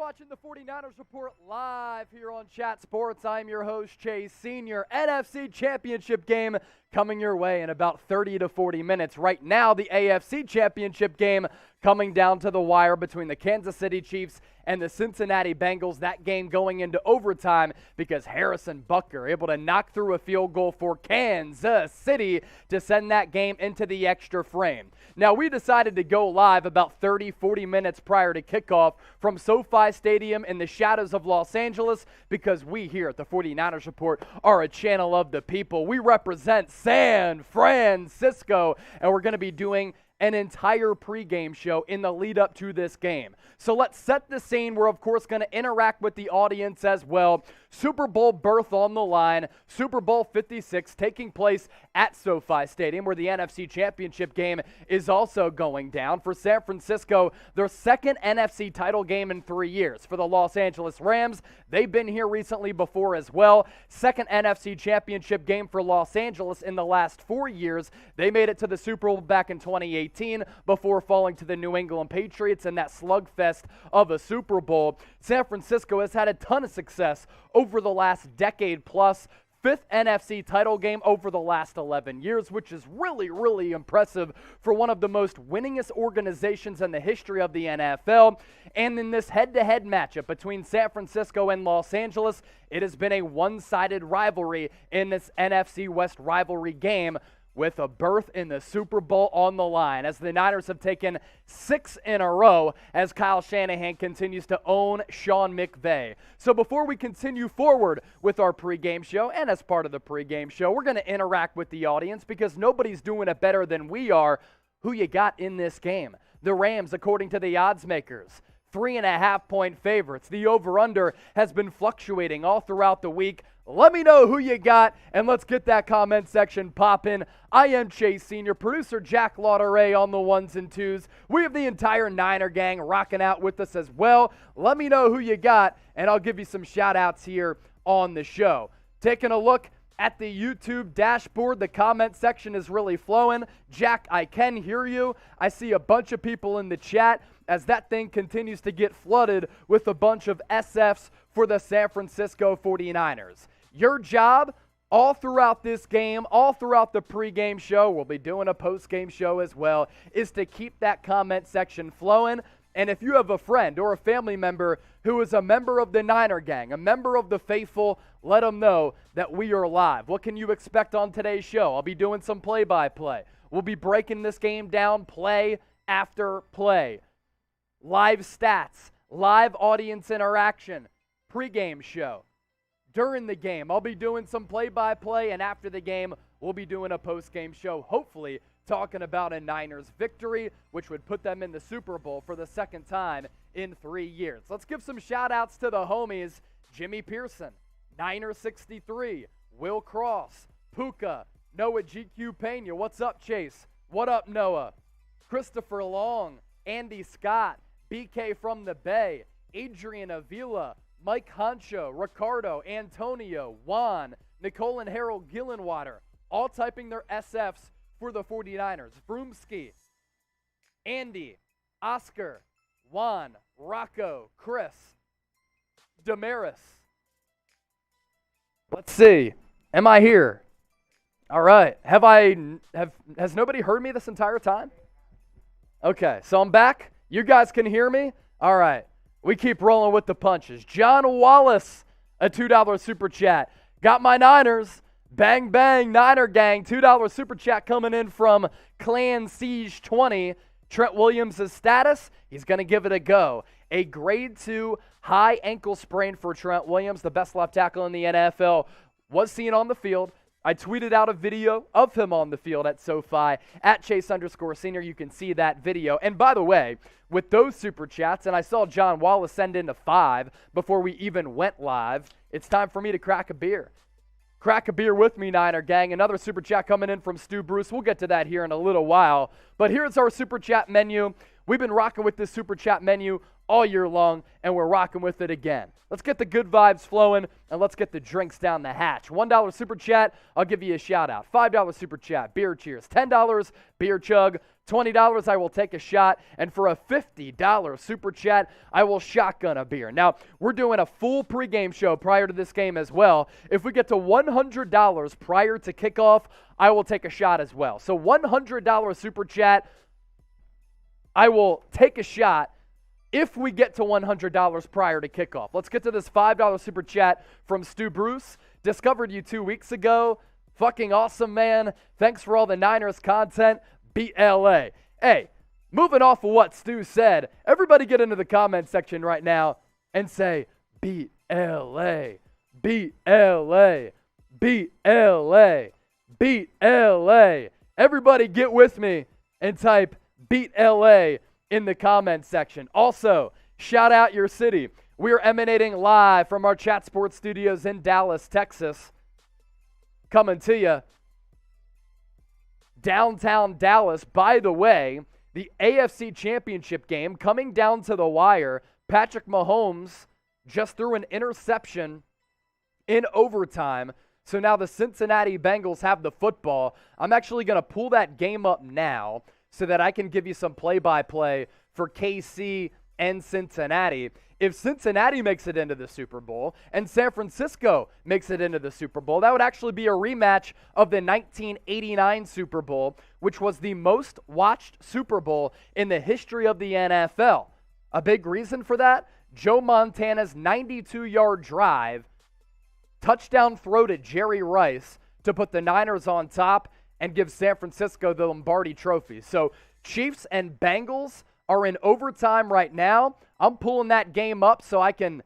watching the 49ers Report live here on Chat Sports. I'm your host, Chase Sr. NFC Championship game coming your way in about 30 to 40 minutes. Right now, the AFC Championship game coming down to the wire between the Kansas City Chiefs and the Cincinnati Bengals. That game going into overtime because Harrison Butker able to knock through a field goal for Kansas City to send that game into the extra frame. Now, we decided to go live about 30, 40 minutes prior to kickoff from SoFi Stadium in the shadows of Los Angeles because we here at the 49ers Report are a channel of the people. We represent SAN-FRAN-CISCO, and we're going to be doing an entire pregame show in the lead up to this game. So let's set the scene. We're, of course, going to interact with the audience as well. Super Bowl berth on the line. Super Bowl 56 taking place at SoFi Stadium, where the NFC Championship game is also going down. For San Francisco, their second NFC title game in 3 years. For the Los Angeles Rams, they've been here recently before as well. Second NFC Championship game for Los Angeles in the last 4 years. They made it to the Super Bowl back in 2018 before falling to the New England Patriots in that slugfest of a Super Bowl. San Francisco has had a ton of success over the last decade plus. Fifth NFC title game over the last 11 years, which is really, really impressive for one of the most winningest organizations in the history of the NFL. And in this head-to-head matchup between San Francisco and Los Angeles, it has been a one-sided rivalry in this NFC West rivalry game, with a berth in the Super Bowl on the line, as the Niners have taken 6 in a row as Kyle Shanahan continues to own Sean McVay. So before we continue forward with our pregame show, and as part of the pregame show, we're going to interact with the audience because nobody's doing it better than we are. Who you got in this game? The Rams, according to the odds makers, 3.5-point favorites. The over-under has been fluctuating all throughout the week. Let me know who you got, and let's get that comment section popping. I am Chase Sr., producer Jack Lauderay on the ones and twos. We have the entire Niner gang rocking out with us as well. Let me know who you got, and I'll give you some shout-outs here on the show. Taking a look at the YouTube dashboard, the comment section is really flowing. Jack, I can hear you. I see a bunch of people in the chat as that thing continues to get flooded with a bunch of SFs for the San Francisco 49ers. Your job all throughout this game, all throughout the pregame show, we'll be doing a postgame show as well, is to keep that comment section flowing. And if you have a friend or a family member who is a member of the Niner gang, a member of the faithful, let them know that we are live. What can you expect on today's show? I'll be doing some play-by-play. We'll be breaking this game down play after play. Live stats, live audience interaction, pregame show. During the game, I'll be doing some play-by-play, and after the game, we'll be doing a post-game show, hopefully talking about a Niners victory, which would put them in the Super Bowl for the second time in 3 years. Let's give some shout-outs to the homies. Jimmy Pearson, Niner63, Will Cross, Puka, Noah GQ Pena. What's up, Chase? What up, Noah? Christopher Long, Andy Scott, BK from the Bay, Adrian Avila, Mike Honcho, Ricardo, Antonio, Juan, Nicole and Harold Gillenwater, all typing their SFs for the 49ers. Vroomski, Andy, Oscar, Juan, Rocco, Chris, Damaris. Let's see. Am I here? All right. Has nobody heard me this entire time? Okay, so I'm back. You guys can hear me? All right. We keep rolling with the punches. John Wallace, a $2 super chat. Got my Niners. Bang, bang, Niner gang. $2 super chat coming in from Clan Siege 20. Trent Williams' status, he's going to give it a go. A grade 2 high ankle sprain for Trent Williams, the best left tackle in the NFL, was seen on the field. I tweeted out a video of him on the field at SoFi, at Chase_Senior. You can see that video. And by the way, with those super chats, and I saw John Wallace send in a 5 before we even went live, it's time for me to crack a beer. Crack a beer with me, Niner gang. Another super chat coming in from Stu Bruce. We'll get to that here in a little while. But here's our super chat menu. We've been rocking with this super chat menu all year long, and we're rocking with it again. Let's get the good vibes flowing, and let's get the drinks down the hatch. $1 super chat, I'll give you a shout out. $5 super chat, beer cheers. $10, beer chug. $20, I will take a shot. And for a $50 super chat, I will shotgun a beer. Now, we're doing a full pregame show prior to this game as well. If we get to $100 prior to kickoff, I will take a shot as well. So $100 super chat, I will take a shot if we get to $100 prior to kickoff. Let's get to this $5 super chat from Stu Bruce. Discovered you 2 weeks ago. Fucking awesome, man. Thanks for all the Niners content. Beat LA. Hey, moving off of what Stu said, everybody get into the comment section right now and say, beat LA. Beat LA. Beat LA. Beat LA. Everybody get with me and type beat LA in the comment section. Also, shout out your city. We are emanating live from our Chat Sports studios in Dallas, Texas. Coming to you. Downtown Dallas. By the way, the AFC Championship game coming down to the wire. Patrick Mahomes just threw an interception in overtime. So now the Cincinnati Bengals have the football. I'm actually going to pull that game up now so that I can give you some play-by-play for KC and Cincinnati. If Cincinnati makes it into the Super Bowl and San Francisco makes it into the Super Bowl, that would actually be a rematch of the 1989 Super Bowl, which was the most watched Super Bowl in the history of the NFL. A big reason for that, Joe Montana's 92-yard drive, touchdown throw to Jerry Rice to put the Niners on top and give San Francisco the Lombardi Trophy. So Chiefs and Bengals are in overtime right now. I'm pulling that game up so I can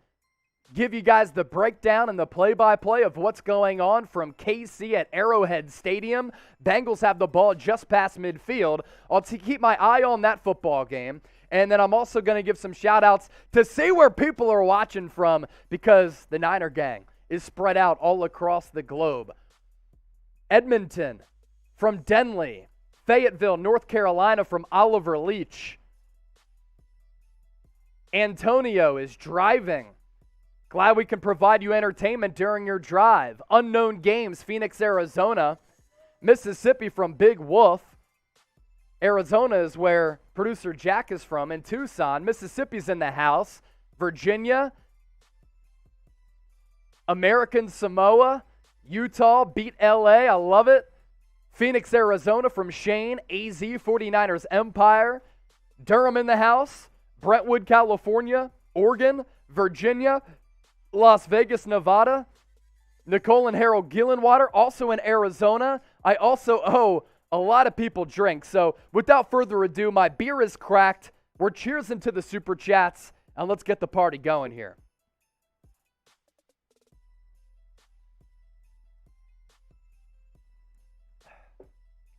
give you guys the breakdown and the play-by-play of what's going on from KC at Arrowhead Stadium. Bengals have the ball just past midfield. I'll keep my eye on that football game. And then I'm also going to give some shout-outs to see where people are watching from because the Niner gang is spread out all across the globe. Edmonton from Denley. Fayetteville, North Carolina from Oliver Leach. Antonio is driving. Glad we can provide you entertainment during your drive. Unknown Games, Phoenix, Arizona. Mississippi from Big Wolf. Arizona is where producer Jack is from, in Tucson. Mississippi's in the house. Virginia. American Samoa. Utah beat LA. I love it. Phoenix, Arizona from Shane. AZ 49ers Empire. Durham in the house. Brentwood, California, Oregon, Virginia, Las Vegas, Nevada, Nicole and Harold Gillenwater, also in Arizona. I also owe a lot of people drinks. So without further ado, my beer is cracked. We're cheersing to the super chats, and let's get the party going here.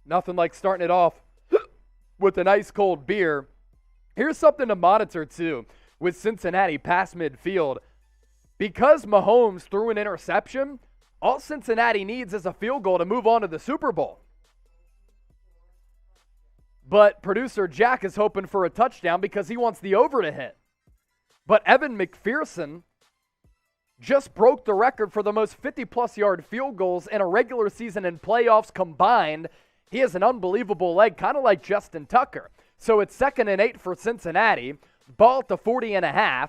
Nothing like starting it off with an ice cold beer. Here's something to monitor, too, with Cincinnati past midfield. Because Mahomes threw an interception, all Cincinnati needs is a field goal to move on to the Super Bowl. But producer Jack is hoping for a touchdown because he wants the over to hit. But Evan McPherson just broke the record for the most 50-plus yard field goals in a regular season and playoffs combined. He has an unbelievable leg, kind of like Justin Tucker. So it's 2nd and 8 for Cincinnati. Ball at the 40.5.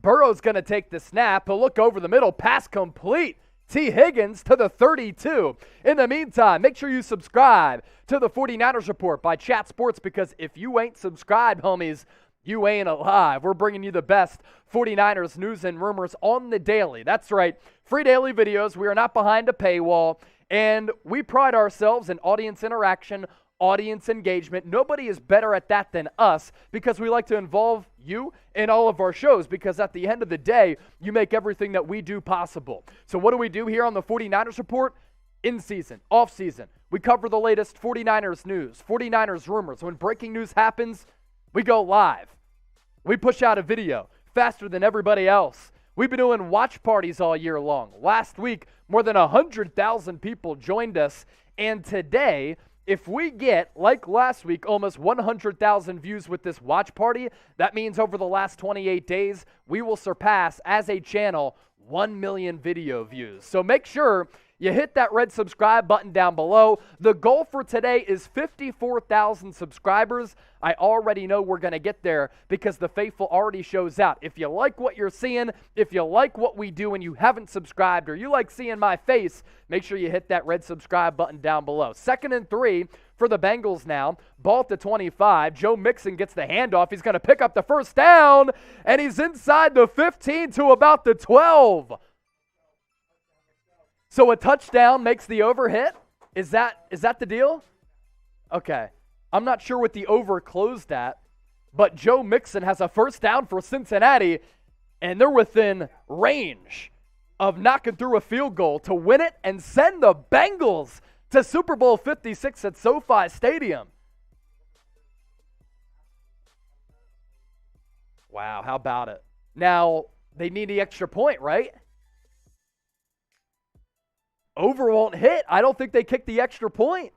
Burrow's going to take the snap. He'll look over the middle. Pass complete. T. Higgins to the 32. In the meantime, make sure you subscribe to the 49ers Report by Chat Sports because if you ain't subscribed, homies, you ain't alive. We're bringing you the best 49ers news and rumors on the daily. That's right. Free daily videos. We are not behind a paywall. And we pride ourselves in audience interaction, audience engagement. Nobody is better at that than us because we like to involve you in all of our shows because at the end of the day, you make everything that we do possible. So what do we do here on the 49ers Report? In season, off season, we cover the latest 49ers news, 49ers rumors. When breaking news happens, we go live. We push out a video faster than everybody else. We've been doing watch parties all year long. Last week, more than 100,000 people joined us, and today If we get, like last week, almost 100,000 views with this watch party, that means over the last 28 days, we will surpass, as a channel, 1 million video views. So make sure you hit that red subscribe button down below. The goal for today is 54,000 subscribers. I already know we're going to get there because the faithful already shows out. If you like what you're seeing, if you like what we do and you haven't subscribed, or you like seeing my face, make sure you hit that red subscribe button down below. 2nd and 3 for the Bengals now. Ball at the 25. Joe Mixon gets the handoff. He's going to pick up the first down, and he's inside the 15 to about the 12. So a touchdown makes the over hit? Is that the deal? Okay. I'm not sure what the over closed at, but Joe Mixon has a first down for Cincinnati, and they're within range of knocking through a field goal to win it and send the Bengals to Super Bowl 56 at SoFi Stadium. Wow, how about it? Now, they need the extra point, right? Over won't hit. I don't think they kicked the extra point.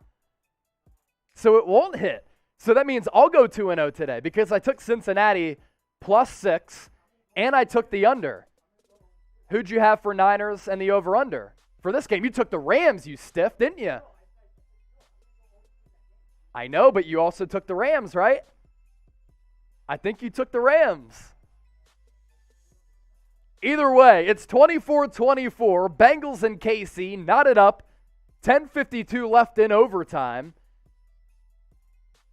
So it won't hit. So that means I'll go 2-0 today because I took Cincinnati +6 and I took the under. Who'd you have for Niners and the over-under? For this game, you took the Rams, you stiff, didn't you? I know, but you also took the Rams, right? I think you took the Rams. Either way, it's 24-24. Bengals and KC knotted up. 10:52 left in overtime.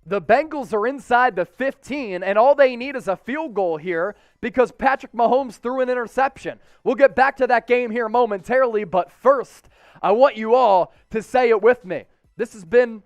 The Bengals are inside the 15, and all they need is a field goal here because Patrick Mahomes threw an interception. We'll get back to that game here momentarily, but first, I want you all to say it with me. This has been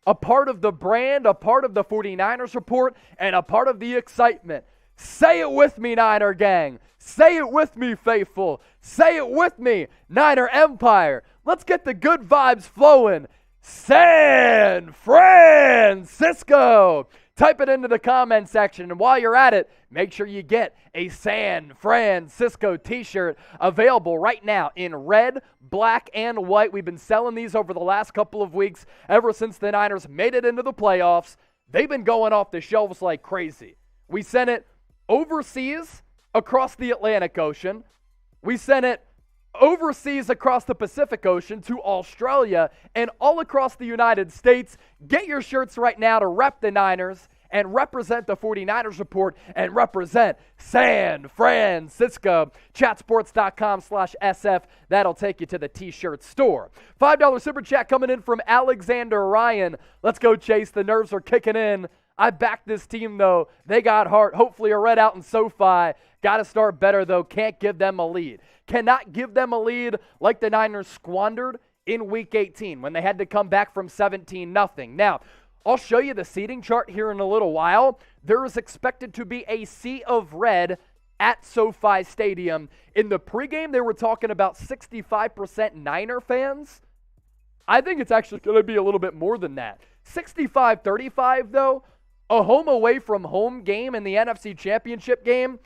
a part of the brand, a part of the 49ers report, and a part of the excitement. Say it with me, Niner gang. Say it with me, faithful. Say it with me, Niner Empire. Let's get the good vibes flowing. San-FRAN-CISCO. Type it into the comment section, and while you're at it, make sure you get a San-FRAN-CISCO t-shirt available right now in red, black, and white. We've been selling these over the last couple of weeks ever since the Niners made it into the playoffs. They've been going off the shelves like crazy. We sent it overseas across the Atlantic Ocean. We sent it overseas across the Pacific Ocean to Australia and all across the United States. Get your shirts right now to rep the Niners and represent the 49ers report and represent San-FRAN-CISCO. Chatsports.com/SF. That'll take you to the t-shirt store. $5 super chat coming in from Alexander Ryan. Let's go, Chase. The nerves are kicking in. I backed this team, though. They got heart. Hopefully a red out in SoFi. Got to start better, though. Can't give them a lead. Cannot give them a lead like the Niners squandered in Week 18 when they had to come back from 17-0. Now, I'll show you the seating chart here in a little while. There is expected to be a sea of red at SoFi Stadium. In the pregame, they were talking about 65% Niner fans. I think it's actually going to be a little bit more than that. 65-35, though. A home away from home game in the NFC Championship game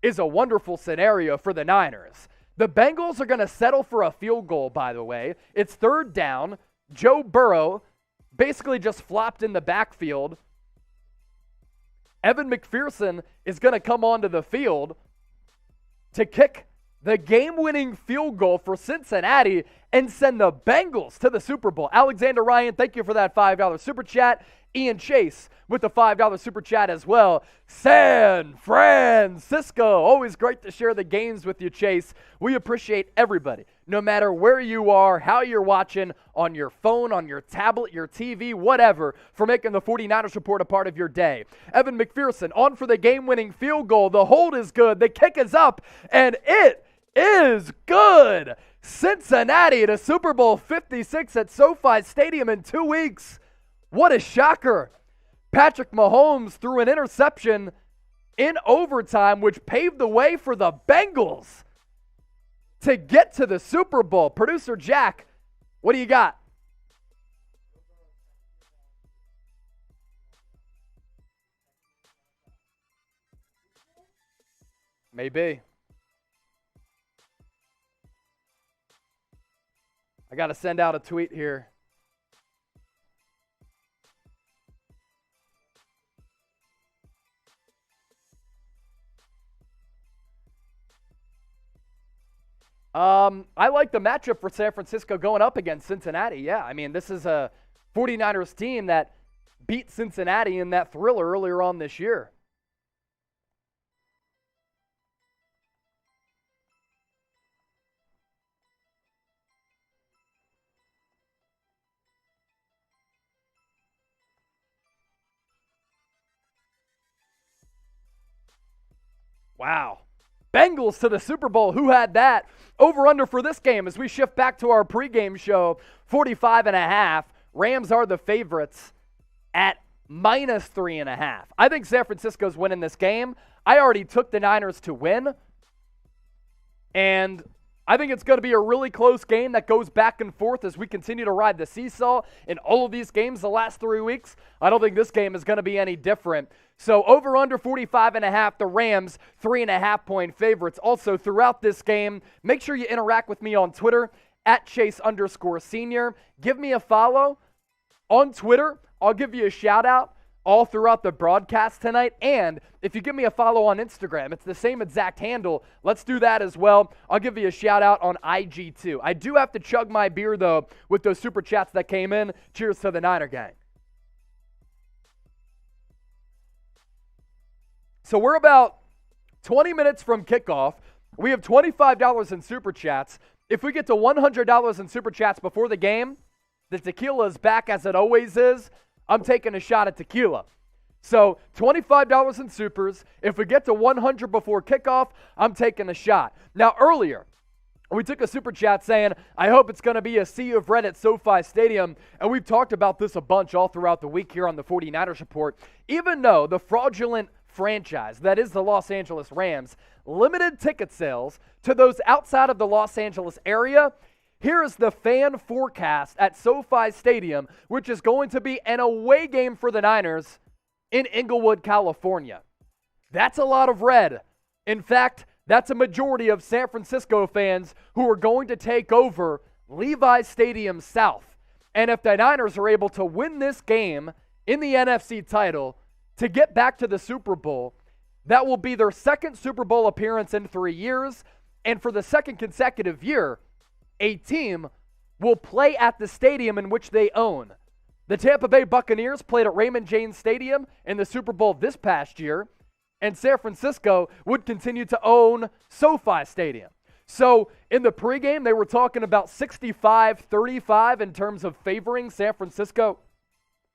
is a wonderful scenario for the Niners. The Bengals are going to settle for a field goal, by the way. It's 3rd down. Joe Burrow basically just flopped in the backfield. Evan McPherson is going to come onto the field to kick the game-winning field goal for Cincinnati and send the Bengals to the Super Bowl. Alexander Ryan, thank you for that $5 super chat. Ian Chase with the $5 super chat as well. San-FRAN-CISCO. Always great to share the games with you, Chase. We appreciate everybody, no matter where you are, how you're watching, on your phone, on your tablet, your TV, whatever, for making the 49ers report a part of your day. Evan McPherson on for the game-winning field goal. The hold is good. The kick is up, and it is good. Cincinnati to Super Bowl 56 at SoFi Stadium in 2 weeks. What a shocker. Patrick Mahomes threw an interception in overtime, which paved the way for the Bengals to get to the Super Bowl. Producer Jack, what do you got? Maybe. I got to send out a tweet here. I like the matchup for San Francisco going up against Cincinnati. Yeah, I mean, this is a 49ers team that beat Cincinnati in that thriller earlier on this year. Wow. Bengals to the Super Bowl. Who had that? Over-under for this game as we shift back to our pregame show, 45.5. Rams are the favorites at -3.5. I think San Francisco's winning this game. I already took the Niners to win. And I think it's going to be a really close game that goes back and forth as we continue to ride the seesaw in all of these games the last 3 weeks. I don't think this game is going to be any different. So over under 45.5, the Rams 3.5-point favorites. Also throughout this game, make sure you interact with me on Twitter at Chase_Senior. Give me a follow on Twitter. I'll give you a shout out all throughout the broadcast tonight. And if you give me a follow on Instagram, it's the same exact handle. Let's do that as well. I'll give you a shout out on IG too. I do have to chug my beer though with those super chats that came in. Cheers to the Niner gang. So we're about 20 minutes from kickoff. We have $25 in super chats. If we get to $100 in super chats before the game, the tequila is back as it always is. I'm taking a shot at tequila. So $25 in supers. If we get to 100 before kickoff, I'm taking a shot. Now earlier, we took a super chat saying, I hope it's going to be a sea of red at SoFi Stadium. And we've talked about this a bunch all throughout the week here on the 49ers Report. Even though the fraudulent franchise, that is the Los Angeles Rams, limited ticket sales to those outside of the Los Angeles area, here is the fan forecast at SoFi Stadium, which is going to be an away game for the Niners in Inglewood, California. That's a lot of red. In fact, that's a majority of San Francisco fans who are going to take over Levi's Stadium South. And if the Niners are able to win this game in the NFC title to get back to the Super Bowl, that will be their second Super Bowl appearance in 3 years. And for the second consecutive year, a team will play at the stadium in which they own. The Tampa Bay Buccaneers played at Raymond James Stadium in the Super Bowl this past year, and San Francisco would continue to own SoFi Stadium. So in the pregame, they were talking about 65-35 in terms of favoring San Francisco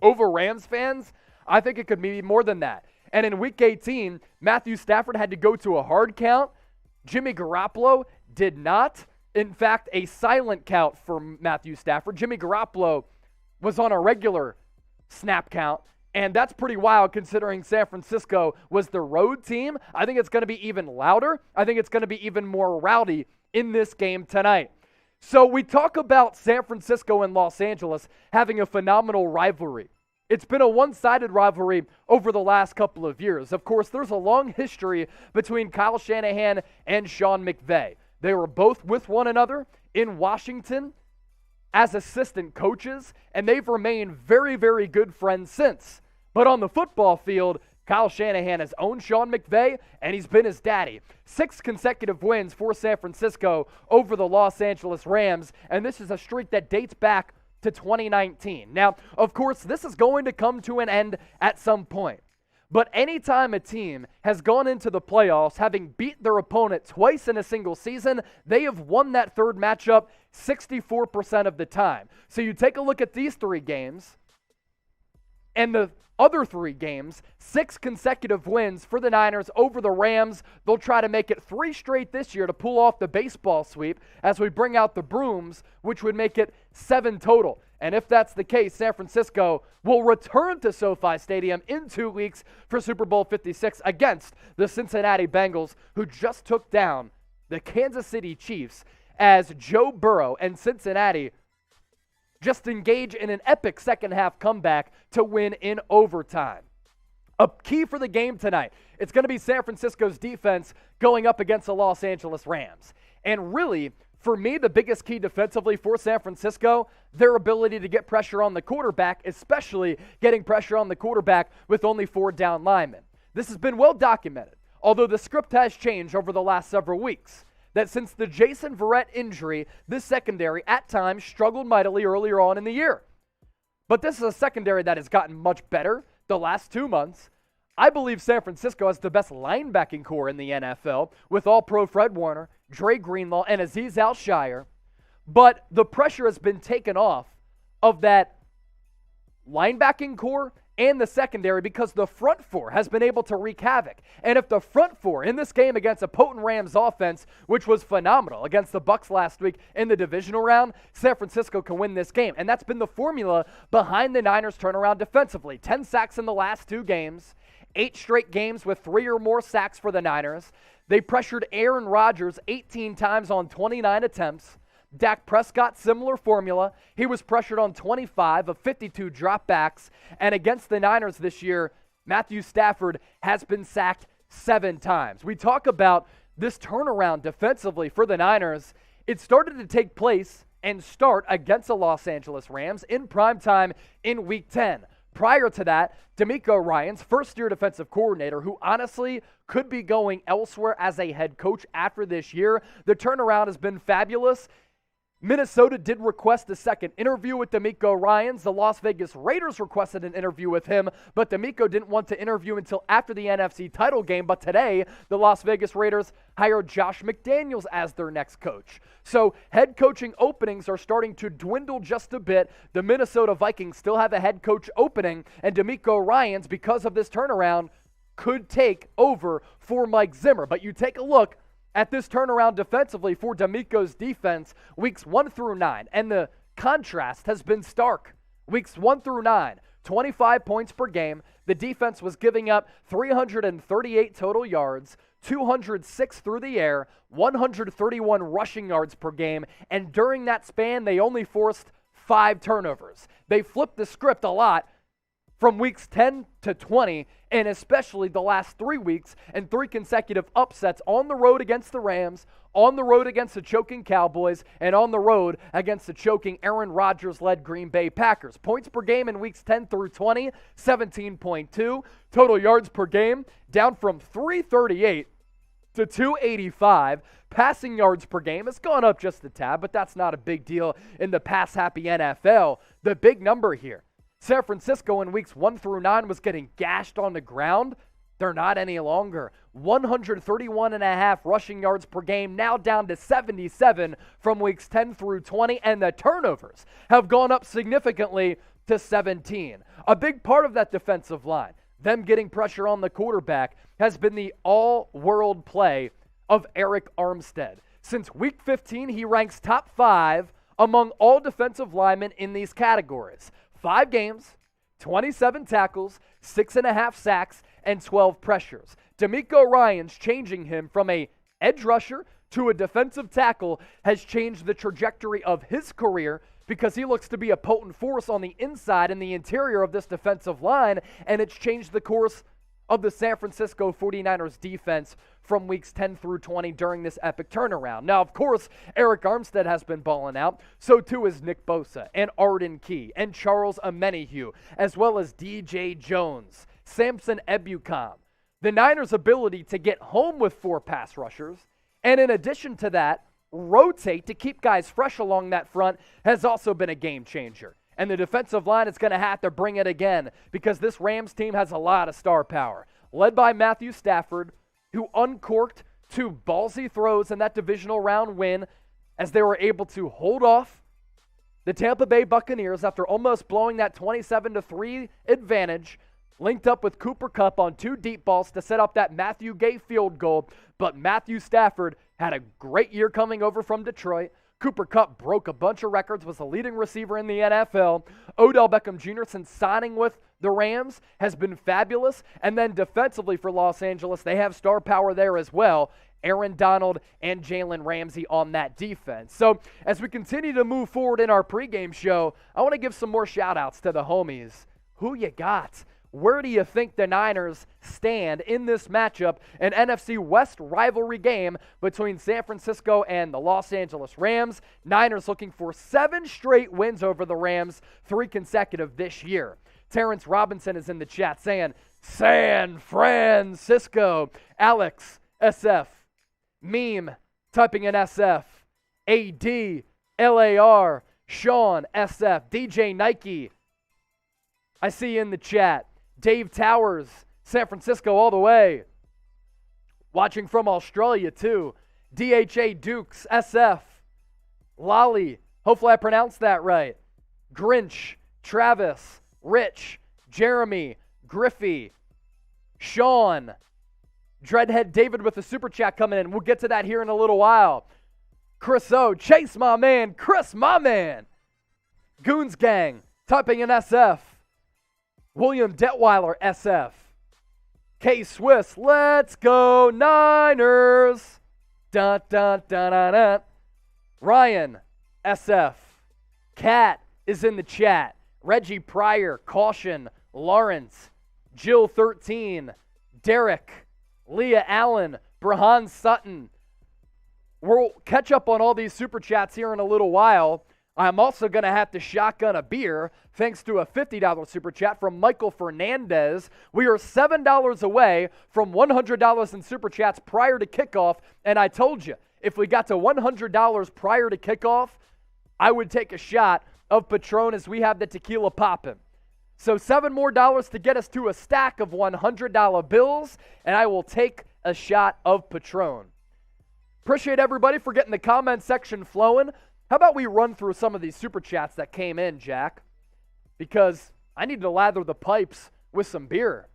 over Rams fans. I think it could be more than that. And in Week 18, Matthew Stafford had to go to a hard count. Jimmy Garoppolo did not. In fact, a silent count for Matthew Stafford. Jimmy Garoppolo was on a regular snap count, and that's pretty wild considering San Francisco was the road team. I think it's going to be even louder. I think it's going to be even more rowdy in this game tonight. So we talk about San Francisco and Los Angeles having a phenomenal rivalry. It's been a one-sided rivalry over the last couple of years. Of course, there's a long history between Kyle Shanahan and Sean McVay. They were both with one another in Washington as assistant coaches, and they've remained very, very good friends since. But on the football field, Kyle Shanahan has owned Sean McVay, and he's been his daddy. 6 consecutive wins for San Francisco over the Los Angeles Rams, and this is a streak that dates back to 2019. Now, of course, this is going to come to an end at some point. But anytime a team has gone into the playoffs having beat their opponent twice in a single season, they have won that third matchup 64% of the time. So you take a look at these 3 games, and the other 3 games, 6 consecutive wins for the Niners over the Rams. They'll try to make it 3 straight this year to pull off the baseball sweep as we bring out the brooms, which would make it 7 total. And if that's the case, San Francisco will return to SoFi Stadium in 2 weeks for Super Bowl 56 against the Cincinnati Bengals, who just took down the Kansas City Chiefs as Joe Burrow and Cincinnati just engage in an epic second-half comeback to win in overtime. A key for the game tonight, it's going to be San Francisco's defense going up against the Los Angeles Rams. And really, for me, the biggest key defensively for San Francisco, their ability to get pressure on the quarterback, especially getting pressure on the quarterback with only 4 down linemen. This has been well documented, although the script has changed over the last several weeks. that since the Jason Verrett injury, this secondary at times struggled mightily earlier on in the year. But this is a secondary that has gotten much better the last 2 months. I believe San Francisco has the best linebacking core in the NFL with All-Pro Fred Warner, Dre Greenlaw, and Azeez Al-Shire. But the pressure has been taken off of that linebacking core and the secondary because the front four has been able to wreak havoc. And if the front four in this game against a potent Rams offense, which was phenomenal against the Bucs last week in the divisional round, San Francisco can win this game. And that's been the formula behind the Niners' turnaround defensively. 10 sacks in the last 2 games, 8 straight games with 3 or more sacks for the Niners. They pressured Aaron Rodgers 18 times on 29 attempts. Dak Prescott, similar formula. He was pressured on 25 of 52 dropbacks. And against the Niners this year, Matthew Stafford has been sacked 7 times. We talk about this turnaround defensively for the Niners. It started to take place and start against the Los Angeles Rams in primetime in Week 10. Prior to that, DeMeco Ryans, first-year defensive coordinator, who honestly could be going elsewhere as a head coach after this year. The turnaround has been fabulous. Minnesota did request a second interview with DeMeco Ryans. The Las Vegas Raiders requested an interview with him, but DeMeco didn't want to interview until after the NFC title game. But today, the Las Vegas Raiders hired Josh McDaniels as their next coach. So head coaching openings are starting to dwindle just a bit. The Minnesota Vikings still have a head coach opening, and DeMeco Ryans, because of this turnaround, could take over for Mike Zimmer. But you take a look at this turnaround defensively for DeMeco's defense, weeks 1 through 9. And the contrast has been stark. Weeks 1 through 9, 25 points per game. The defense was giving up 338 total yards, 206 through the air, 131 rushing yards per game. And during that span, they only forced 5 turnovers. They flipped the script a lot from weeks 10 to 20, and especially the last 3 weeks and 3 consecutive upsets on the road against the Rams, on the road against the choking Cowboys, and on the road against the choking Aaron Rodgers-led Green Bay Packers. Points per game in weeks 10 through 20, 17.2. Total yards per game down from 338 to 285. Passing yards per game has gone up just a tad, but that's not a big deal in the pass-happy NFL. The big number here, San Francisco in weeks 1 through 9 was getting gashed on the ground. They're not any longer. 131.5 rushing yards per game, now down to 77 from weeks 10 through 20, and the turnovers have gone up significantly to 17. A big part of that defensive line, them getting pressure on the quarterback, has been the all-world play of Arik Armstead. Since week 15, he ranks top 5 among all defensive linemen in these categories. 5 games, 27 tackles, 6.5 sacks, and 12 pressures. DeMeco Ryans changing him from a edge rusher to a defensive tackle has changed the trajectory of his career because he looks to be a potent force on the inside and the interior of this defensive line, and it's changed the course of the San Francisco 49ers defense from weeks 10 through 20 during this epic turnaround. Now, of course, Arik Armstead has been balling out. So too is Nick Bosa and Arden Key and Charles Omenihu, as well as DJ Jones, Samson Ebukam. The Niners' ability to get home with 4 pass rushers, and in addition to that, rotate to keep guys fresh along that front has also been a game changer. And the defensive line is going to have to bring it again because this Rams team has a lot of star power. Led by Matthew Stafford, who uncorked 2 ballsy throws in that divisional round win as they were able to hold off the Tampa Bay Buccaneers after almost blowing that 27-3 advantage, linked up with Cooper Kupp on 2 deep balls to set up that Matthew Gay field goal. But Matthew Stafford had a great year coming over from Detroit. Cooper Kupp broke a bunch of records, was the leading receiver in the NFL. Odell Beckham Jr., since signing with the Rams, has been fabulous. And then defensively for Los Angeles, they have star power there as well. Aaron Donald and Jalen Ramsey on that defense. So as we continue to move forward in our pregame show, I want to give some more shout-outs to the homies. Who you got? Where do you think the Niners stand in this matchup, an NFC West rivalry game between San Francisco and the Los Angeles Rams? Niners looking for 7 straight wins over the Rams, 3 consecutive this year. Terrence Robinson is in the chat saying, San-Fran-CISCO. Alex, SF, Meme, typing in SF. AD, LAR, Sean, SF, DJ Nike. I see you in the chat. Dave Towers, San Francisco all the way. Watching from Australia too. DHA Dukes, SF. Lolly, hopefully I pronounced that right. Grinch, Travis, Rich, Jeremy, Griffey, Sean, Dreadhead David with the super chat coming in. We'll get to that here in a little while. Chris O, Chase my man, Chris my man. Goons Gang, typing in SF. William Detweiler, SF. K Swiss, let's go Niners. Dun, dun, dun, dun, dun. Ryan, SF. Kat is in the chat. Reggie Pryor, Caution, Lawrence, Jill 13, Derek, Leah Allen, Brahan Sutton. We'll catch up on all these super chats here in a little while. I'm also going to have to shotgun a beer thanks to a $50 super chat from Michael Fernandez. We are $7 away from $100 in super chats prior to kickoff, and I told you, if we got to $100 prior to kickoff, I would take a shot of Patron as we have the tequila popping. So $7 more to get us to a stack of $100 bills, and I will take a shot of Patron. Appreciate everybody for getting the comment section flowing. How about we run through some of these super chats that came in, Jack? Because I need to lather the pipes with some beer.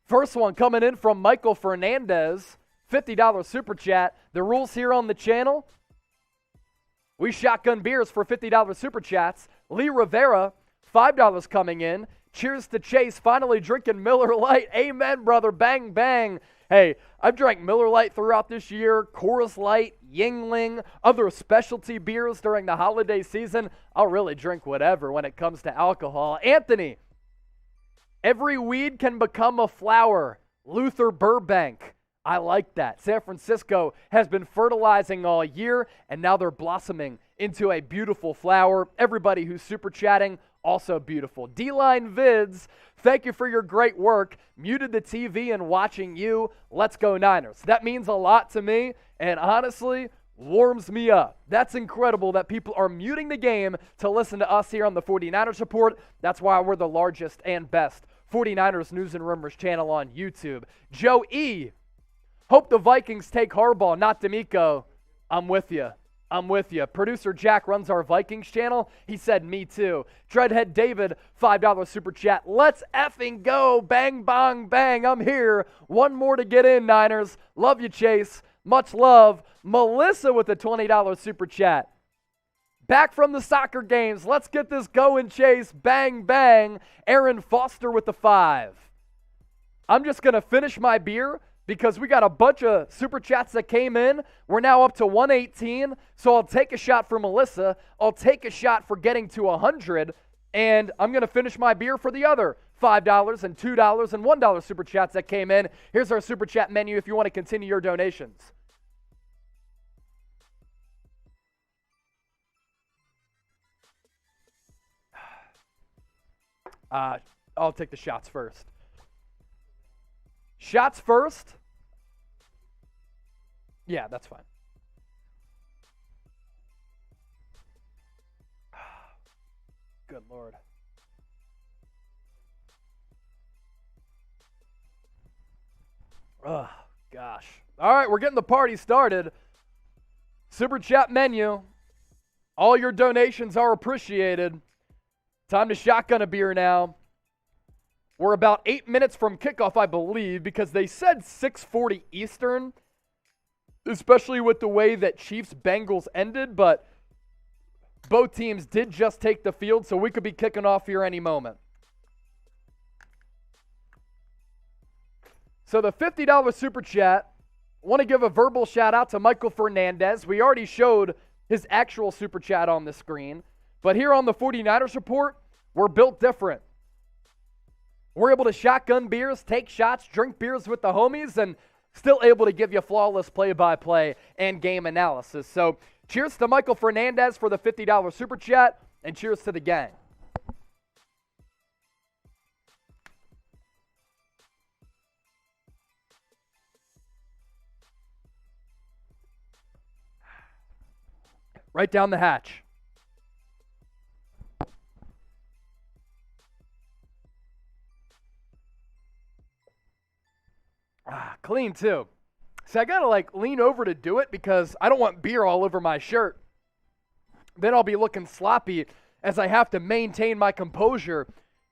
First one coming in from Michael Fernandez, $50 super chat. The rules here on the channel, we shotgun beers for $50 super chats. Lee Rivera, $5 coming in. Cheers to Chase, finally drinking Miller Lite. Amen, brother. Bang, bang. Hey, I've drank Miller Lite throughout this year, Coors Light, Yingling, other specialty beers during the holiday season. I'll really drink whatever when it comes to alcohol. Anthony, every weed can become a flower. Luther Burbank, I like that. San Francisco has been fertilizing all year, and now they're blossoming into a beautiful flower. Everybody who's super chatting, also beautiful. D-Line Vids, thank you for your great work. Muted the TV and watching you. Let's go Niners. That means a lot to me, and honestly, warms me up. That's incredible that people are muting the game to listen to us here on the 49ers Report. That's why we're the largest and best 49ers News and Rumors channel on YouTube. Joe E., hope the Vikings take Harbaugh, not D'Amico. I'm with you. I'm with you. Producer Jack runs our Vikings channel. He said, me too. Dreadhead David, $5 super chat. Let's effing go. Bang, bang, bang. I'm here. One more to get in, Niners. Love you, Chase. Much love. Melissa with a $20 super chat. Back from the soccer games. Let's get this going, Chase. Bang, bang. Aaron Foster with the 5. I'm just going to finish my beer because we got a bunch of super chats that came in. We're now up to 118, so I'll take a shot for Melissa. I'll take a shot for getting to 100, and I'm going to finish my beer for the other $5 and $2 and $1 super chats that came in. Here's our super chat menu if you want to continue your donations. I'll take the shots first. Shots first? Yeah, that's fine. Good Lord. Oh, gosh. All right, we're getting the party started. Super chat menu. All your donations are appreciated. Time to shotgun a beer now. We're about 8 minutes from kickoff, I believe, because they said 6:40 Eastern, especially with the way that Chiefs-Bengals ended, but both teams did just take the field, so we could be kicking off here any moment. So the $50 super chat, want to give a verbal shout out to Michael Fernandez. We already showed his actual super chat on the screen, but here on the 49ers Report, we're built different. We're able to shotgun beers, take shots, drink beers with the homies, and still able to give you flawless play-by-play and game analysis. So cheers to Michael Fernandez for the $50 super chat, and cheers to the gang. Right down the hatch. Clean too. See, I gotta lean over to do it because I don't want beer all over my shirt. Then I'll be looking sloppy as I have to maintain my composure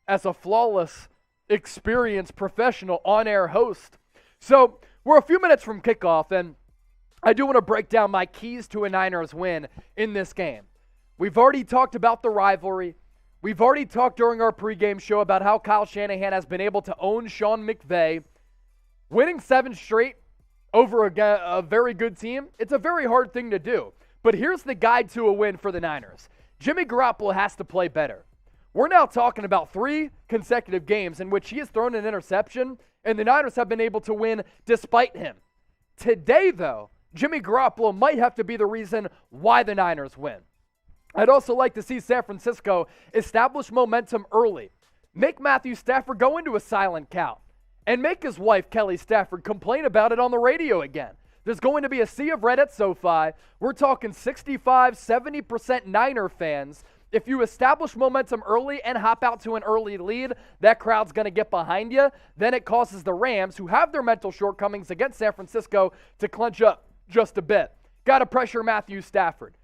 as a flawless, experienced, professional on-air host. So we're a few minutes from kickoff, and I do want to break down my keys to a Niners win in this game. We've already talked about the rivalry. We've already talked during our pregame show about how Kyle Shanahan has been able to own Sean McVay. Winning 7 straight over a very good team, it's a very hard thing to do. But here's the guide to a win for the Niners. Jimmy Garoppolo has to play better. We're now talking about 3 consecutive games in which he has thrown an interception, and the Niners have been able to win despite him. Today, though, Jimmy Garoppolo might have to be the reason why the Niners win. I'd also like to see San Francisco establish momentum early. Make Matthew Stafford go into a silent count. And make his wife, Kelly Stafford, complain about it on the radio again. There's going to be a sea of red at SoFi. We're talking 65, 70% Niner fans. If you establish momentum early and hop out to an early lead, that crowd's going to get behind you. Then it causes the Rams, who have their mental shortcomings against San Francisco, to clench up just a bit. Got to pressure Matthew Stafford.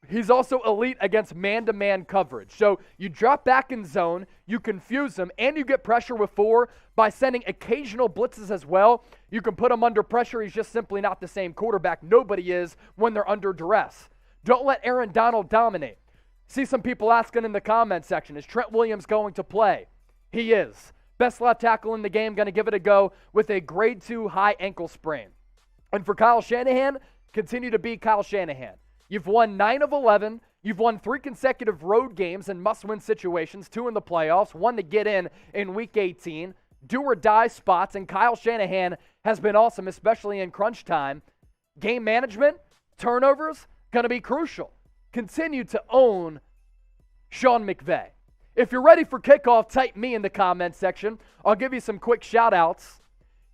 He's also elite against man-to-man coverage. So you drop back in zone, you confuse him, and you get pressure with 4 by sending occasional blitzes as well. You can put him under pressure. He's just simply not the same quarterback. Nobody is when they're under duress. Don't let Aaron Donald dominate. See some people asking in the comment section, is Trent Williams going to play? He is. Best left tackle in the game, going to give it a go with a grade 2 high ankle sprain. And for Kyle Shanahan, continue to be Kyle Shanahan. You've won 9 of 11. You've won 3 consecutive road games in must-win situations, 2 in the playoffs, 1 to get in Week 18. Do-or-die spots, and Kyle Shanahan has been awesome, especially in crunch time. Game management, turnovers, going to be crucial. Continue to own Sean McVay. If you're ready for kickoff, type me in the comment section. I'll give you some quick shout-outs.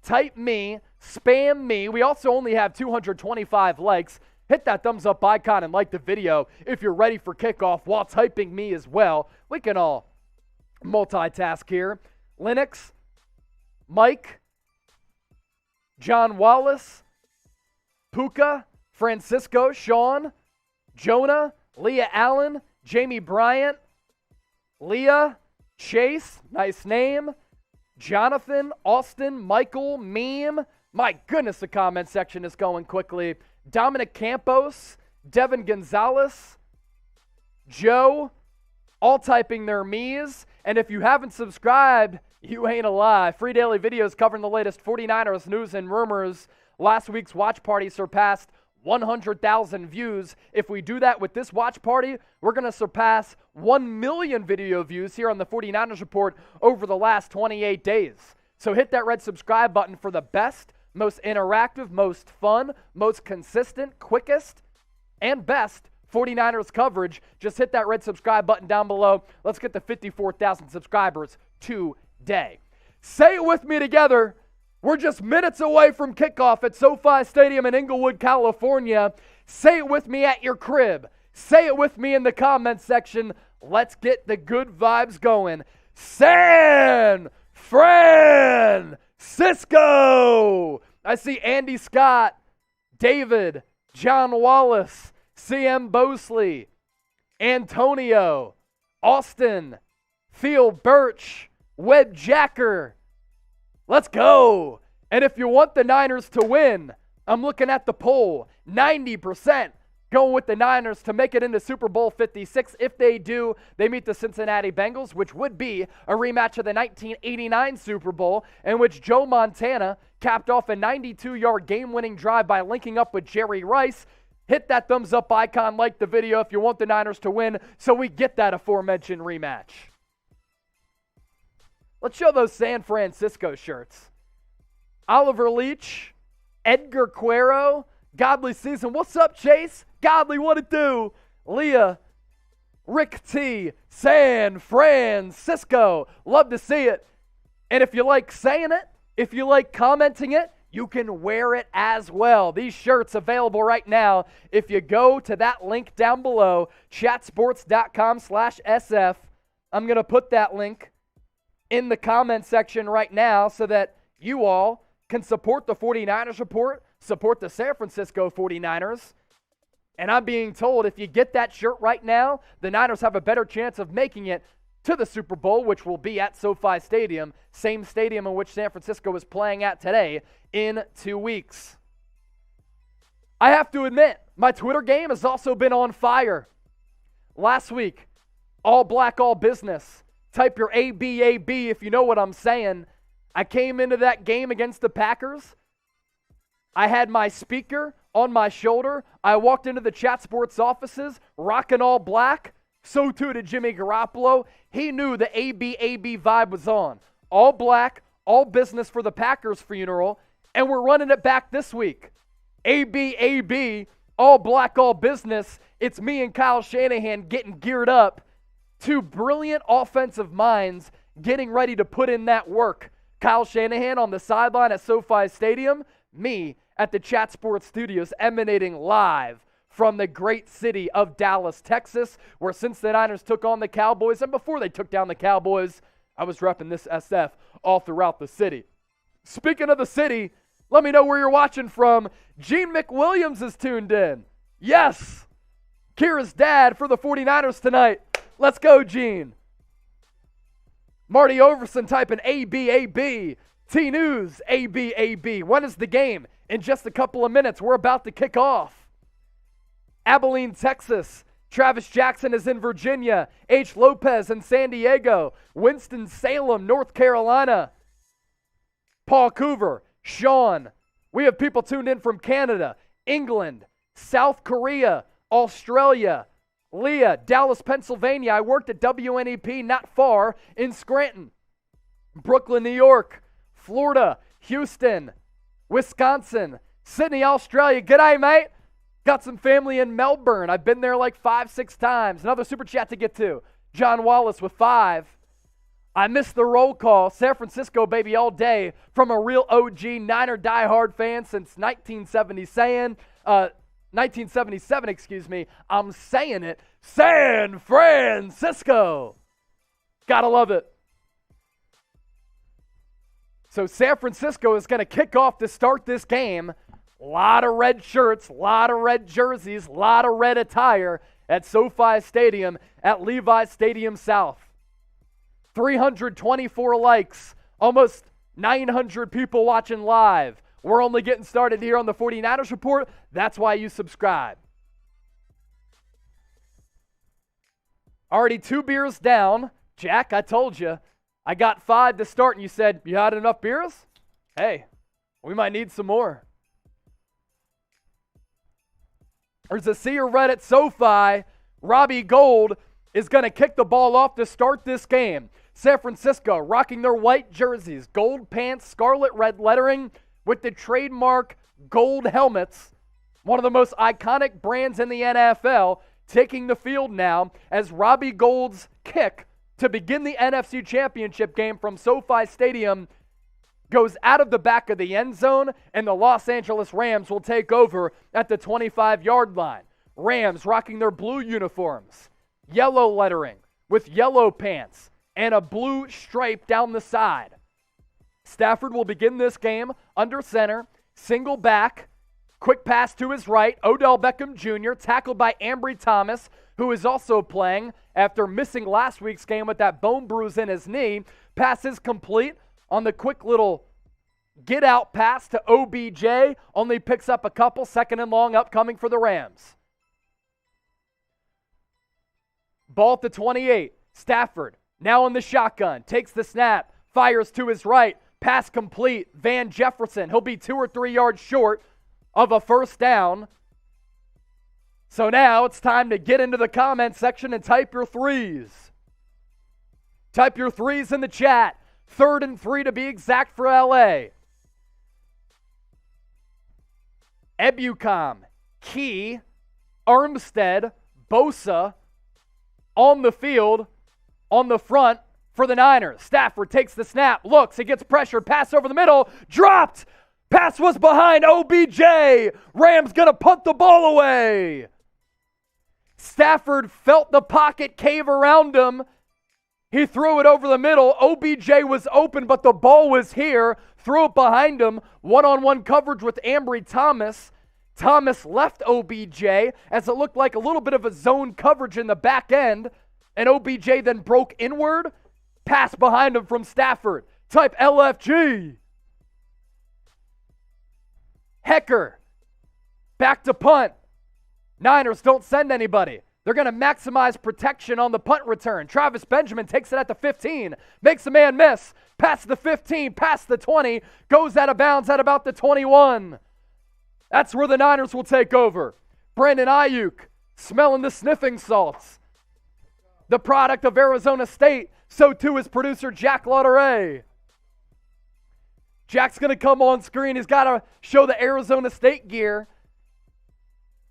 Type me, spam me. We also only have 225 likes. Hit that thumbs up icon and like the video if you're ready for kickoff while typing me as well. We can all multitask here. Linux, Mike, John Wallace, Puka, Francisco, Sean, Jonah, Leah Allen, Jamie Bryant, Leah, Chase, nice name, Jonathan, Austin, Michael, Meme. My goodness, the comment section is going quickly. Dominic Campos, Devin Gonzalez, Joe, all typing their me's. And if you haven't subscribed, you ain't alive. Free daily videos covering the latest 49ers news and rumors. Last week's watch party surpassed 100,000 views. If we do that with this watch party, we're going to surpass 1 million video views here on the 49ers Report over the last 28 days. So hit that red subscribe button for the best, most interactive, most fun, most consistent, quickest, and best 49ers coverage. Just hit that red subscribe button down below. Let's get to 54,000 subscribers today. Say it with me together. We're just minutes away from kickoff at SoFi Stadium in Inglewood, California. Say it with me at your crib. Say it with me in the comments section. Let's get the good vibes going. SAN-FRAN-CISCO. I see Andy Scott, David, John Wallace, CM Bosley, Antonio, Austin, Theo Birch, Webb Jacker. Let's go. And if you want the Niners to win, I'm looking at the poll. 90% going with the Niners to make it into Super Bowl 56. If they do, they meet the Cincinnati Bengals, which would be a rematch of the 1989 Super Bowl, in which Joe Montana capped off a 92-yard game-winning drive by linking up with Jerry Rice. Hit that thumbs up icon, like the video if you want the Niners to win, so we get that aforementioned rematch. Let's show those San-FRAN-CISCO shirts. Oliver Leach, Edgar Cuero, Godly Season. What's up, Chase? Godly, what it do? Leah, Rick T, San-FRAN-CISCO. Love to see it. And if you like saying it, if you like commenting it, you can wear it as well. These shirts available right now. If you go to that link down below, chatsports.com/SF, I'm going to put that link in the comment section right now so that you all can support the 49ers report, support the San Francisco 49ers. And I'm being told if you get that shirt right now, the Niners have a better chance of making it to the Super Bowl, which will be at SoFi Stadium, same stadium in which San Francisco is playing at today, in 2 weeks. I have to admit, my Twitter game has also been on fire. Last week, all black, all business. Type your ABAB if you know what I'm saying. I came into that game against the Packers. I had my speaker on my shoulder. I walked into the Chat Sports offices rocking all black. So too did Jimmy Garoppolo. He knew the ABAB vibe was on. All black, all business for the Packers funeral, and we're running it back this week. ABAB, all black, all business. It's me and Kyle Shanahan getting geared up. Two brilliant offensive minds getting ready to put in that work. Kyle Shanahan on the sideline at SoFi Stadium, me at the Chat Sports Studios, emanating live from the great city of Dallas, Texas, where since the Niners took on the Cowboys, and before they took down the Cowboys, I was repping this SF all throughout the city. Speaking of the city, let me know where you're watching from. Gene McWilliams is tuned in. Yes, Kira's dad for the 49ers tonight. Let's go, Gene. Marty Overson typing ABAB. T-News, ABAB. When is the game? In just a couple of minutes. We're about to kick off. Abilene, Texas. Travis Jackson is in Virginia. H. Lopez in San Diego. Winston-Salem, North Carolina. Paul Coover, Sean. We have people tuned in from Canada, England, South Korea, Australia. Leah, Dallas, Pennsylvania. I worked at WNEP not far in Scranton. Brooklyn, New York. Florida, Houston, Wisconsin, Sydney, Australia. G'day, mate. Got some family in Melbourne. I've been there like 5-6 times. Another super chat to get to. John Wallace with 5. I missed the roll call. San Francisco, baby, all day. From a real OG Niner diehard fan since 1977, excuse me. I'm saying it. San-Fran-CISCO. Gotta love it. So San Francisco is going to kick off to start this game. A lot of red shirts, a lot of red jerseys, a lot of red attire at SoFi Stadium at Levi's Stadium South. 324 likes, almost 900 people watching live. We're only getting started here on the 49ers Report. That's why you subscribe. Already 2 beers down. Jack, I told you. I got 5 to start, and you said, you had enough beers? Hey, we might need some more. There's a Seer Red at SoFi. Robbie Gold is going to kick the ball off to start this game. San Francisco rocking their white jerseys, gold pants, scarlet red lettering with the trademark gold helmets. One of the most iconic brands in the NFL taking the field now as Robbie Gold's kick to begin the NFC Championship game from SoFi Stadium goes out of the back of the end zone, and the Los Angeles Rams will take over at the 25-yard line. Rams rocking their blue uniforms, yellow lettering with yellow pants, and a blue stripe down the side. Stafford will begin this game under center, single back, quick pass to his right. Odell Beckham Jr. tackled by Ambry Thomas, who is also playing after missing last week's game with that bone bruise in his knee. Pass is complete on the quick little get-out pass to OBJ. Only picks up a couple, 2nd and long upcoming for the Rams. Ball at the 28. Stafford now in the shotgun. Takes the snap. Fires to his right. Pass complete. Van Jefferson. He'll be 2 or 3 yards short of a first down. So now it's time to get into the comment section and type your threes. Type your threes in the chat. 3rd and 3 to be exact for LA. Ebucom, Key, Armstead, Bosa on the field, on the front for the Niners. Stafford takes the snap, looks, he gets pressured, pass over the middle, dropped. Pass was behind OBJ. Rams going to punt the ball away. Stafford felt the pocket cave around him. He threw it over the middle. OBJ was open, but the ball was here. Threw it behind him. One-on-one coverage with Ambry Thomas. Thomas left OBJ as it looked like a little bit of a zone coverage in the back end. And OBJ then broke inward. Pass behind him from Stafford. Type LFG. Hecker. Back to punt. Niners don't send anybody. They're going to maximize protection on the punt return. Travis Benjamin takes it at the 15. Makes a man miss. Past the 15, past the 20. Goes out of bounds at about the 21. That's where the Niners will take over. Brandon Aiyuk smelling the sniffing salts. The product of Arizona State. So too is producer Jack Lauderay. Jack's going to come on screen. He's got to show the Arizona State gear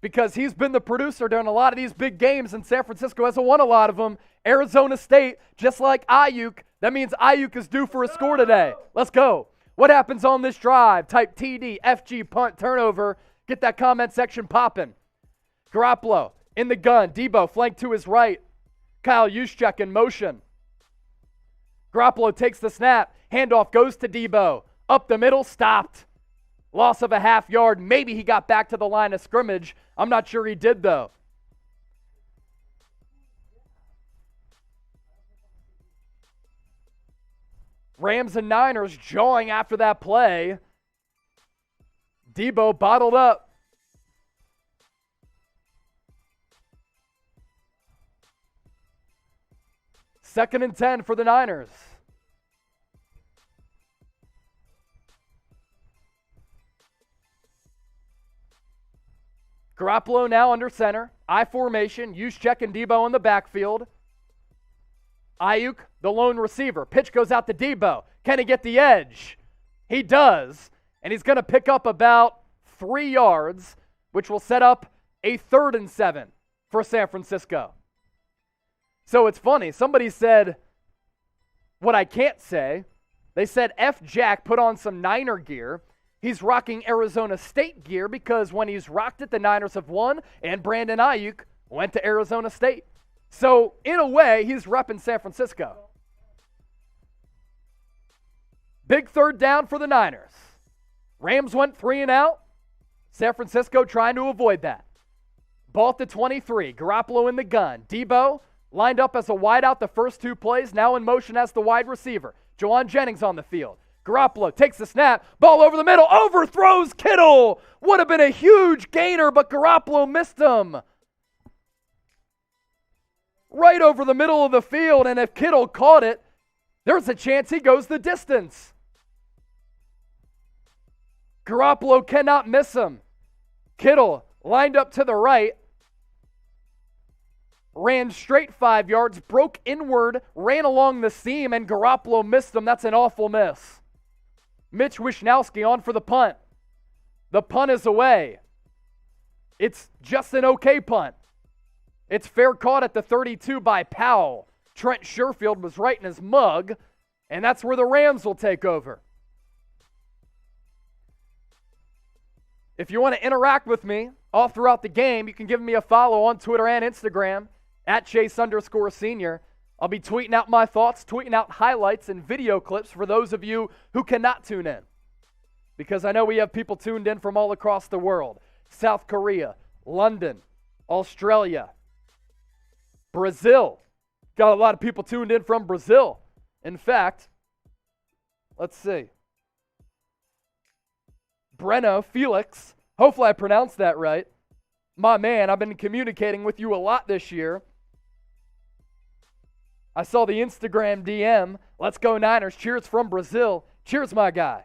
because he's been the producer during a lot of these big games, and San Francisco hasn't won a lot of them. Arizona State, just like Aiyuk, that means Aiyuk is due for a score today. Let's go. What happens on this drive? Type TD, FG, punt, turnover. Get that comment section popping. Garoppolo in the gun. Deebo flank to his right. Kyle Juszczyk in motion. Garoppolo takes the snap. Handoff goes to Deebo. Up the middle, stopped. Loss of a half yard. Maybe he got back to the line of scrimmage. I'm not sure he did, though. Rams and Niners jawing after that play. Deebo bottled up. Second and 10 for the Niners. Garoppolo now under center. I formation. Juszczyk and Deebo in the backfield. Aiyuk, the lone receiver. Pitch goes out to Deebo. Can he get the edge? He does. And he's going to pick up about 3 yards, which will set up a 3rd and 7 for San Francisco. So it's funny. Somebody said what I can't say. They said F. Jack put on some Niner gear. He's rocking Arizona State gear because when he's rocked it, the Niners have won, and Brandon Aiyuk went to Arizona State. So, in a way, he's repping San Francisco. Big 3rd down for the Niners. Rams went 3 and out. San Francisco trying to avoid that. Ball at the 23. Garoppolo in the gun. Deebo lined up as a wideout the first 2 plays, now in motion as the wide receiver. Juwan Jennings on the field. Garoppolo takes the snap, ball over the middle, overthrows Kittle. Would have been a huge gainer, but Garoppolo missed him. Right over the middle of the field, and if Kittle caught it, there's a chance he goes the distance. Garoppolo cannot miss him. Kittle lined up to the right, ran straight 5 yards, broke inward, ran along the seam, and Garoppolo missed him. That's an awful miss. Mitch Wishnowsky on for the punt. The punt is away. It's just an okay punt. It's fair caught at the 32 by Powell. Trent Sherfield was right in his mug, and that's where the Rams will take over. If you want to interact with me all throughout the game, you can give me a follow on Twitter and Instagram at Chase_Senior. I'll be tweeting out my thoughts, tweeting out highlights and video clips for those of you who cannot tune in. Because I know we have people tuned in from all across the world. South Korea, London, Australia, Brazil. Got a lot of people tuned in from Brazil. In fact, let's see. Breno Felix, hopefully I pronounced that right. My man, I've been communicating with you a lot this year. I saw the Instagram DM. Let's go Niners. Cheers from Brazil. Cheers, my guy.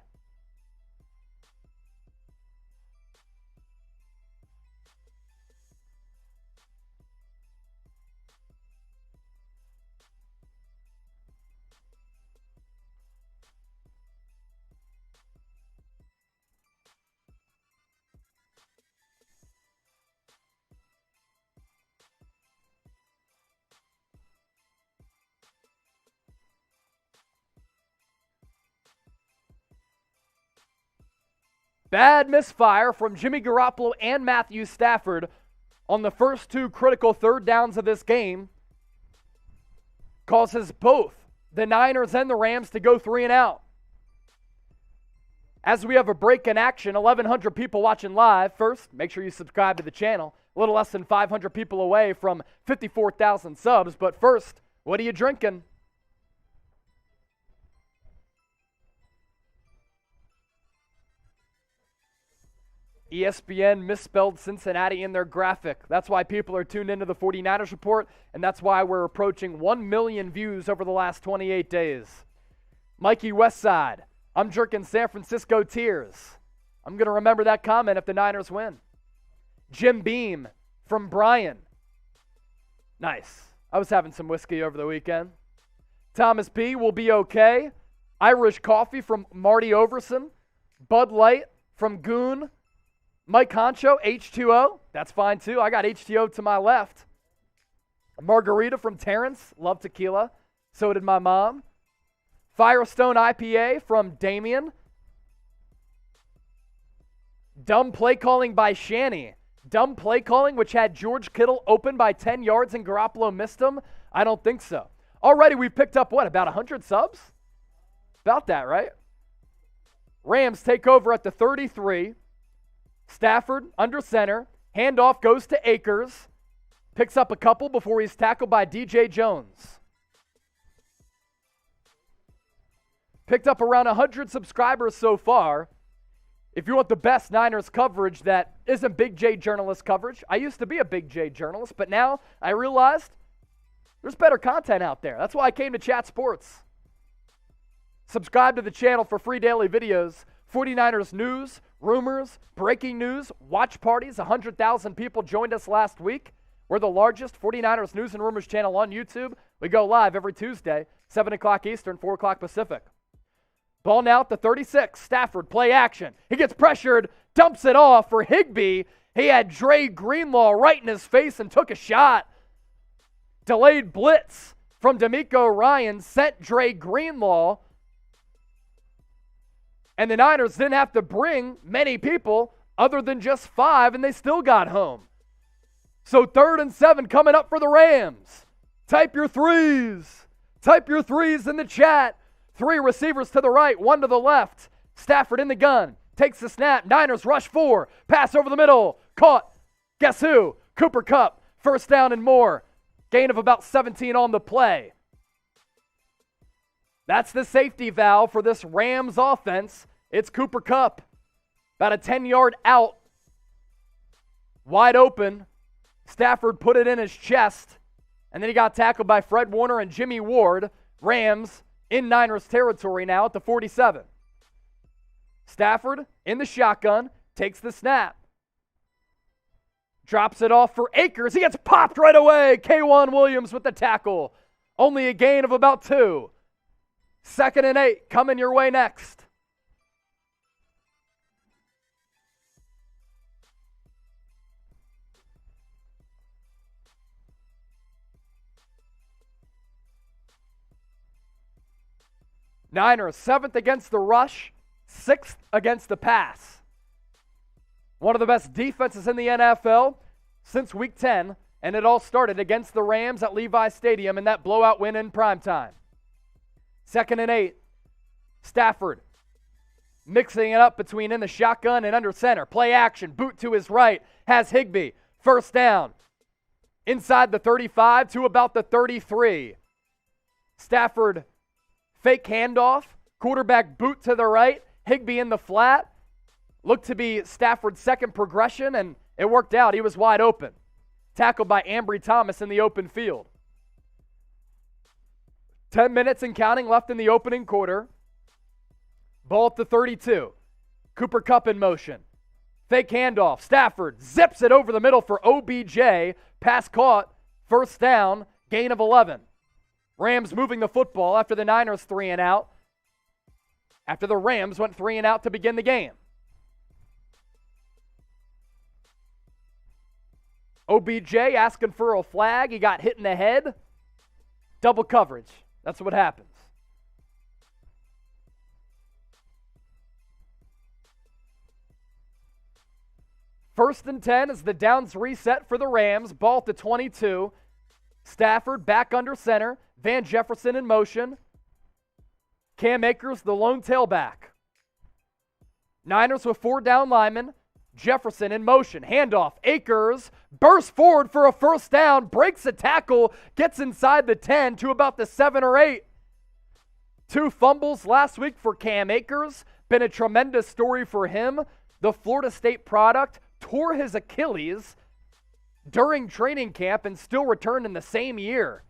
Bad misfire from Jimmy Garoppolo and Matthew Stafford on the first two critical third downs of this game causes both the Niners and the Rams to go 3 and out. As we have a break in action, 1,100 people watching live. First, make sure you subscribe to the channel. A little less than 500 people away from 54,000 subs. But first, what are you drinking? ESPN misspelled Cincinnati in their graphic. That's why people are tuned into the 49ers report, and that's why we're approaching 1 million views over the last 28 days. Mikey Westside, I'm drinking San-FRAN-CISCO tears. I'm going to remember that comment if the Niners win. Jim Beam from Brian. Nice. I was having some whiskey over the weekend. Thomas P. will be okay. Irish coffee from Marty Overson. Bud Light from Goon. Mike Honcho, H2O. That's fine too. I got H2O to my left. Margarita from Terrence. Love tequila. So did my mom. Firestone IPA from Damien. Dumb play calling by Shanny. Dumb play calling, which had George Kittle open by 10 yards and Garoppolo missed him? I don't think so. Already we've picked up, what, about 100 subs? About that, right? Rams take over at the 33. Stafford under center. Handoff goes to Akers. Picks up a couple before he's tackled by DJ Jones. Picked up around 100 subscribers so far. If you want the best Niners coverage that isn't Big J journalist coverage, I used to be a Big J journalist, but now I realized there's better content out there. That's why I came to Chat Sports. Subscribe to the channel for free daily videos. 49ers news, rumors, breaking news, watch parties. 100,000 people joined us last week. We're the largest 49ers news and rumors channel on YouTube. We go live every Tuesday, 7 o'clock Eastern, 4 o'clock Pacific. Ball now at the 36. Stafford, play action. He gets pressured, dumps it off for Higbee. He had Dre Greenlaw right in his face and took a shot. Delayed blitz from D'Amico Ryan sent Dre Greenlaw. And the Niners didn't have to bring many people other than just 5, and they still got home. So 3rd and 7 coming up for the Rams. Type your threes. Type your threes in the chat. 3 receivers to the right, 1 to the left. Stafford in the gun. Takes the snap. Niners rush 4. Pass over the middle. Caught. Guess who? Cooper Kupp. First down and more. Gain of about 17 on the play. That's the safety valve for this Rams offense. It's Cooper Kupp. About a 10-yard out. Wide open. Stafford put it in his chest. And then he got tackled by Fred Warner and Jimmy Ward. Rams in Niners territory now at the 47. Stafford in the shotgun. Takes the snap. Drops it off for Akers. He gets popped right away. K1 Williams with the tackle. Only a gain of about 2. 2nd and 8 coming your way next. Niners 7th against the rush, 6th against the pass. One of the best defenses in the NFL since Week 10, and it all started against the Rams at Levi Stadium in that blowout win in primetime. 2nd and 8. Stafford mixing it up between in the shotgun and under center. Play action. Boot to his right. Has Higbee. First down. Inside the 35 to about the 33. Stafford fake handoff. Quarterback boot to the right. Higbee in the flat. Looked to be Stafford's second progression, and it worked out. He was wide open. Tackled by Ambry Thomas in the open field. 10 minutes and counting left in the opening quarter. Ball at the 32. Cooper Kupp in motion. Fake handoff. Stafford zips it over the middle for OBJ. Pass caught. First down. Gain of 11. Rams moving the football after the Niners 3 and out. After the Rams went 3 and out to begin the game. OBJ asking for a flag. He got hit in the head. Double coverage. That's what happens. First and 10 as the downs reset for the Rams. Ball at the 22. Stafford back under center. Van Jefferson in motion. Cam Akers, the lone tailback. Niners with 4 down linemen. Jefferson in motion. Handoff. Akers bursts forward for a first down. Breaks a tackle. Gets inside the 10 to about the 7 or 8. 2 fumbles last week for Cam Akers. Been a tremendous story for him. The Florida State product tore his Achilles during training camp and still returned in the same year.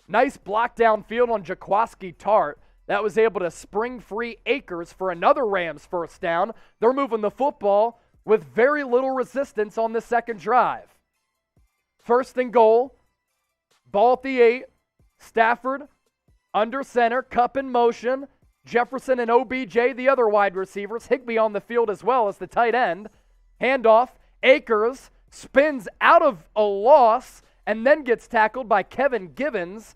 Nice block downfield on Jaquiski Tartt. That was able to spring free Akers for another Rams first down. They're moving the football with very little resistance on the second drive. First and goal. Ball at the 8. Stafford under center. Kupp in motion. Jefferson and OBJ, the other wide receivers. Higbee on the field as well as the tight end. Handoff. Akers spins out of a loss and then gets tackled by Kevin Givens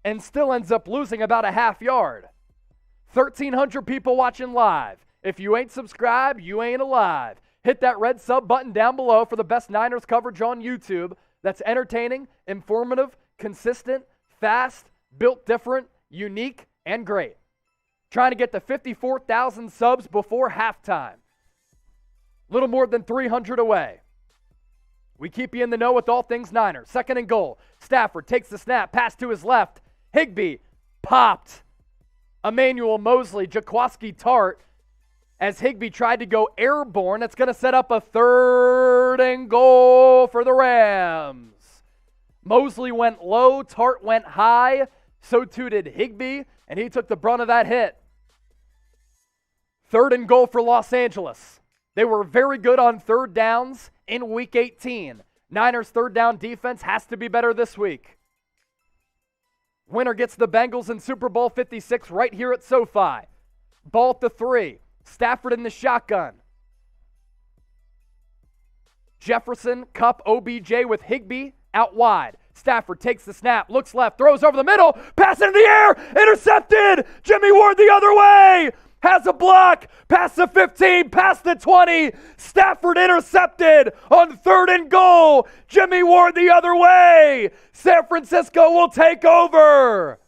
and still ends up losing about a half yard. 1,300 people watching live. If you ain't subscribed, you ain't alive. Hit that red sub button down below for the best Niners coverage on YouTube. That's entertaining, informative, consistent, fast, built different, unique, and great. Trying to get to 54,000 subs before halftime. Little more than 300 away. We keep you in the know with all things Niners. Second and goal. Stafford takes the snap, pass to his left. Higbee popped. Emmanuel Mosley, Jaquiski Tartt, as Higbee tried to go airborne. That's going to set up a third and goal for the Rams. Mosley went low, Tartt went high. So too did Higbee, and he took the brunt of that hit. Third and goal for Los Angeles. They were very good on third downs in Week 18. Niners' third down defense has to be better this week. Winner gets the Bengals in Super Bowl 56 right here at SoFi. Ball at the 3. Stafford in the shotgun. Jefferson, Kupp, OBJ with Higbee out wide. Stafford takes the snap, looks left, throws over the middle, pass into the air, intercepted! Jimmy Ward the other way! Has a block, past the 15, past the 20. Stafford intercepted on third and goal. Jimmy Ward the other way. San Francisco will take over.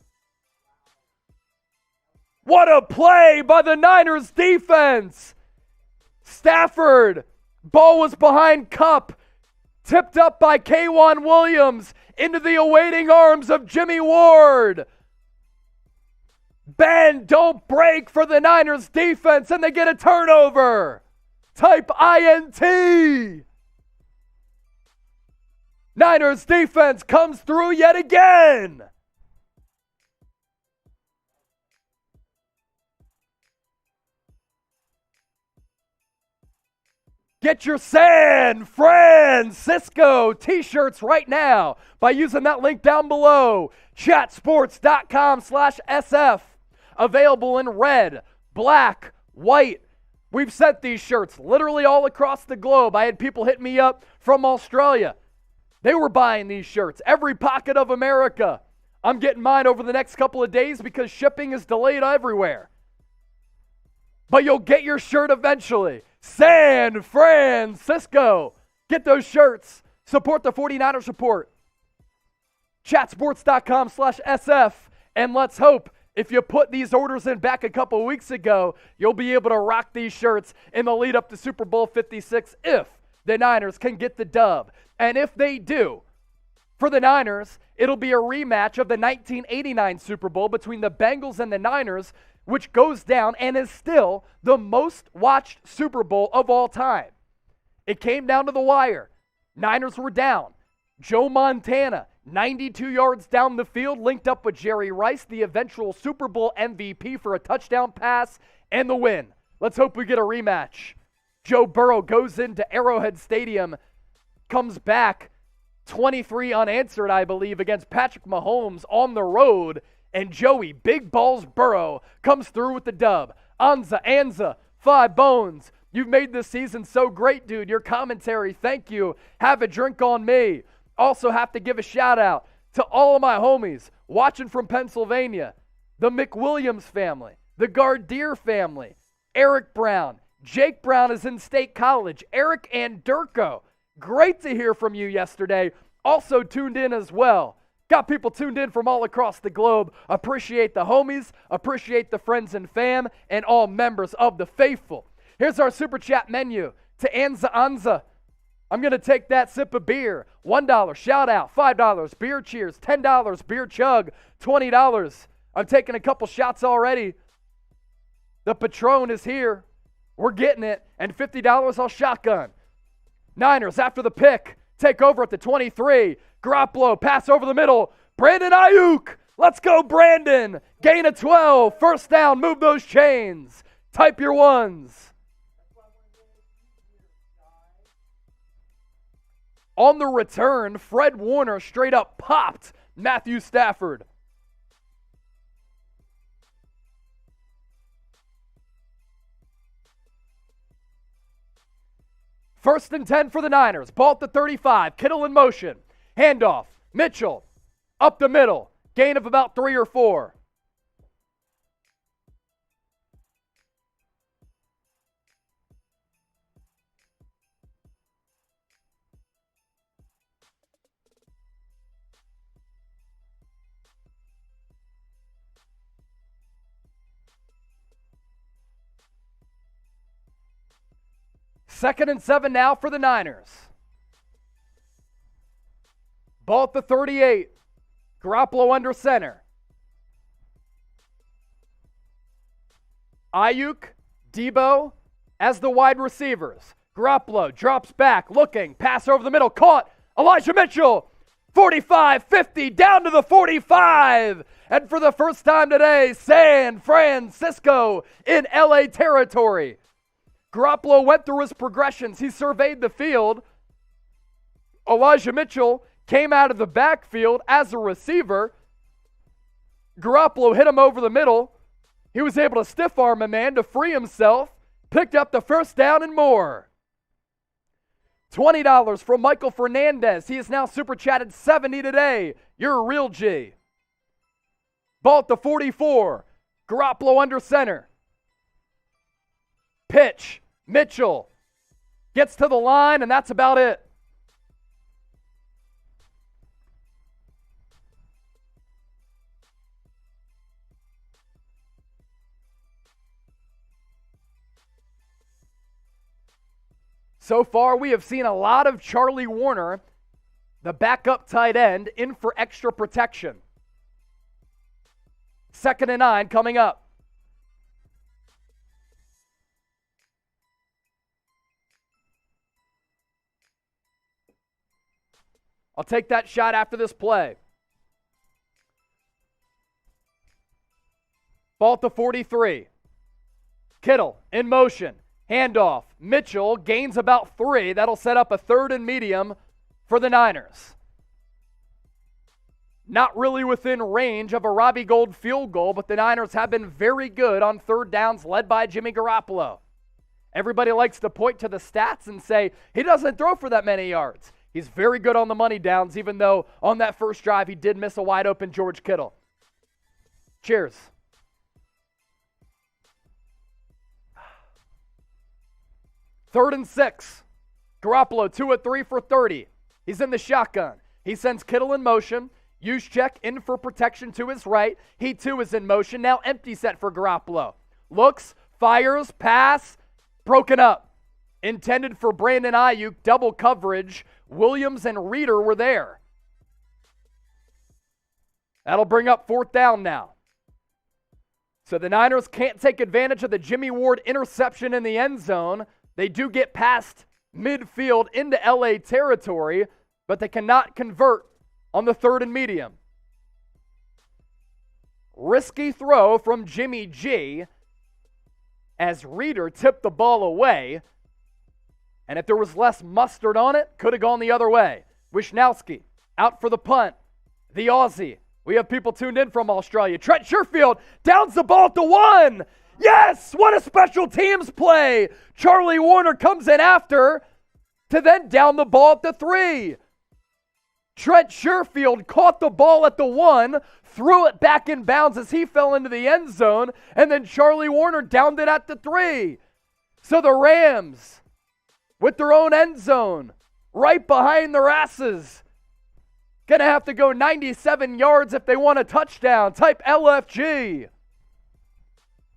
What a play by the Niners defense. Stafford, ball was behind Kupp, tipped up by K'Wan Williams into the awaiting arms of Jimmy Ward. Bend, don't break for the Niners defense, and they get a turnover. Type INT. Niners defense comes through yet again. Get your SAN-FRAN-CISCO t-shirts right now by using that link down below. Chatsports.com/SF. Available in red, black, white. We've sent these shirts literally all across the globe. I had people hit me up from Australia. They were buying these shirts. Every pocket of America. I'm getting mine over the next couple of days because shipping is delayed everywhere. But you'll get your shirt eventually. SAN-FRAN-CISCO. Get those shirts. Support the 49ers report. Chatsports.com/SF. And let's hope if you put these orders in back a couple weeks ago, you'll be able to rock these shirts in the lead up to Super Bowl 56 if the Niners can get the dub. And if they do, for the Niners, it'll be a rematch of the 1989 Super Bowl between the Bengals and the Niners, which goes down and is still the most watched Super Bowl of all time. It came down to the wire. Niners were down. Joe Montana, 92 yards down the field, linked up with Jerry Rice, the eventual Super Bowl MVP, for a touchdown pass and the win. Let's hope we get a rematch. Joe Burrow goes into Arrowhead Stadium, comes back 23 unanswered, I believe, against Patrick Mahomes on the road, and Joey Big Balls Burrow comes through with the dub. Anza, 5 bones. You've made this season so great, dude. Your commentary, thank you. Have a drink on me. Also have to give a shout out to all of my homies watching from Pennsylvania, the McWilliams family, the Gardeer family, Eric Brown, Jake Brown is in State College. Arik and Durko, great to hear from you yesterday. Also tuned in as well. Got people tuned in from all across the globe. Appreciate the homies, appreciate the friends and fam, and all members of the faithful. Here's our Super Chat menu. To Anza Anza, I'm going to take that sip of beer. $1 shout out, $5 beer cheers, $10 beer chug, $20. I'm taking a couple shots already. The Patron is here. We're getting it. And $50 I'll shotgun. Niners after the pick. Take over at the 23. Garoppolo, pass over the middle. Brandon Aiyuk. Let's go, Brandon. Gain of 12. First down. Move those chains. Type your ones. On the return, Fred Warner straight up popped Matthew Stafford. First and 10 for the Niners. Ball at the 35. Kittle in motion. Handoff. Mitchell up the middle. Gain of about 3 or 4. Second and 7 now for the Niners. Ball at the 38. Garoppolo under center. Aiyuk, Deebo as the wide receivers. Garoppolo drops back, looking, pass over the middle, caught. Elijah Mitchell, 45, 50, down to the 45. And for the first time today, San-FRAN-CISCO in LA territory. Garoppolo went through his progressions. He surveyed the field. Elijah Mitchell came out of the backfield as a receiver. Garoppolo hit him over the middle. He was able to stiff arm a man to free himself. Picked up the first down and more. $20 from Michael Fernandez. He is now super chatted 70 today. You're a real G. Ball at the 44. Garoppolo under center. Pitch. Mitchell gets to the line, and that's about it. So far, we have seen a lot of Charlie Warner, the backup tight end, in for extra protection. 2nd and 9 coming up. I'll take that shot after this play. Ball at the 43. Kittle in motion. Handoff. Mitchell gains about 3. That'll set up a 3rd and medium for the Niners. Not really within range of a Robbie Gould field goal, but the Niners have been very good on 3rd downs led by Jimmy Garoppolo. Everybody likes to point to the stats and say, he doesn't throw for that many yards. He's very good on the money downs, even though on that first drive he did miss a wide open George Kittle. Cheers. Third and 6. Garoppolo 2 of 3 for 30. He's in the shotgun. He sends Kittle in motion. Juszczyk in for protection to his right. He too is in motion. Now empty set for Garoppolo. Looks, fires, pass, broken up. Intended for Brandon Aiyuk, double coverage. Williams and Reeder were there. That'll bring up 4th down now. So the Niners can't take advantage of the Jimmy Ward interception in the end zone. They do get past midfield into LA territory, but they cannot convert on the 3rd and medium. Risky throw from Jimmy G as Reeder tipped the ball away. And if there was less mustard on it, could have gone the other way. Wishnowski out for the punt. The Aussie. We have people tuned in from Australia. Trent Sherfield downs the ball at the 1. Yes! What a special teams play! Charlie Warner comes in after to then down the ball at the 3. Trent Sherfield caught the ball at the 1, threw it back in bounds as he fell into the end zone, and then Charlie Warner downed it at the 3. So the Rams, with their own end zone, right behind their asses, gonna have to go 97 yards if they want a touchdown. Type LFG.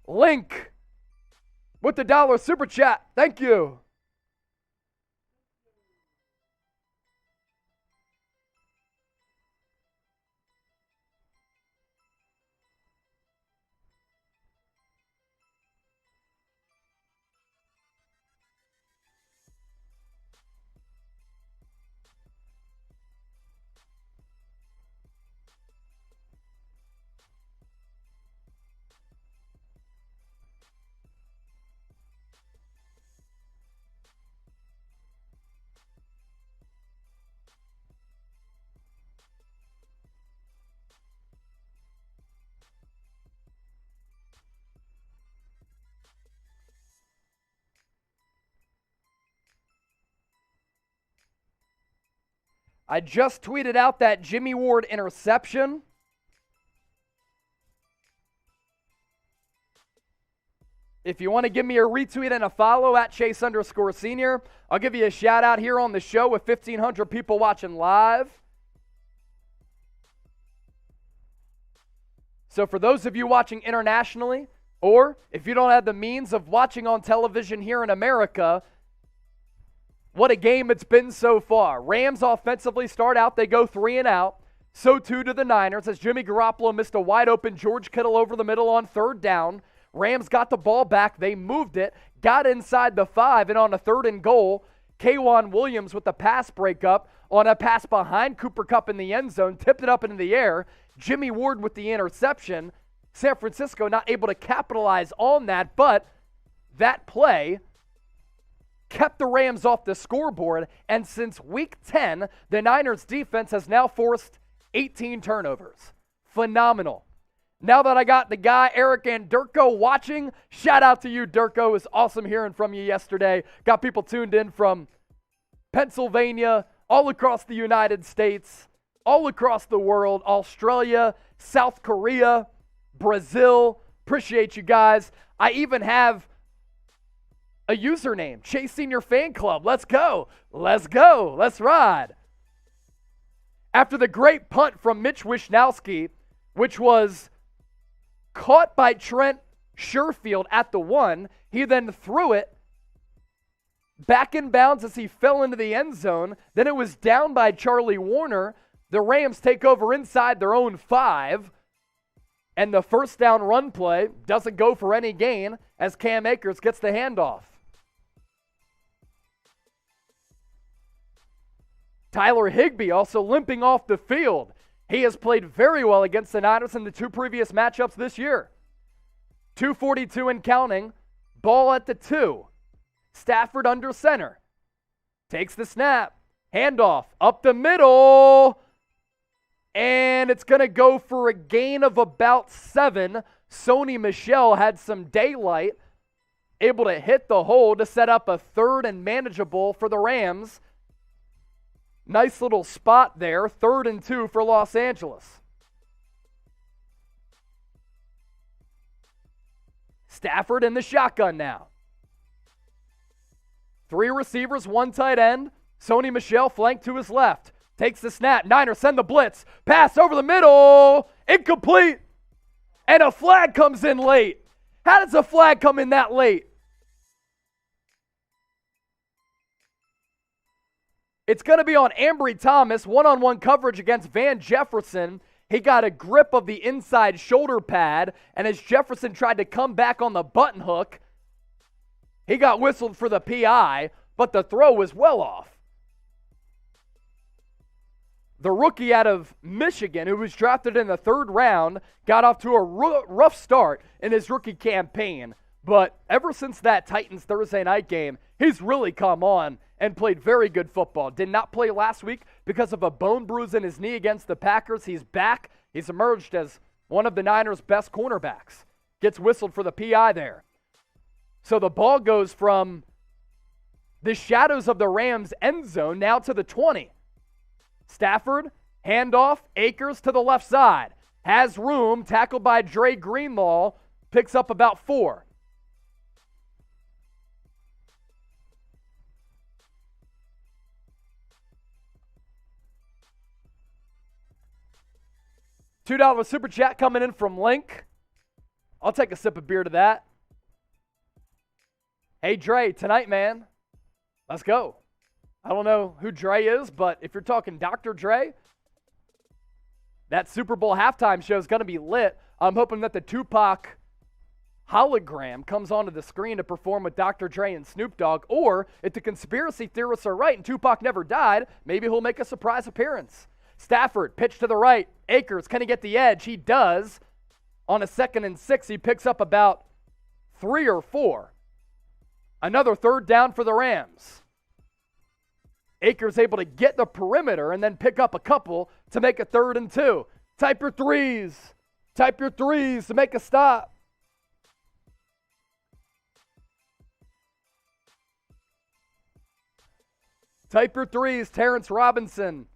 Link with the $1 super chat. Thank you. I just tweeted out that Jimmy Ward interception. If you want to give me a retweet and a follow at Chase_Senior, I'll give you a shout out here on the show with 1,500 people watching live. So for those of you watching internationally, or if you don't have the means of watching on television here in America, what a game it's been so far. Rams offensively start out, they go 3 and out. So too to the Niners as Jimmy Garoppolo missed a wide open George Kittle over the middle on 3rd down. Rams got the ball back, they moved it, got inside the 5, and on a 3rd and goal, K'Wan Williams with the pass breakup on a pass behind Cooper Kupp in the end zone, tipped it up into the air. Jimmy Ward with the interception. San Francisco not able to capitalize on that, but that play kept the Rams off the scoreboard, and since week 10, the Niners defense has now forced 18 turnovers. Phenomenal. Now that I got the guy, Arik and Durko, watching, shout out to you, Durko. It was awesome hearing from you yesterday. Got people tuned in from Pennsylvania, all across the United States, all across the world, Australia, South Korea, Brazil. Appreciate you guys. I even have a username, Chase Senior Fan Club. Let's go. Let's go. Let's ride. After the great punt from Mitch Wishnowsky, which was caught by Trent Sherfield at the 1, he then threw it back in bounds as he fell into the end zone. Then it was down by Charlie Warner. The Rams take over inside their own 5. And the 1st down run play doesn't go for any gain as Cam Akers gets the handoff. Tyler Higbee also limping off the field. He has played very well against the Niners in the 2 previous matchups this year. 2:42 and counting. Ball at the 2. Stafford under center. Takes the snap. Handoff up the middle. And it's going to go for a gain of about 7. Sony Michel had some daylight. Able to hit the hole to set up a 3rd and manageable for the Rams. Nice little spot there. 3rd and 2 for Los Angeles. Stafford in the shotgun now. 3 receivers, 1 tight end. Sony Michel flanked to his left. Takes the snap. Niners send the blitz. Pass over the middle. Incomplete. And a flag comes in late. How does a flag come in that late? It's going to be on Ambry Thomas, one-on-one coverage against Van Jefferson. He got a grip of the inside shoulder pad, and as Jefferson tried to come back on the button hook, he got whistled for the PI, but the throw was well off. The rookie out of Michigan, who was drafted in the 3rd round, got off to a rough start in his rookie campaign. But ever since that Titans Thursday night game, he's really come on and played very good football. Did not play last week because of a bone bruise in his knee against the Packers. He's back. He's emerged as one of the Niners' best cornerbacks. Gets whistled for the PI there. So the ball goes from the shadows of the Rams' end zone now to the 20. Stafford, handoff, Akers to the left side. Has room, tackled by Dre Greenlaw, picks up about 4. $2 super chat coming in from Link. I'll take a sip of beer to that. Hey, Dre, tonight, man. Let's go. I don't know who Dre is, but if you're talking Dr. Dre, that Super Bowl halftime show is going to be lit. I'm hoping that the Tupac hologram comes onto the screen to perform with Dr. Dre and Snoop Dogg, or if the conspiracy theorists are right and Tupac never died, maybe he'll make a surprise appearance. Stafford, pitch to the right. Akers, can he get the edge? He does. On a 2nd and 6, he picks up about 3 or 4. Another 3rd down for the Rams. Akers able to get the perimeter and then pick up a couple to make a 3rd and 2. Type your threes. Type your threes to make a stop. Type your threes, Terrence Robinson.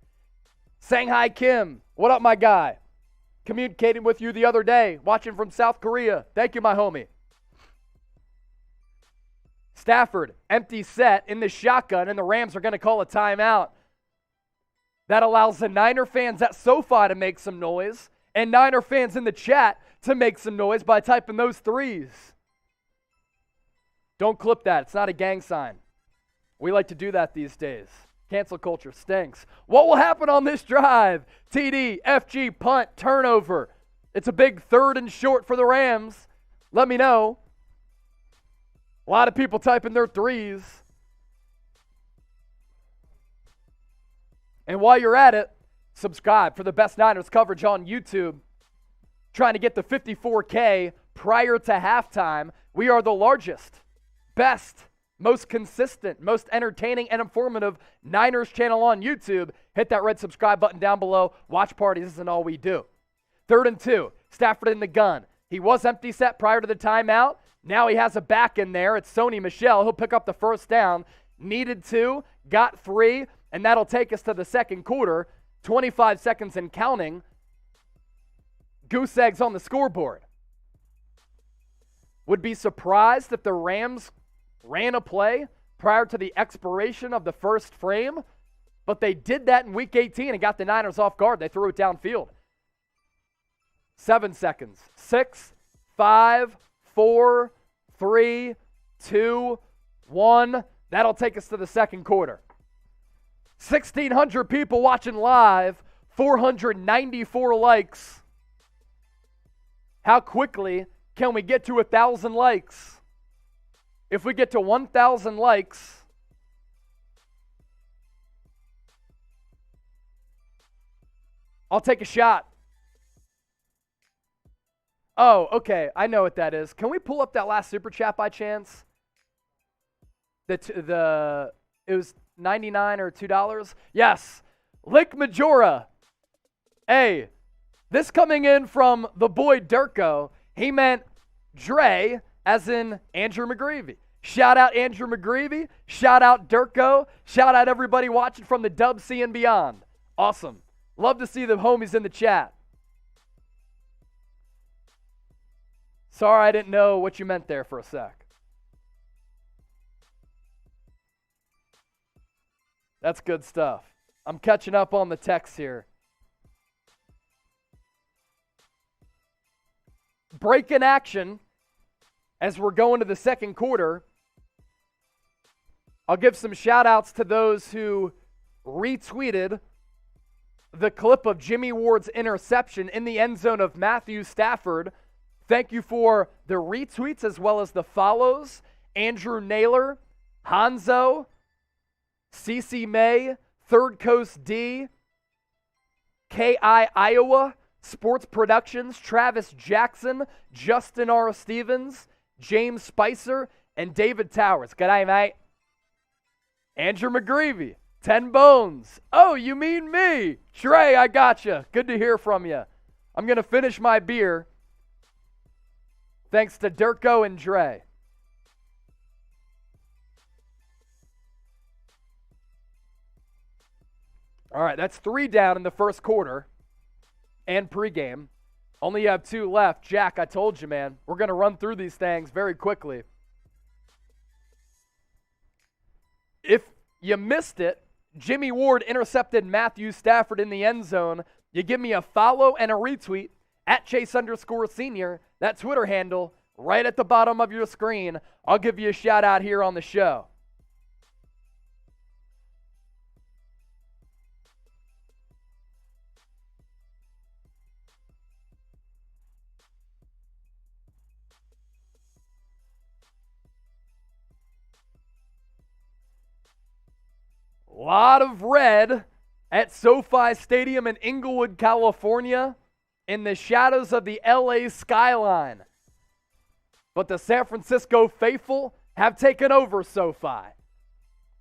Shanghai Kim, what up, my guy? Communicating with you the other day, watching from South Korea. Thank you, my homie. Stafford, empty set in the shotgun, and the Rams are going to call a timeout. That allows the Niner fans at SoFi to make some noise, and Niner fans in the chat to make some noise by typing those threes. Don't clip that. It's not a gang sign. We like to do that these days. Cancel culture stinks. What will happen on this drive? TD, FG, punt, turnover. It's a big 3rd and short for the Rams. Let me know. A lot of people typing their threes. And while you're at it, subscribe for the best Niners coverage on YouTube. Trying to get the 54K prior to halftime. We are the largest, best, most consistent, most entertaining and informative Niners channel on YouTube. Hit that red subscribe button down below. Watch parties isn't all we do. 3rd and 2. Stafford in the gun. He was empty set prior to the timeout. Now he has a back in there. It's Sony Michel. He'll pick up the 1st down. Needed 2, got 3, and that'll take us to the 2nd quarter. 25 seconds and counting. Goose eggs on the scoreboard. Would be surprised if the Rams ran a play prior to the expiration of the 1st frame, but they did that in Week 18 and got the Niners off guard. They threw it downfield. 7 seconds. 6, 5, 4, 3, 2, 1. That'll take us to the 2nd quarter. 1,600 people watching live, 494 likes. How quickly can we get to 1,000 likes? If we get to 1,000 likes, I'll take a shot. Oh, okay. I know what that is. Can we pull up that last super chat by chance? It was 99 or $2? Yes. Lick Majora. Hey, this coming in from the boy Durko. He meant Dre, as in Andrew McGreevy. Shout out Andrew McGreevy. Shout out Durko. Shout out everybody watching from the Dub C and beyond. Awesome. Love to see the homies in the chat. Sorry I didn't know what you meant there for a sec. That's good stuff. I'm catching up on the text here. Break in action as we're going to the 2nd quarter. I'll give some shout outs to those who retweeted the clip of Jimmy Ward's interception in the end zone of Matthew Stafford. Thank you for the retweets as well as the follows. Andrew Naylor, Hanzo, CC May, Third Coast D, KI Iowa, Sports Productions, Travis Jackson, Justin R. Stevens, James Spicer, and David Towers. G'day, mate. Andrew McGreevy, 10 bones. Oh, you mean me? Trey, I gotcha. Good to hear from you. I'm going to finish my beer. Thanks to Durko and Dre. All right, that's 3 down in the 1st quarter and pregame. Only have 2 left. Jack, I told you, man. We're going to run through these things very quickly. If you missed it, Jimmy Ward intercepted Matthew Stafford in the end zone. You give me a follow and a retweet at Chase_Senior, that Twitter handle right at the bottom of your screen. I'll give you a shout out here on the show. A lot of red at SoFi Stadium in Inglewood, California, in the shadows of the LA skyline. But the San Francisco faithful have taken over SoFi.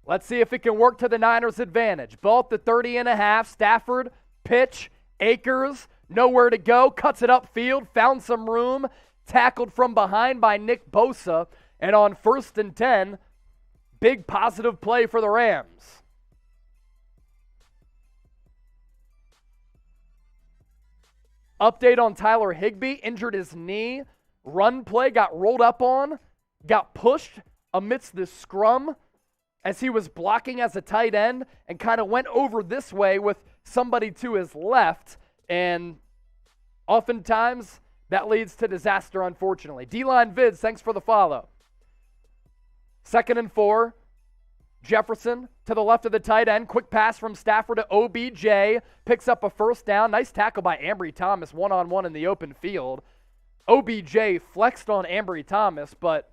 Let's see if it can work to the Niners' advantage. Ball at the 30.5. Stafford, pitch, Akers, nowhere to go, cuts it upfield, found some room, tackled from behind by Nick Bosa, and on 1st and 10, big positive play for the Rams. Update on Tyler Higbee, injured his knee. Run play, got rolled up on, got pushed amidst the scrum as he was blocking as a tight end and kind of went over this way with somebody to his left. And oftentimes that leads to disaster, unfortunately. D-Line Vids, thanks for the follow. 2nd and 4. Jefferson to the left of the tight end. Quick pass from Stafford to OBJ. Picks up a 1st down. Nice tackle by Ambry Thomas, one-on-one in the open field. OBJ flexed on Ambry Thomas, but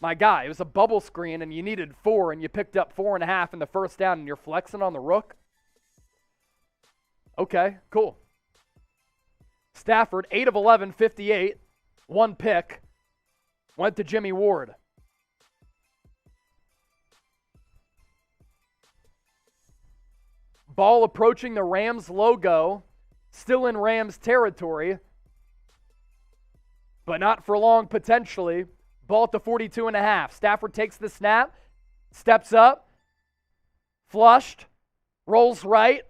my guy, it was a bubble screen and you needed 4 and you picked up 4.5 in the 1st down and you're flexing on the rook? Okay, cool. Stafford, 8 of 11, 58. 1 pick. Went to Jimmy Ward. Ball approaching the Rams logo. Still in Rams territory. But not for long, potentially. Ball at the 42.5. Stafford takes the snap. Steps up. Flushed. Rolls right.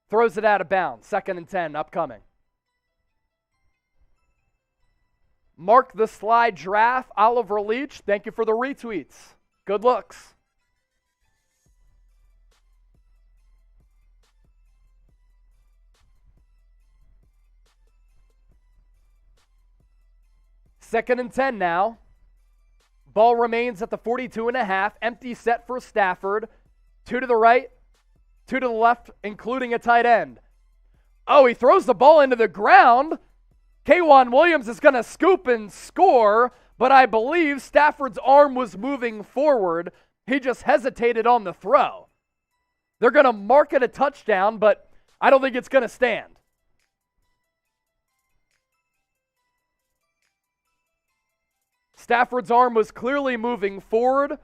Throws it out of bounds. 2nd and 10 upcoming. Mark the Slide Draft. Oliver Leach, thank you for the retweets. Good looks. Second and 10 now. Ball remains at the 42.5. Empty set for Stafford. 2 to the right, 2 to the left, including a tight end. Oh, he throws the ball into the ground. K'Wan Williams is going to scoop and score, but I believe Stafford's arm was moving forward. He just hesitated on the throw. They're going to mark it a touchdown, but I don't think it's going to stand. Stafford's arm was clearly moving forward.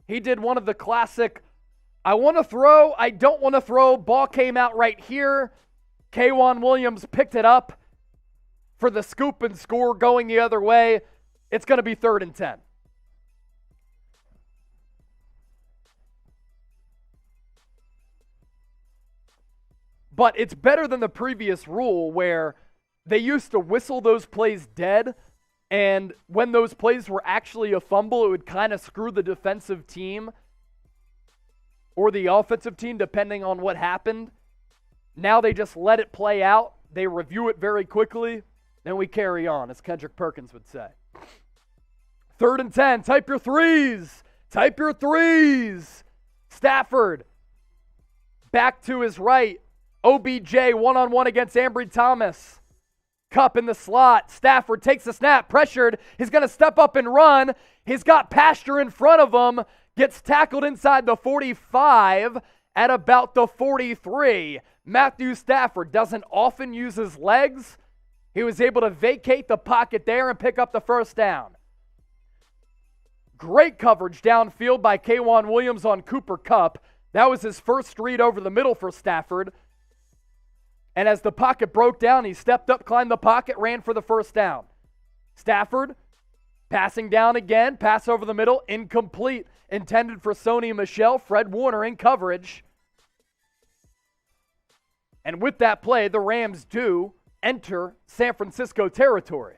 He did one of the classic, I want to throw, I don't want to throw. Ball came out right here. K'Wan Williams picked it up for the scoop and score going the other way. It's going to be 3rd and 10. But it's better than the previous rule where they used to whistle those plays dead. And when those plays were actually a fumble, it would kind of screw the defensive team or the offensive team, depending on what happened. Now they just let it play out. They review it very quickly. Then we carry on, as Kendrick Perkins would say. 3rd and 10. Type your threes. Type your threes. Stafford. Back to his right. OBJ one-on-one against Ambry Thomas. Kupp in the slot. Stafford takes the snap, pressured. He's going to step up and run. He's got Pasture in front of him. Gets tackled inside the 45 at about the 43. Matthew Stafford doesn't often use his legs. He was able to vacate the pocket there and pick up the 1st down. Great coverage downfield by K'Wan Williams on Cooper Kupp. That was his first read over the middle for Stafford. And as the pocket broke down, he stepped up, climbed the pocket, ran for the 1st down. Stafford passing down again, pass over the middle, incomplete. Intended for Sony Michel, Fred Warner in coverage. And with that play, the Rams do enter San Francisco territory.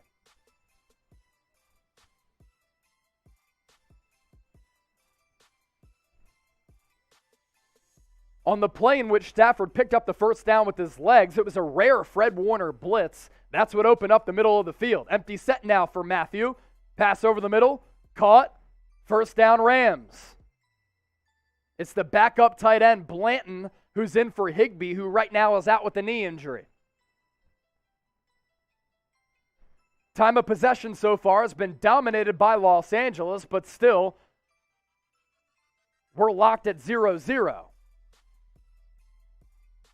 On the play in which Stafford picked up the first down with his legs, it was a rare Fred Warner blitz. That's what opened up the middle of the field. Empty set now for Matthew. Pass over the middle. Caught. First down Rams. It's the backup tight end, Blanton, who's in for Higbee, who right now is out with a knee injury. Time of possession so far has been dominated by Los Angeles, but still, we're locked at 0-0.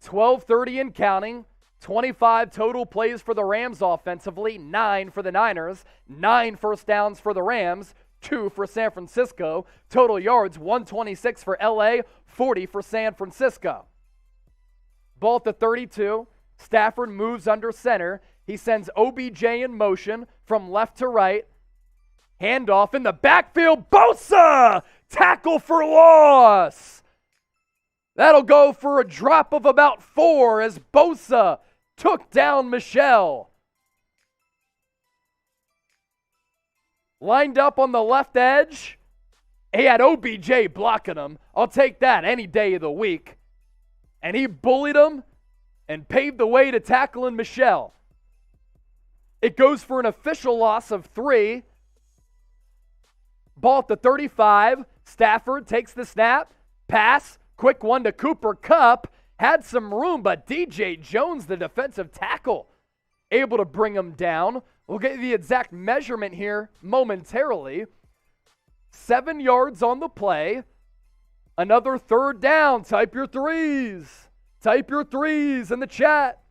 12:30 and counting. 25 total plays for the Rams offensively, 9 for the Niners, 9 first downs for the Rams, 2 for San Francisco. Total yards, 126 for LA, 40 for San Francisco. Ball at the 32. Stafford moves under center. He sends OBJ in motion from left to right. Handoff in the backfield. Bosa! Tackle for loss. That'll go for a drop of about 4 as Bosa took down Michel. Lined up on the left edge. He had OBJ blocking him. I'll take that any day of the week. And he bullied him and paved the way to tackling Michel. It goes for an official loss of 3. Ball at the 35. Stafford takes the snap. Pass. Quick one to Cooper Kupp. Had some room, but DJ Jones, the defensive tackle, able to bring him down. We'll get the exact measurement here momentarily. 7 yards on the play. Another third down. Type your threes. Type your threes in the chat.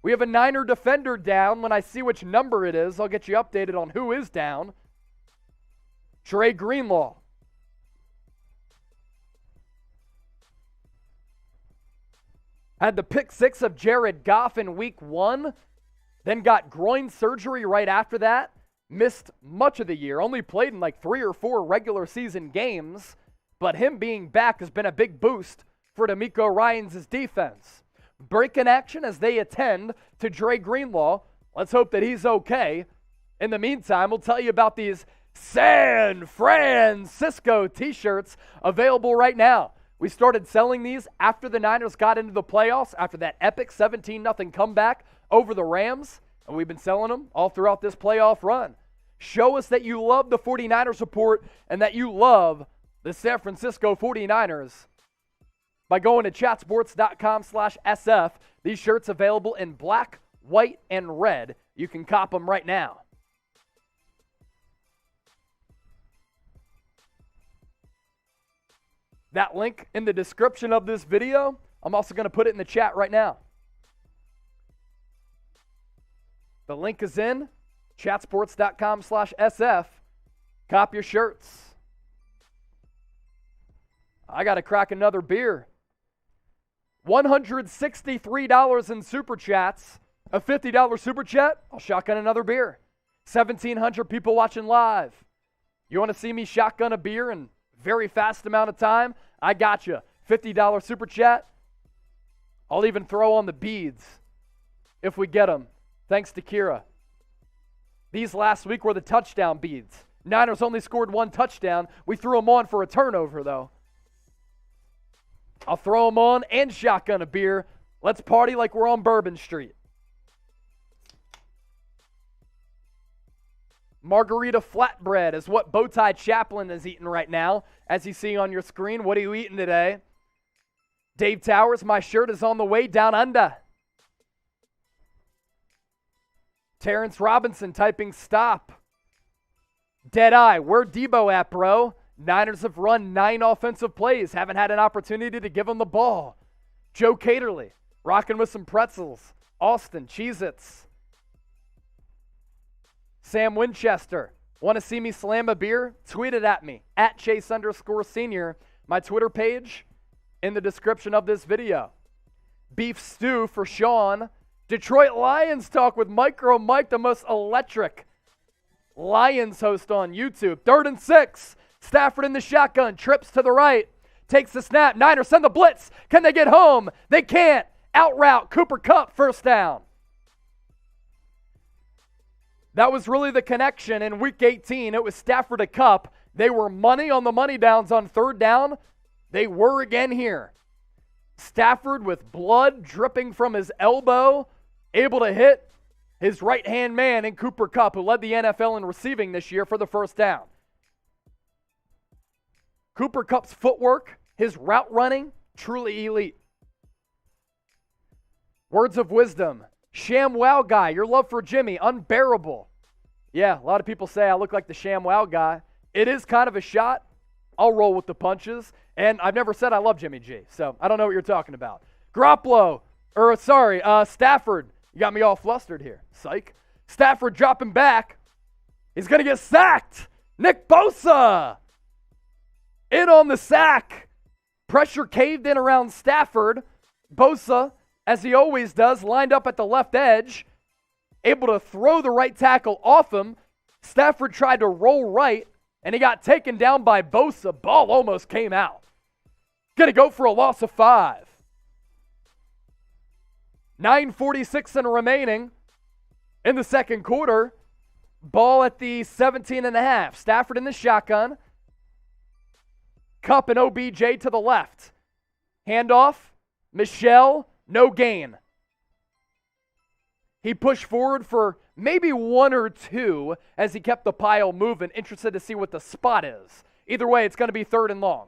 We have a Niner defender down. When I see which number it is, I'll get you updated on who is down. Trey Greenlaw. Had the pick 6 of Jared Goff in week 1, then got groin surgery right after that. Missed much of the year, only played in like 3 or 4 regular season games, but him being back has been a big boost for D'Amico Ryans' defense. Breaking action as they attend to Dre Greenlaw. Let's hope that he's okay. In the meantime, we'll tell you about these SAN-FRAN-CISCO t-shirts available right now. We started selling these after the Niners got into the playoffs, after that epic 17-0 comeback over the Rams, and we've been selling them all throughout this playoff run. Show us that you love the 49ers report and that you love the San Francisco 49ers by going to chatsports.com/SF. These shirts available in black, white, and red. You can cop them right now. That link in the description of this video, I'm also going to put it in the chat right now. The link is in chatsports.com/SF. Cop your shirts. I got to crack another beer. $163 in super chats. A $50 super chat, I'll shotgun another beer. 1,700 people watching live. You want to see me shotgun a beer in very fast amount of time? I got you. $50 super chat. I'll even throw on the beads if we get them. Thanks to Kira. These last week were the touchdown beads. Niners only scored 1 touchdown. We threw them on for a turnover, though. I'll throw them on and shotgun a beer. Let's party like we're on Bourbon Street. Margarita flatbread is what Bowtie Chaplin is eating right now, as you see on your screen. What are you eating today? Dave Towers, my shirt is on the way down under. Terrence Robinson typing stop. Deadeye, where Deebo at, bro? Niners have run 9 offensive plays. Haven't had an opportunity to give them the ball. Joe Caterly, rocking with some pretzels. Austin, Cheez-Its. Sam Winchester, want to see me slam a beer? Tweet it at me, at Chase_Senior. My Twitter page in the description of this video. Beef stew for Sean. Detroit Lions talk with Micro Mike, the most electric Lions host on YouTube. 3rd and 6. Stafford in the shotgun, trips to the right, takes the snap. Niners send the blitz. Can they get home? They can't. Out route, Cooper Kupp, first down. That was really the connection in Week 18. It was Stafford to Kupp. They were money on the money downs on 3rd down. They were again here. Stafford with blood dripping from his elbow, able to hit his right-hand man in Cooper Kupp, who led the NFL in receiving this year for the first down. Cooper Kupp's footwork, his route running, truly elite. Words of wisdom. ShamWow guy, your love for Jimmy, unbearable. Yeah, a lot of people say I look like the ShamWow guy. It is kind of a shot. I'll roll with the punches. And I've never said I love Jimmy G, so I don't know what you're talking about. Stafford. You got me all flustered here. Psych. Stafford dropping back. He's going to get sacked. Nick Bosa in on the sack. Pressure caved in around Stafford. Bosa, as he always does, lined up at the left edge, able to throw the right tackle off him. Stafford tried to roll right, and he got taken down by Bosa. Ball almost came out. Going to go for a loss of 5. 9:46 and remaining in the second quarter. Ball at the 17.5. Stafford in the shotgun. Kupp and OBJ to the left. Handoff. Michel, no gain. He pushed forward for maybe 1 or 2 as he kept the pile moving. Interested to see what the spot is. Either way, it's going to be 3rd and long.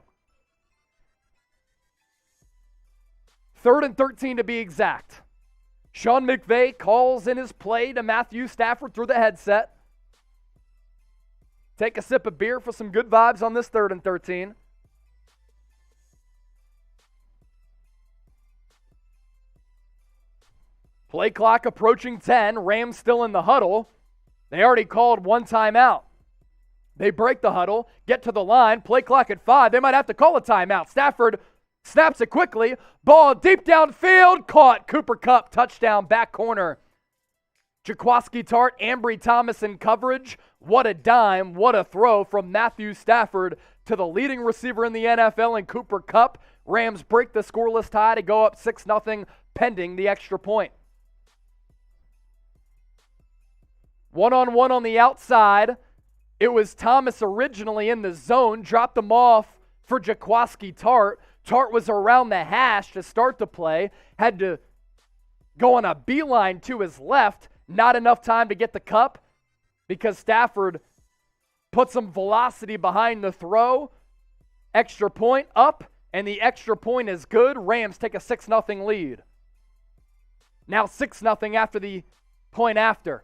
3rd and 13 to be exact. Sean McVay calls in his play to Matthew Stafford through the headset. Take a sip of beer for some good vibes on this 3rd and 13. Play clock approaching 10. Rams still in the huddle. They already called 1 timeout. They break the huddle, get to the line, play clock at 5. They might have to call a timeout. Stafford snaps it quickly. Ball deep downfield. Caught. Cooper Kupp. Touchdown. Back corner. Jaquiski Tartt, Ambry Thomas in coverage. What a dime. What a throw from Matthew Stafford to the leading receiver in the NFL in Cooper Kupp. Rams break the scoreless tie to go up 6-0 pending the extra point. 1-on-1 on the outside. It was Thomas originally in the zone. Dropped him off for Jaquiski Tartt. Tartt was around the hash to start the play. Had to go on a beeline to his left. Not enough time to get the Kupp because Stafford put some velocity behind the throw. Extra point up, and the extra point is good. Rams take a 6-0 lead. Now 6-0 after the point after.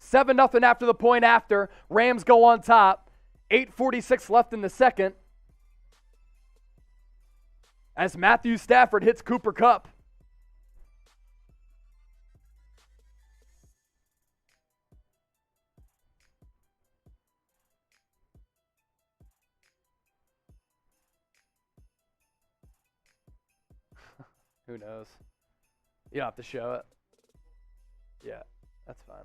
7-0 after the point after. Rams go on top. 8:46 left in the second. As Matthew Stafford hits Cooper Kupp. Who knows? You don't have to show it. Yeah, that's fine.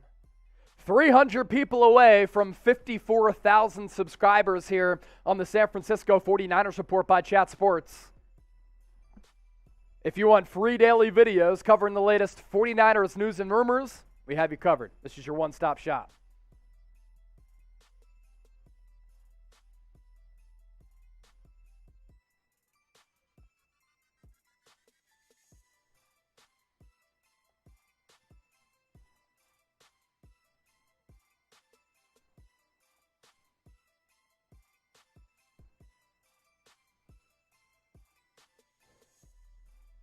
300 people away from 54,000 subscribers here on the San Francisco 49ers Report by Chat Sports. If you want free daily videos covering the latest 49ers news and rumors, we have you covered. This is your one-stop shop.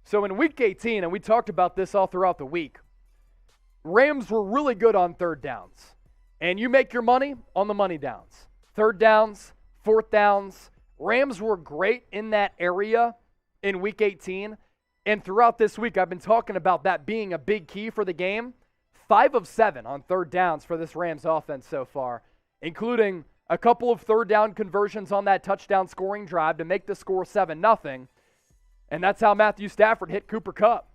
So in Week 18, and we talked about this all throughout the week, Rams were really good on 3rd downs. And you make your money on the money downs. 3rd downs, 4th downs. Rams were great in that area in Week 18. And throughout this week, I've been talking about that being a big key for the game. 5 of 7 on 3rd downs for this Rams offense so far, including a couple of 3rd down conversions on that touchdown scoring drive to make the score 7-0. And that's how Matthew Stafford hit Cooper Kupp.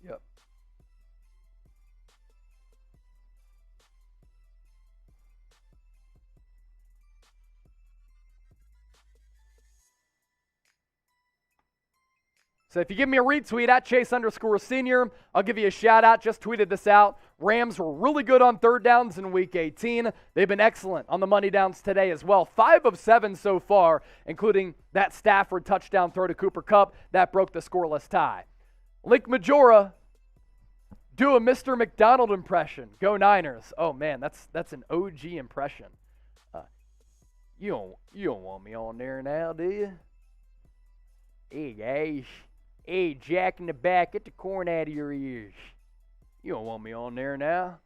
Yep. So if you give me a retweet at Chase_senior, I'll give you a shout out. Just tweeted this out. Rams were really good on third downs in week 18. They've been excellent on the money downs today as well. 5 of 7 so far, including that Stafford touchdown throw to Cooper Kupp. That broke the scoreless tie. Link Majora, do a Mr. McDonald impression. Go Niners. Oh, man, that's an OG impression. You don't want me on there now, do you? Hey, guys. Hey, Jack in the back, get the corn out of your ears. You don't want me on there now.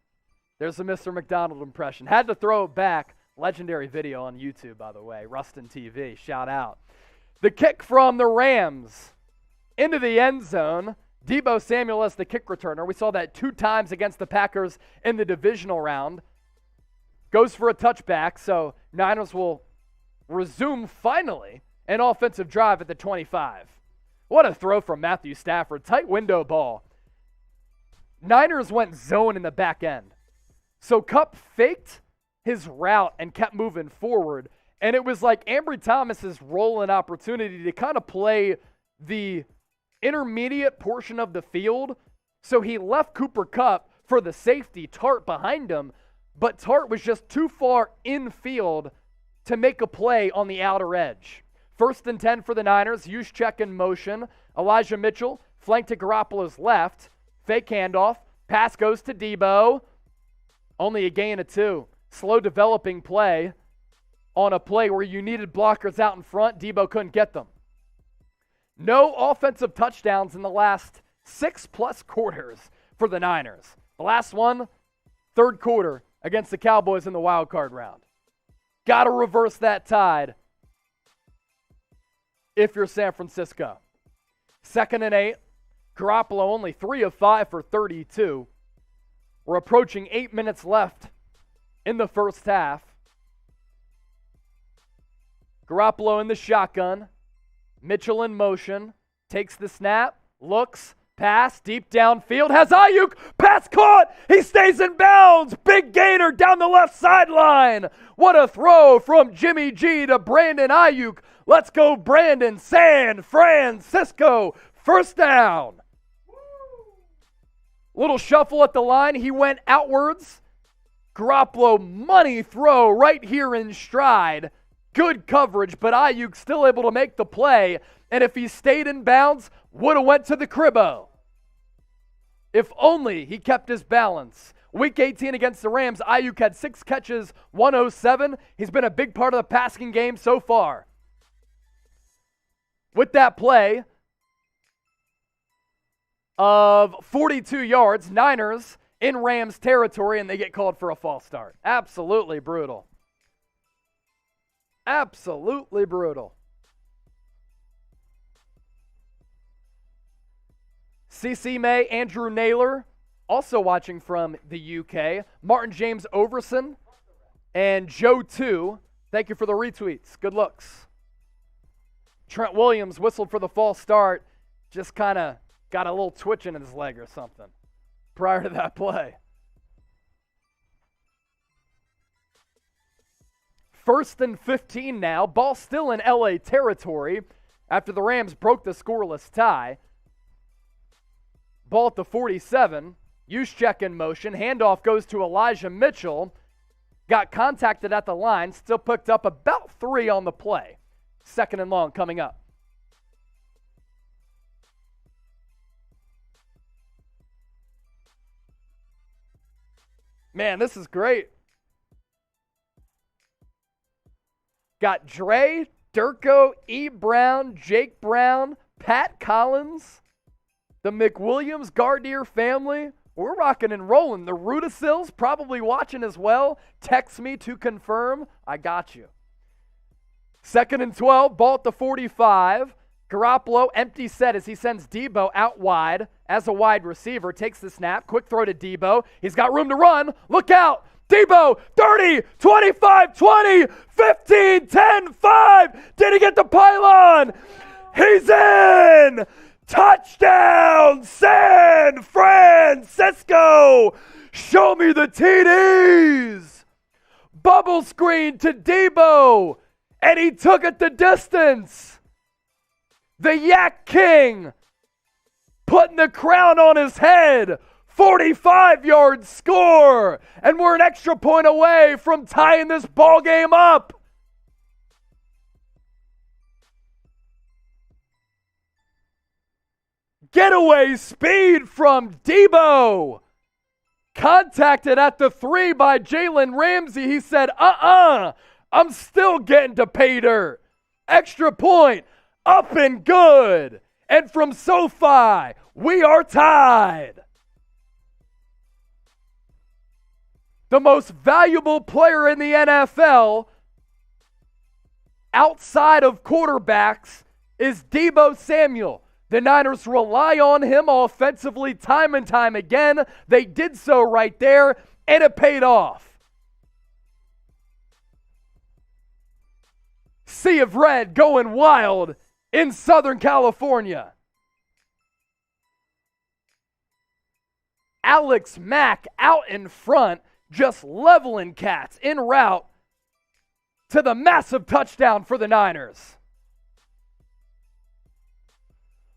There's a Mr. McDonald impression. Had to throw it back. Legendary video on YouTube, by the way. Rustin TV, shout out. The kick from the Rams into the end zone. Deebo Samuel as the kick returner. We saw that 2 times against the Packers in the divisional round. Goes for a touchback, so Niners will resume finally an offensive drive at the 25. What a throw from Matthew Stafford. Tight window ball. Niners went zone in the back end. So Kupp faked his route and kept moving forward. And it was like Ambry Thomas's role and opportunity to kind of play the intermediate portion of the field. So he left Cooper Kupp for the safety, Tart, behind him. But Tart was just too far infield to make a play on the outer edge. 1st and 10 for the Niners. Juszczyk in motion. Elijah Mitchell flanked to Garoppolo's left. Fake handoff. Pass goes to Deebo. Only a gain of 2. Slow developing play on a play where you needed blockers out in front. Deebo couldn't get them. No offensive touchdowns in the last 6+ quarters for the Niners. The last one, 3rd quarter against the Cowboys in the wild card round. Got to reverse that tide if you're San Francisco. 2nd and 8. Garoppolo only 3 of 5 for 32. We're approaching 8 minutes left in the first half. Garoppolo in the shotgun. Mitchell in motion. Takes the snap. Looks. Pass deep downfield, has Aiyuk, pass caught, he stays in bounds, big gainer down the left sideline. What a throw from Jimmy G to Brandon Aiyuk. Let's go Brandon, San-Fran-CISCO, 1st down. Little shuffle at the line, he went outwards. Garoppolo, money throw right here in stride. Good coverage, but Aiyuk still able to make the play. And if he stayed in bounds, would have went to the cribbo. If only he kept his balance. Week 18 against the Rams, Aiyuk had 6 catches, 107. He's been a big part of the passing game so far. With that play of 42 yards, Niners in Rams territory, and they get called for a false start. Absolutely brutal. Absolutely brutal. CC May, Andrew Naylor, also watching from the UK. Martin James Overson and Joe 2. Thank you for the retweets. Good looks. Trent Williams whistled for the false start. Just kind of got a little twitch in his leg or something prior to that play. 1st and 15 now. Ball still in LA territory after the Rams broke the scoreless tie. Ball at the 47. Juszczyk in motion. Handoff goes to Elijah Mitchell. Got contacted at the line. Still picked up about 3 on the play. 2nd and long coming up. Man, this is great. Got Dre, Durko, E. Brown, Jake Brown, Pat Collins, the McWilliams Gardner family. We're rocking and rolling. The Rudisils probably watching as well. Text me to confirm. I got you. 2nd and 12, ball at the 45. Garoppolo, empty set as he sends Deebo out wide as a wide receiver. Takes the snap. Quick throw to Deebo. He's got room to run. Look out. Deebo, 30, 25, 20, 15, 10, 5. Did he get the pylon? He's in. Touchdown, San-Fran-CISCO. Show me the TDs. Bubble screen to Deebo, and he took it the distance. The Yak King putting the crown on his head. 45-yard score. And we're an extra point away from tying this ball game up. Getaway speed from Deebo. Contacted at the 3 by Jalen Ramsey. He said, I'm still getting to pay dirt. Extra point, up and good. And from SoFi, we are tied. The most valuable player in the NFL outside of quarterbacks is Deebo Samuel. The Niners rely on him offensively time and time again. They did so right there, and it paid off. Sea of Red going wild in Southern California. Alex Mack out in front, just leveling cats en route to the massive touchdown for the Niners.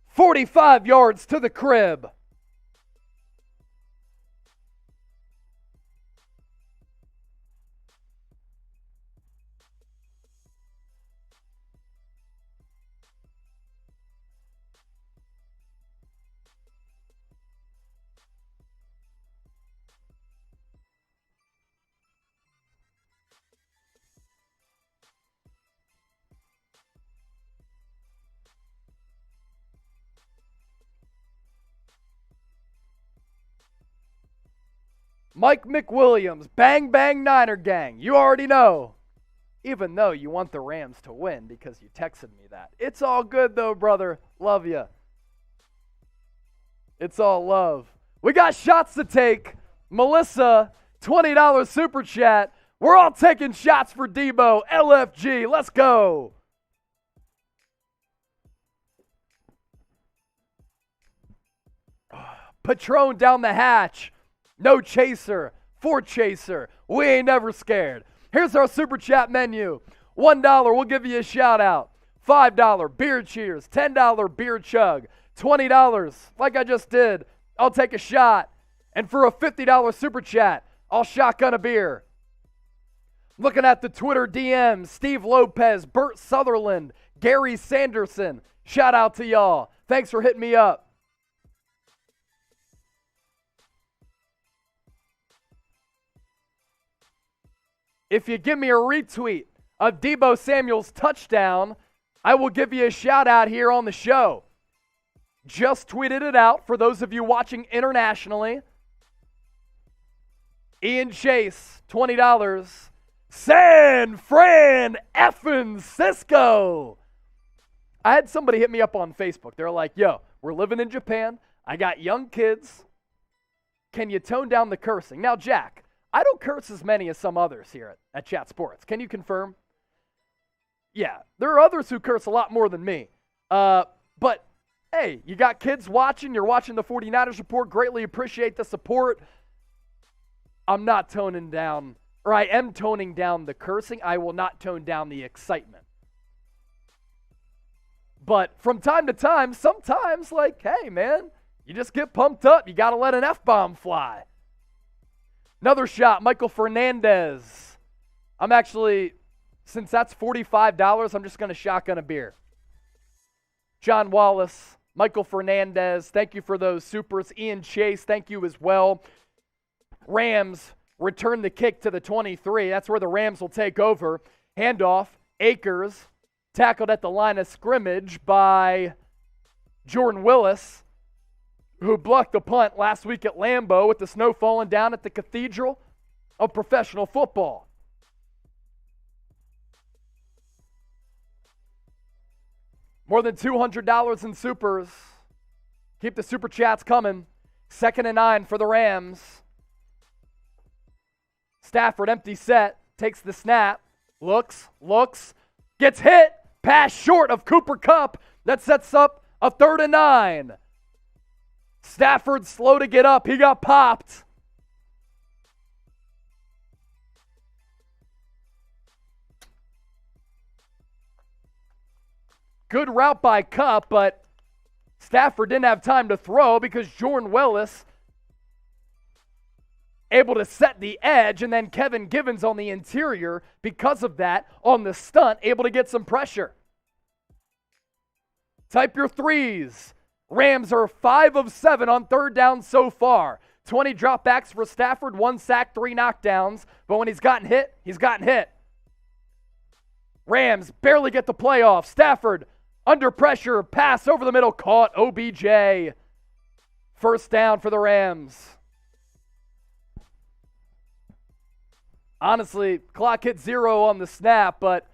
45 yards to the crib. Mike McWilliams, bang, bang, Niner gang. You already know. Even though you want the Rams to win because you texted me that. It's all good, though, brother. Love you. It's all love. We got shots to take. Melissa, $20 super chat. We're all taking shots for Deebo. LFG, let's go. Patron down the hatch. No chaser, for chaser. We ain't never scared. Here's our super chat menu. $1, we'll give you a shout out. $5, beer cheers. $10, beer chug. $20, like I just did, I'll take a shot. And for a $50 super chat, I'll shotgun a beer. Looking at the Twitter DMs, Steve Lopez, Bert Sutherland, Gary Sanderson. Shout out to y'all. Thanks for hitting me up. If you give me a retweet of Deebo Samuel's touchdown, I will give you a shout out here on the show. Just tweeted it out for those of you watching internationally. Ian Chase, $20. SAN-FRAN-CISCO. I had somebody hit me up on Facebook. They're like, yo, we're living in Japan. I got young kids. Can you tone down the cursing? Now, Jack, I don't curse as many as some others here at Chat Sports. Can you confirm? Yeah, there are others who curse a lot more than me. But, hey, you got kids watching. You're watching the 49ers Report. Greatly appreciate the support. I'm not toning down, or I am toning down the cursing. I will not tone down the excitement. But from time to time, sometimes, like, hey, man, you just get pumped up. You got to let an F-bomb fly. Another shot, Michael Fernandez. I'm actually, since that's $45, I'm just going to shotgun a beer. John Wallace, Michael Fernandez, thank you for those supers. Ian Chase, thank you as well. Rams return the kick to the 23. That's where the Rams will take over. Handoff, Akers, tackled at the line of scrimmage by Jordan Willis, who blocked the punt last week at Lambeau with the snow falling down at the cathedral of professional football. More than $200 in supers. Keep the super chats coming. 2nd and 9 for the Rams. Stafford, empty set, takes the snap, looks, gets hit, pass short of Cooper Kupp. That sets up a 3rd and 9. Stafford slow to get up. He got popped. Good route by Kupp, but Stafford didn't have time to throw because Jordan Willis able to set the edge, and then Kevin Givens on the interior, because of that, on the stunt, able to get some pressure. Type your threes. Rams are 5 of 7 on third down so far. 20 dropbacks for Stafford, 1 sack, 3 knockdowns, but when he's gotten hit, he's gotten hit. Rams barely get the playoff. Stafford under pressure, pass over the middle, caught. OBJ. First down for the Rams. Honestly, clock hit 0 on the snap, but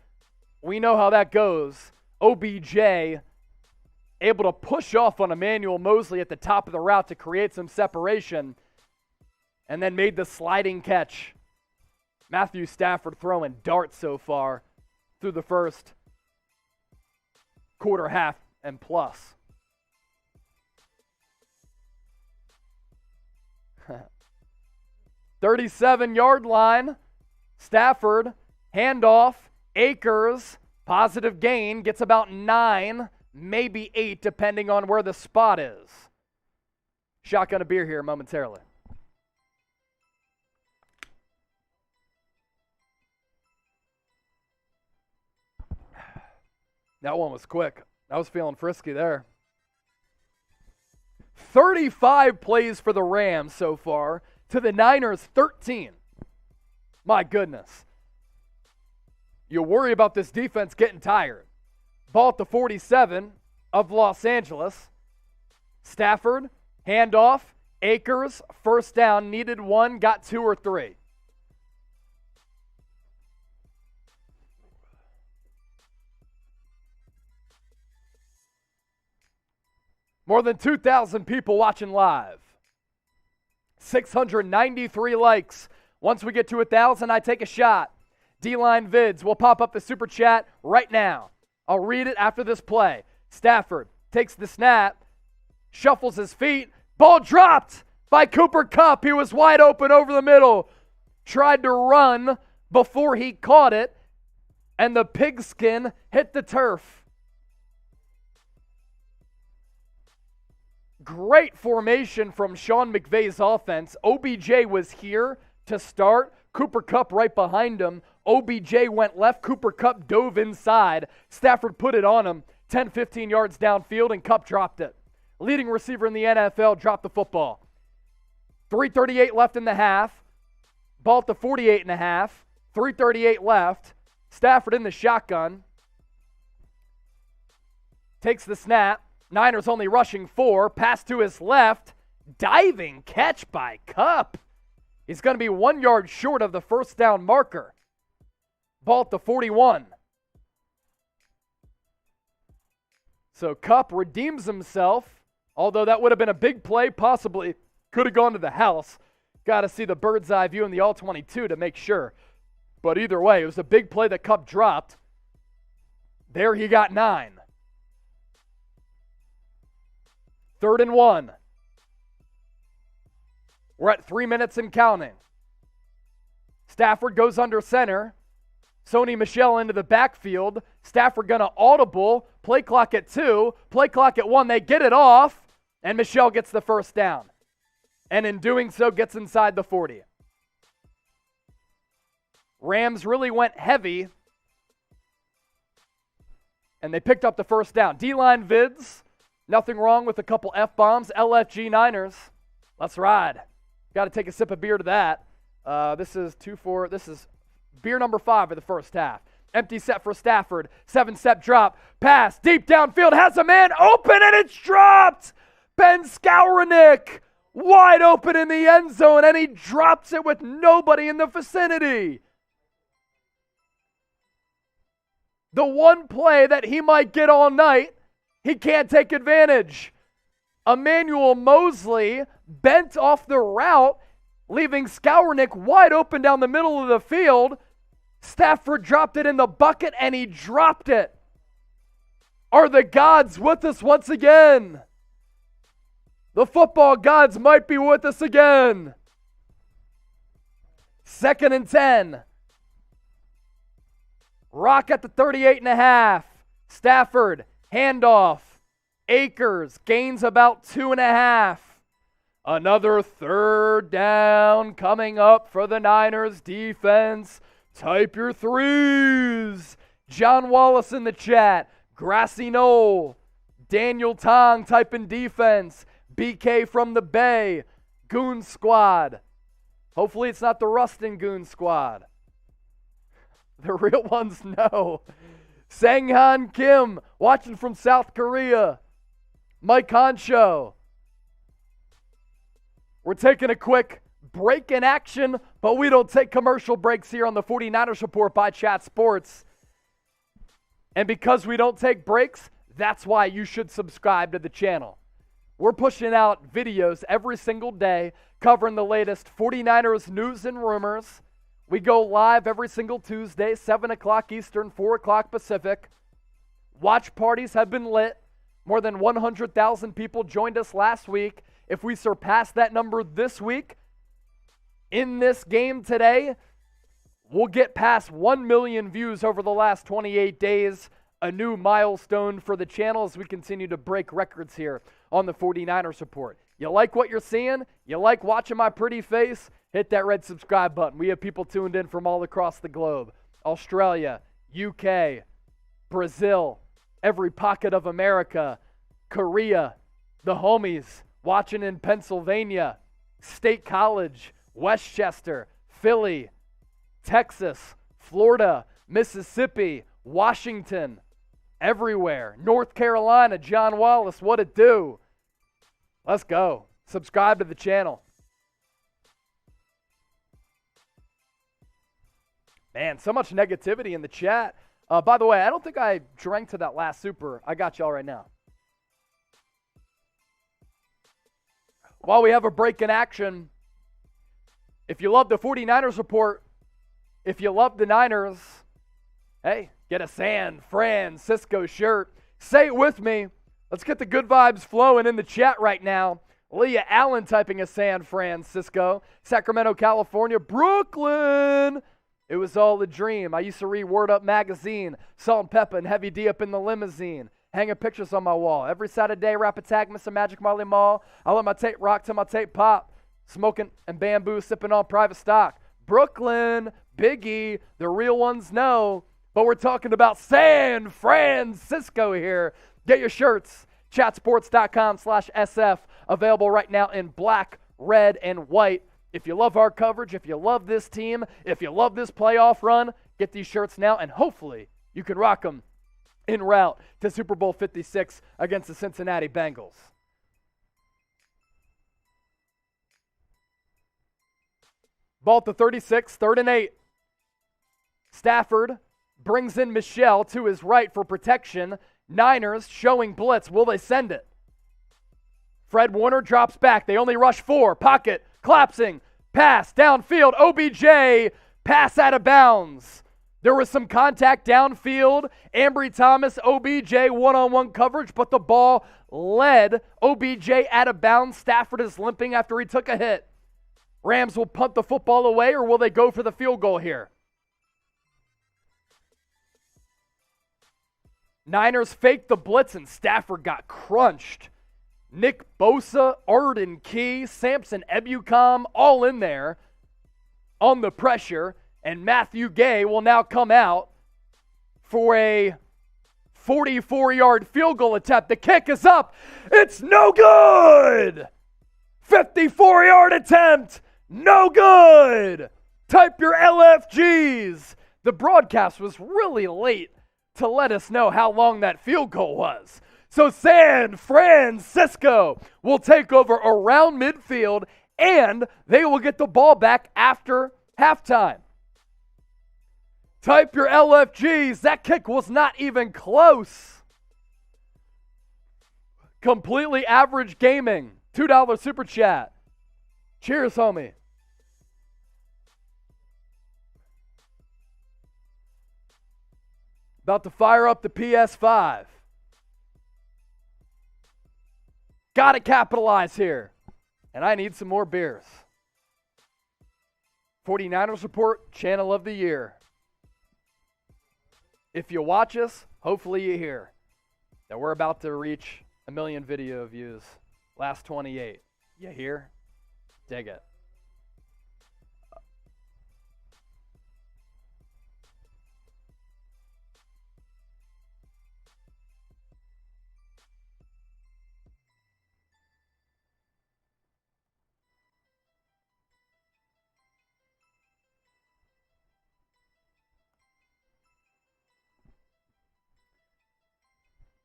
we know how that goes. OBJ able to push off on Emmanuel Mosley at the top of the route to create some separation, and then made the sliding catch. Matthew Stafford throwing darts so far through the first quarter, half, and plus. "37-yard line. Stafford, handoff, Akers, positive gain, gets about 9, maybe 8, depending on where the spot is." Shotgun a beer here momentarily. That one was quick. I was feeling frisky there. 35 plays for the Rams so far, to the Niners 13. My goodness. You worry about this defense getting tired. Ball at the 47 of Los Angeles. Stafford, handoff, Akers, first down, needed 1, got 2 or 3. More than 2,000 people watching live. 693 likes. Once we get to 1,000, I take a shot. D-Line Vids will pop up the super chat right now. I'll read it after this play. Stafford takes the snap, shuffles his feet, ball dropped by Cooper Kupp. He was wide open over the middle. Tried to run before he caught it, and the pigskin hit the turf. Great formation from Sean McVay's offense. OBJ was here to start. Cooper Kupp right behind him. OBJ went left. Cooper Kupp dove inside. Stafford put it on him 10, 15 yards downfield, and Kupp dropped it. Leading receiver in the NFL dropped the football. 3:38 left in the half. Ball at the 48 and a half. 3:38 left. Stafford in the shotgun. Takes the snap. Niners only rushing 4. Pass to his left. Diving catch by Kupp. He's going to be 1 yard short of the first down marker. Ball at the 41. So Kupp redeems himself, although that would have been a big play, possibly could have gone to the house. Got to see the bird's eye view in the all-22 to make sure. But either way, it was a big play that Kupp dropped. There he got 9. 3rd and 1. We're at 3 minutes and counting. Stafford goes under center. Sony Michel into the backfield. Stafford going to audible. Play clock at 2. Play clock at 1. They get it off, and Michel gets the first down. And in doing so, gets inside the 40. Rams really went heavy, and they picked up the first down. D-Line Vids, nothing wrong with a couple F-bombs. LFG Niners, let's ride. Got to take a sip of beer to that. This is beer number 5 of the first half. Empty set for Stafford. 7-step drop. Pass. Deep downfield. Has a man open, and it's dropped. Ben Skowronek wide open in the end zone, and he drops it with nobody in the vicinity. The one play that he might get all night, he can't take advantage. Emmanuel Mosley bent off the route, leaving Skowronek wide open down the middle of the field. Stafford dropped it in the bucket, and he dropped it. Are the gods with us once again? The football gods might be with us again. 2nd and 10. Rock at the 38 and a half. Stafford, handoff. Akers gains about 2.5. Another third down coming up for the Niners defense. Type your threes. John Wallace in the chat. Grassy Knoll. Daniel Tong typing defense. BK from the Bay. Goon Squad. Hopefully it's not the Rustin Goon Squad. The real ones know. Sanghan Kim watching from South Korea. Mike Honcho. We're taking a quick break in action, but we don't take commercial breaks here on the 49ers Report by Chat Sports. And because we don't take breaks, that's why you should subscribe to the channel. We're pushing out videos every single day covering the latest 49ers news and rumors. We go live every single Tuesday, 7 o'clock Eastern, 4 o'clock Pacific. Watch parties have been lit. More than 100,000 people joined us last week. If we surpass that number this week, in this game today, we'll get past 1 million views over the last 28 days. A new milestone for the channel as we continue to break records here on the 49ers Report. You like what you're seeing? You like watching my pretty face? Hit that red subscribe button. We have people tuned in from all across the globe. Australia, UK, Brazil, every pocket of America, Korea, the homies watching in Pennsylvania, State College, Westchester, Philly, Texas, Florida, Mississippi, Washington, everywhere. North Carolina, John Wallace, what it do? Let's go. Subscribe to the channel. Man, so much negativity in the chat. By the way, I don't think I drank to that last super. I got y'all right now. While we have a break in action, if you love the 49ers Report, if you love the Niners, hey, get a SAN-FRAN-CISCO shirt. Say it with me. Let's get the good vibes flowing in the chat right now. Leah Allen typing a SAN-FRAN-CISCO. Sacramento, California. Brooklyn. It was all a dream. I used to read Word Up magazine. Salt and Pepper and Heavy D up in the limousine. Hanging pictures on my wall. Every Saturday, rap attack, Mr. Magic Marley Mall. I let my tape rock till my tape pop. Smoking and bamboo, sipping on private stock. Brooklyn, Biggie, the real ones know. But we're talking about SAN-FRAN-CISCO here. Get your shirts. Chatsports.com/SF. Available right now in black, red, and white. If you love our coverage, if you love this team, if you love this playoff run, get these shirts now, and hopefully you can rock them en route to Super Bowl 56 against the Cincinnati Bengals. Ball to 36, 3rd and 8. Stafford brings in Michel to his right for protection. Niners showing blitz. Will they send it? Fred Warner drops back. They only rush 4. Pocket, collapsing, pass, downfield. OBJ, pass out of bounds. There was some contact downfield. Ambry Thomas, OBJ, one-on-one coverage, but the ball led OBJ out of bounds. Stafford is limping after he took a hit. Rams will punt the football away, or will they go for the field goal here? Niners faked the blitz, and Stafford got crunched. Nick Bosa, Arden Key, Samson Ebukam, all in there on the pressure. And Matthew Gay will now come out for a 44-yard field goal attempt. The kick is up. It's no good. 54-yard attempt. No good. Type your LFGs. The broadcast was really late to let us know how long that field goal was. So SAN-FRAN-CISCO will take over around midfield, and they will get the ball back after halftime. Type your LFGs. That kick was not even close. Completely average gaming. $2 super chat. Cheers, homie. About to fire up the PS5. Got to capitalize here. And I need some more beers. 49ers Report, Channel of the Year. If you watch us, hopefully you hear that we're about to reach 1 million video views. Last 28. You hear? Dig it.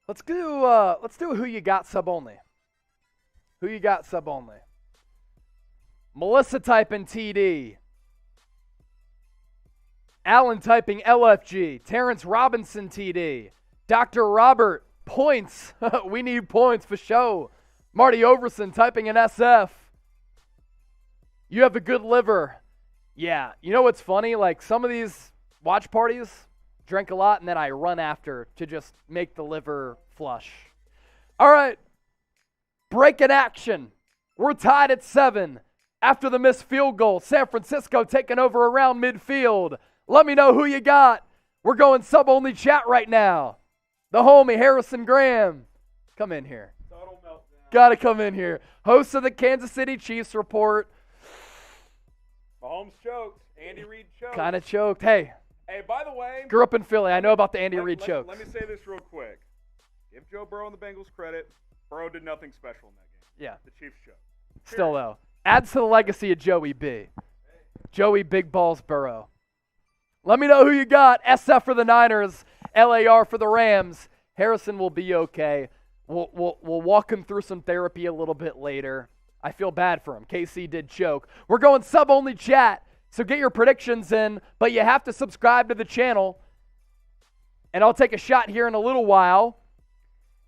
Let's do who you got sub only. Who you got sub only? Melissa typing TD. Alan typing LFG. Terrence Robinson TD. Dr. Robert points. We need points for show. Marty Overson typing an SF. You have a good liver. Yeah, you know what's funny? Like some of these watch parties, drink a lot and then I run after to just make the liver flush. All right, break in action. We're tied at 7 after the missed field goal. San Francisco taking over around midfield. Let me know who you got. We're going sub-only chat right now. The homie Harrison Graham. Come in here. Total meltdown. Got to come in here. Host of the Kansas City Chiefs Report. Mahomes choked. Andy Reid choked. Kind of choked. Hey, by the way. grew up in Philly. I know about the Andy Reid chokes. Let me say this real quick. Give Joe Burrow and the Bengals credit. Burrow did nothing special in that game. Yeah. The Chiefs choked. Still, though. Adds to the legacy of Joey B. Joey Big Balls Burrow. Let me know who you got. SF for the Niners. LAR for the Rams. Harrison will be okay. We'll walk him through some therapy a little bit later. I feel bad for him. KC did choke. We're going sub-only chat, so get your predictions in, but you have to subscribe to the channel. And I'll take a shot here in a little while.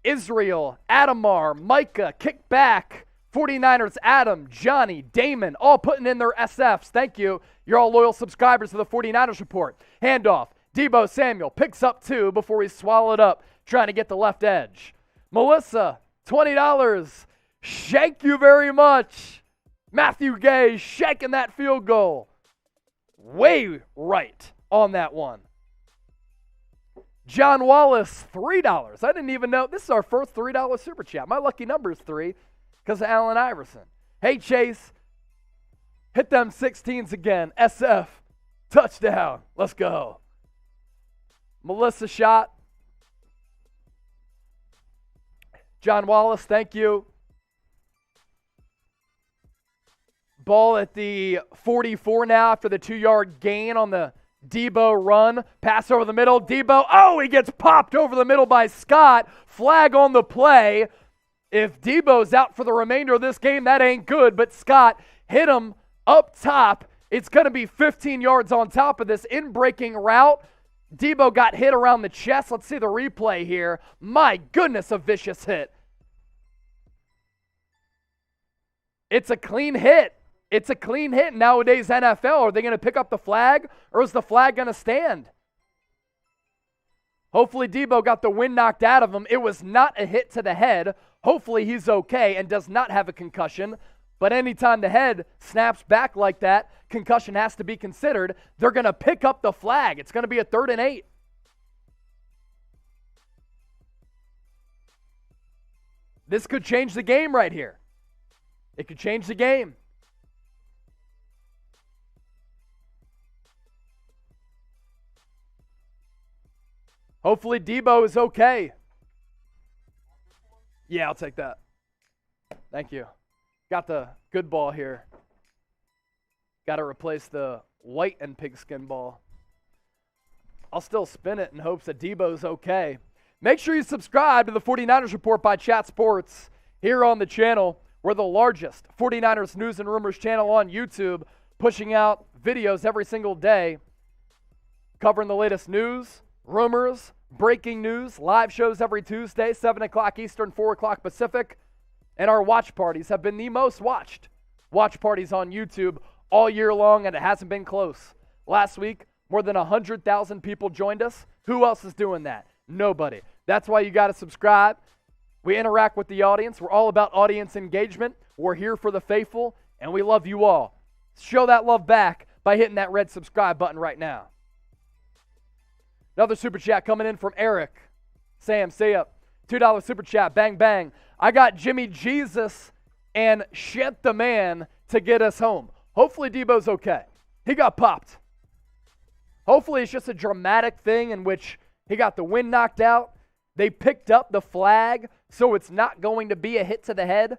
Israel, Adamar, Micah, kick back. 49ers, Adam, Johnny, Damon, all putting in their SFs. Thank you. You're all loyal subscribers to the 49ers Report. Handoff. Deebo Samuel picks up 2 before he's swallowed up, trying to get the left edge. Melissa, $20. Thank you very much. Matthew Gay shaking that field goal. Way right on that one. John Wallace, $3. I didn't even know. This is our first $3 super chat. My lucky number is 3 because of Allen Iverson. Hey, Chase. Hit them 16s again. SF. Touchdown. Let's go. Melissa shot. John Wallace, thank you. Ball at the 44 now after the 2-yard gain on the Deebo run. Pass over the middle. Deebo, oh, he gets popped over the middle by Scott. Flag on the play. If Deebo's out for the remainder of this game, that ain't good. But Scott hit him up top. It's going to be 15 yards on top of this in-breaking route. Deebo got hit around the chest. Let's see the replay here. My goodness, a vicious hit. It's a clean hit. It's a clean hit in nowadays NFL. Are they going to pick up the flag, or is the flag going to stand? Hopefully Deebo got the wind knocked out of him. It was not a hit to the head. Hopefully he's okay and does not have a concussion. But anytime the head snaps back like that, concussion has to be considered. They're going to pick up the flag. It's going to be a 3rd and 8. This could change the game right here. It could change the game. Hopefully Deebo is okay. Yeah, I'll take that. Thank you. Got the good ball here. Got to replace the white and pigskin ball. I'll still spin it in hopes that Deebo's okay. Make sure you subscribe to the 49ers Report by Chat Sports here on the channel. We're the largest 49ers news and rumors channel on YouTube, pushing out videos every single day, covering the latest news, rumors, breaking news, live shows every Tuesday, 7 o'clock Eastern, 4 o'clock Pacific. And our watch parties have been the most watched watch parties on YouTube all year long, and it hasn't been close. Last week, more than 100,000 people joined us. Who else is doing that? Nobody. That's why you got to subscribe. We interact with the audience. We're all about audience engagement. We're here for the faithful, and we love you all. Show that love back by hitting that red subscribe button right now. Another super chat coming in from Arik. Sam, say up. $2 super chat. Bang, bang. I got Jimmy Jesus and shit the man to get us home. Hopefully Deebo's okay. He got popped. Hopefully it's just a dramatic thing in which he got the wind knocked out. They picked up the flag, so it's not going to be a hit to the head.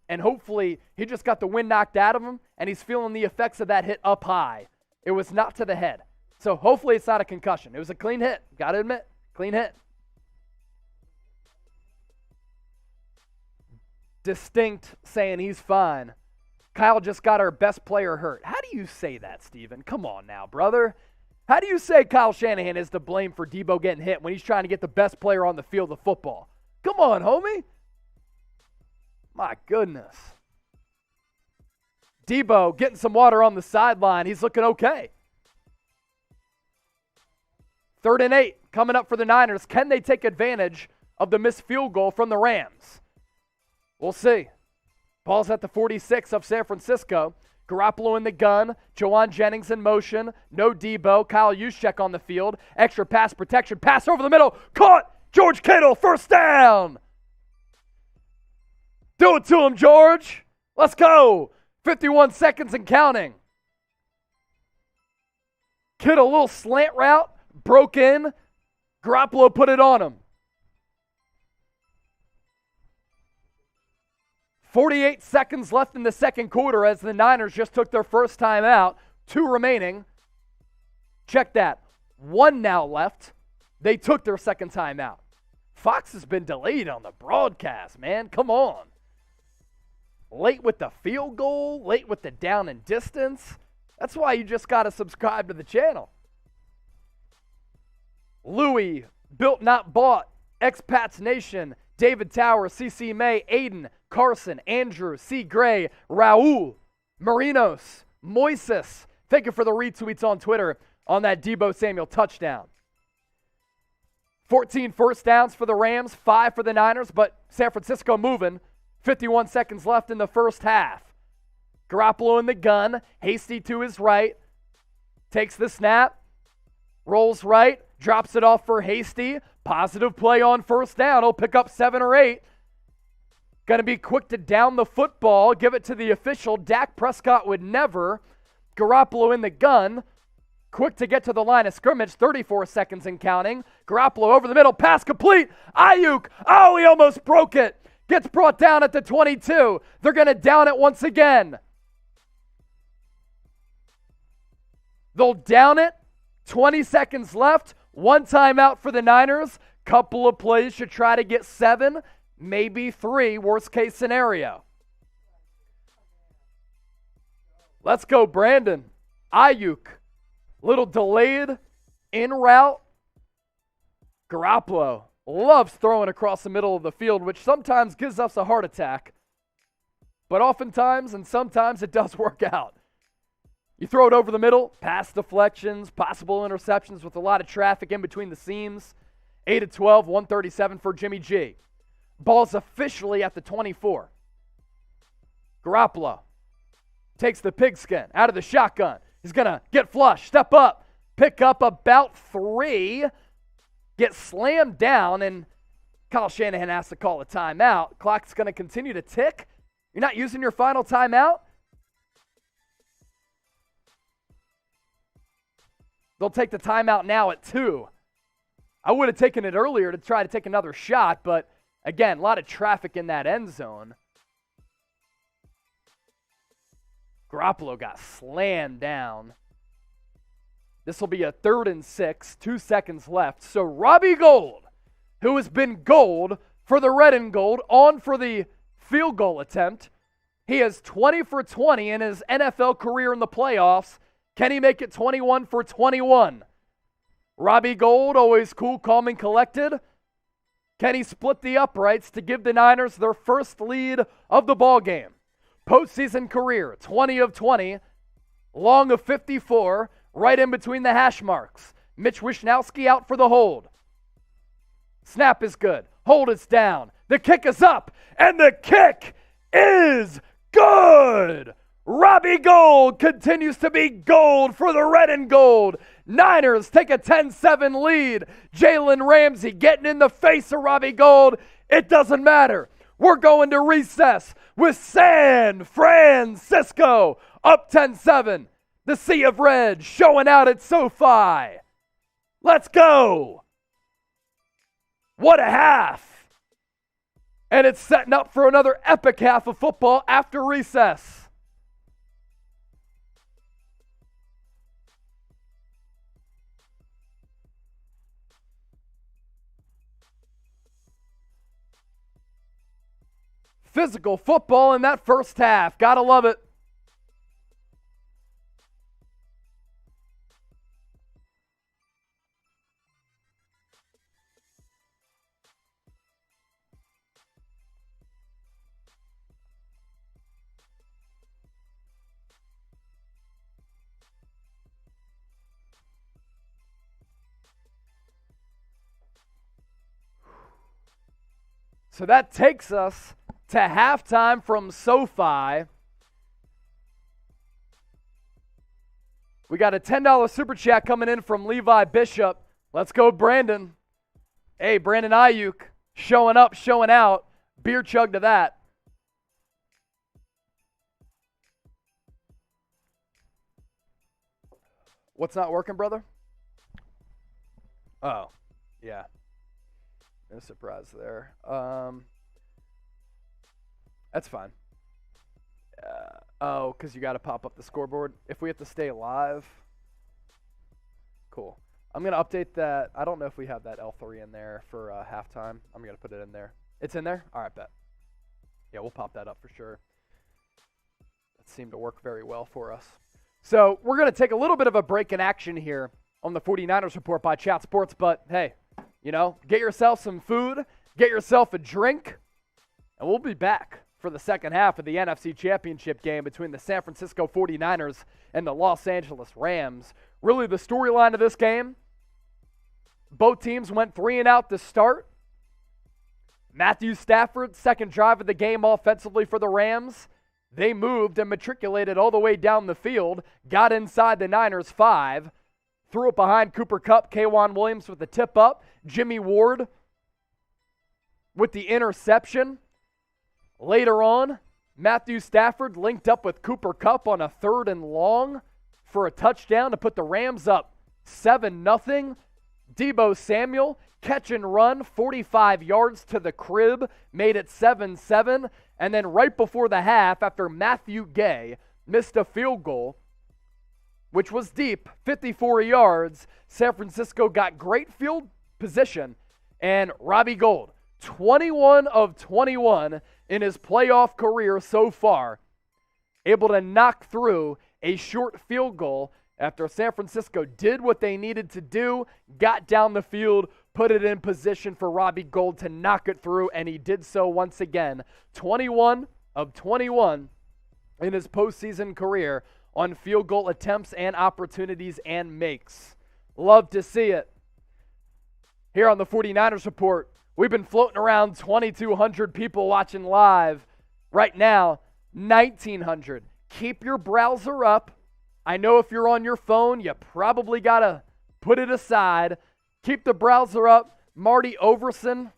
And hopefully he just got the wind knocked out of him, and he's feeling the effects of that hit up high. It was not to the head. So hopefully it's not a concussion. It was a clean hit. Got to admit, clean hit. Distinct saying he's fine. Kyle just got our best player hurt. How do you say that, Steven? Come on now, brother. How do you say Kyle Shanahan is to blame for Deebo getting hit when he's trying to get the best player on the field of football? Come on, homie. My goodness. Deebo getting some water on the sideline. He's looking okay. 3rd and 8 coming up for the Niners. Can they take advantage of the missed field goal from the Rams? We'll see. Ball's at the 46 of San Francisco. Garoppolo in the gun. Jawan Jennings in motion. No Deebo. Kyle Juszczyk on the field. Extra pass protection. Pass over the middle. Caught. George Kittle. First down. Do it to him, George. Let's go. 51 seconds and counting. Kittle, a little slant route. Broke in. Garoppolo put it on him. 48 seconds left in the second quarter as the Niners just took their first time out. 2 remaining. Check that. 1 now left. They took their second time out. Fox has been delayed on the broadcast, man. Come on. Late with the field goal. Late with the down and distance. That's why you just got to subscribe to the channel. Louis, Built Not Bought, Expats Nation, David Tower, CC May, Aiden, Carson, Andrew, C. Gray, Raul, Marinos, Moises. Thank you for the retweets on Twitter on that Deebo Samuel touchdown. 14 first downs for the Rams, 5 for the Niners, but San Francisco moving. 51 seconds left in the first half. Garoppolo in the gun, Hasty to his right, takes the snap, rolls right, drops it off for Hasty. Positive play on first down. He'll pick up 7 or 8. Going to be quick to down the football, give it to the official. Dak Prescott would never. Garoppolo in the gun, quick to get to the line of scrimmage, 34 seconds and counting. Garoppolo over the middle, pass complete. Aiyuk, oh, he almost broke it. Gets brought down at the 22. They're going to down it once again. They'll down it. 20 seconds left. 1 timeout for the Niners. Couple of plays should try to get 7, maybe 3, worst case scenario. Let's go, Brandon. Aiyuk, little delayed, in route. Garoppolo loves throwing across the middle of the field, which sometimes gives us a heart attack. But oftentimes and sometimes it does work out. You throw it over the middle, pass deflections, possible interceptions with a lot of traffic in between the seams. 8 of 12, 137 for Jimmy G. Ball's officially at the 24. Garoppolo takes the pigskin out of the shotgun. He's going to get flush, step up, pick up about 3, get slammed down, and Kyle Shanahan has to call a timeout. Clock's going to continue to tick. You're not using your final timeout? They'll take the timeout now at 2. I would have taken it earlier to try to take another shot, but again, a lot of traffic in that end zone. Garoppolo got slammed down. This will be a 3rd and 6, 2 seconds left. So Robbie Gould, who has been gold for the red and gold, on for the field goal attempt. He is 20 for 20 in his NFL career in the playoffs. Can he make it 21 for 21? Robbie Gould, always cool, calm, and collected. Can he split the uprights to give the Niners their first lead of the ballgame? Postseason career, 20 of 20, long of 54, right in between the hash marks. Mitch Wishnowsky out for the hold. Snap is good. Hold is down. The kick is up, and the kick is good. Robbie Gould continues to be gold for the red and gold. Niners take a 10-7 lead. Jalen Ramsey getting in the face of Robbie Gould. It doesn't matter. We're going to recess with SAN-FRAN-CISCO up 10-7. The Sea of Red showing out at SoFi. Let's go. What a half. And it's setting up for another epic half of football after recess. Physical football in that first half. Gotta love it. So that takes us to halftime from SoFi. We got a $10 super chat coming in from Levi Bishop. Let's go, Brandon. Hey, Brandon Aiyuk, showing up, showing out. Beer chug to that. What's not working, brother? Oh, yeah. No surprise there. That's fine. Oh, because you got to pop up the scoreboard. If we have to stay live. Cool. I'm going to update that. I don't know if we have that L3 in there for halftime. I'm going to put it in there. It's in there? All right, bet. Yeah, we'll pop that up for sure. That seemed to work very well for us. So we're going to take a little bit of a break in action here on the 49ers Report by Chat Sports. But, hey, you know, get yourself some food, get yourself a drink, and we'll be back for the second half of the NFC Championship game between the San Francisco 49ers and the Los Angeles Rams. Really the storyline of this game, both teams went 3 and out to start. Matthew Stafford, second drive of the game offensively for the Rams. They moved and matriculated all the way down the field, got inside the Niners 5, threw it behind Cooper Kupp, K'Wan Williams with the tip up, Jimmy Ward with the interception. Later on, Matthew Stafford linked up with Cooper Kupp on a 3rd and long for a touchdown to put the Rams up 7-0. Deebo Samuel, catch and run, 45 yards to the crib, made it 7-7. And then right before the half, after Matthew Gay missed a field goal, which was deep, 54 yards, San Francisco got great field position, and Robbie Gould, 21 of 21 in his playoff career so far, able to knock through a short field goal after San Francisco did what they needed to do, got down the field, put it in position for Robbie Gould to knock it through, and he did so once again. 21 of 21 in his postseason career on field goal attempts and opportunities and makes. Love to see it. Here on the 49ers Report, we've been floating around 2,200 people watching live. Right now, 1,900. Keep your browser up. I know if you're on your phone, you probably got to put it aside. Keep the browser up. Marty Overson,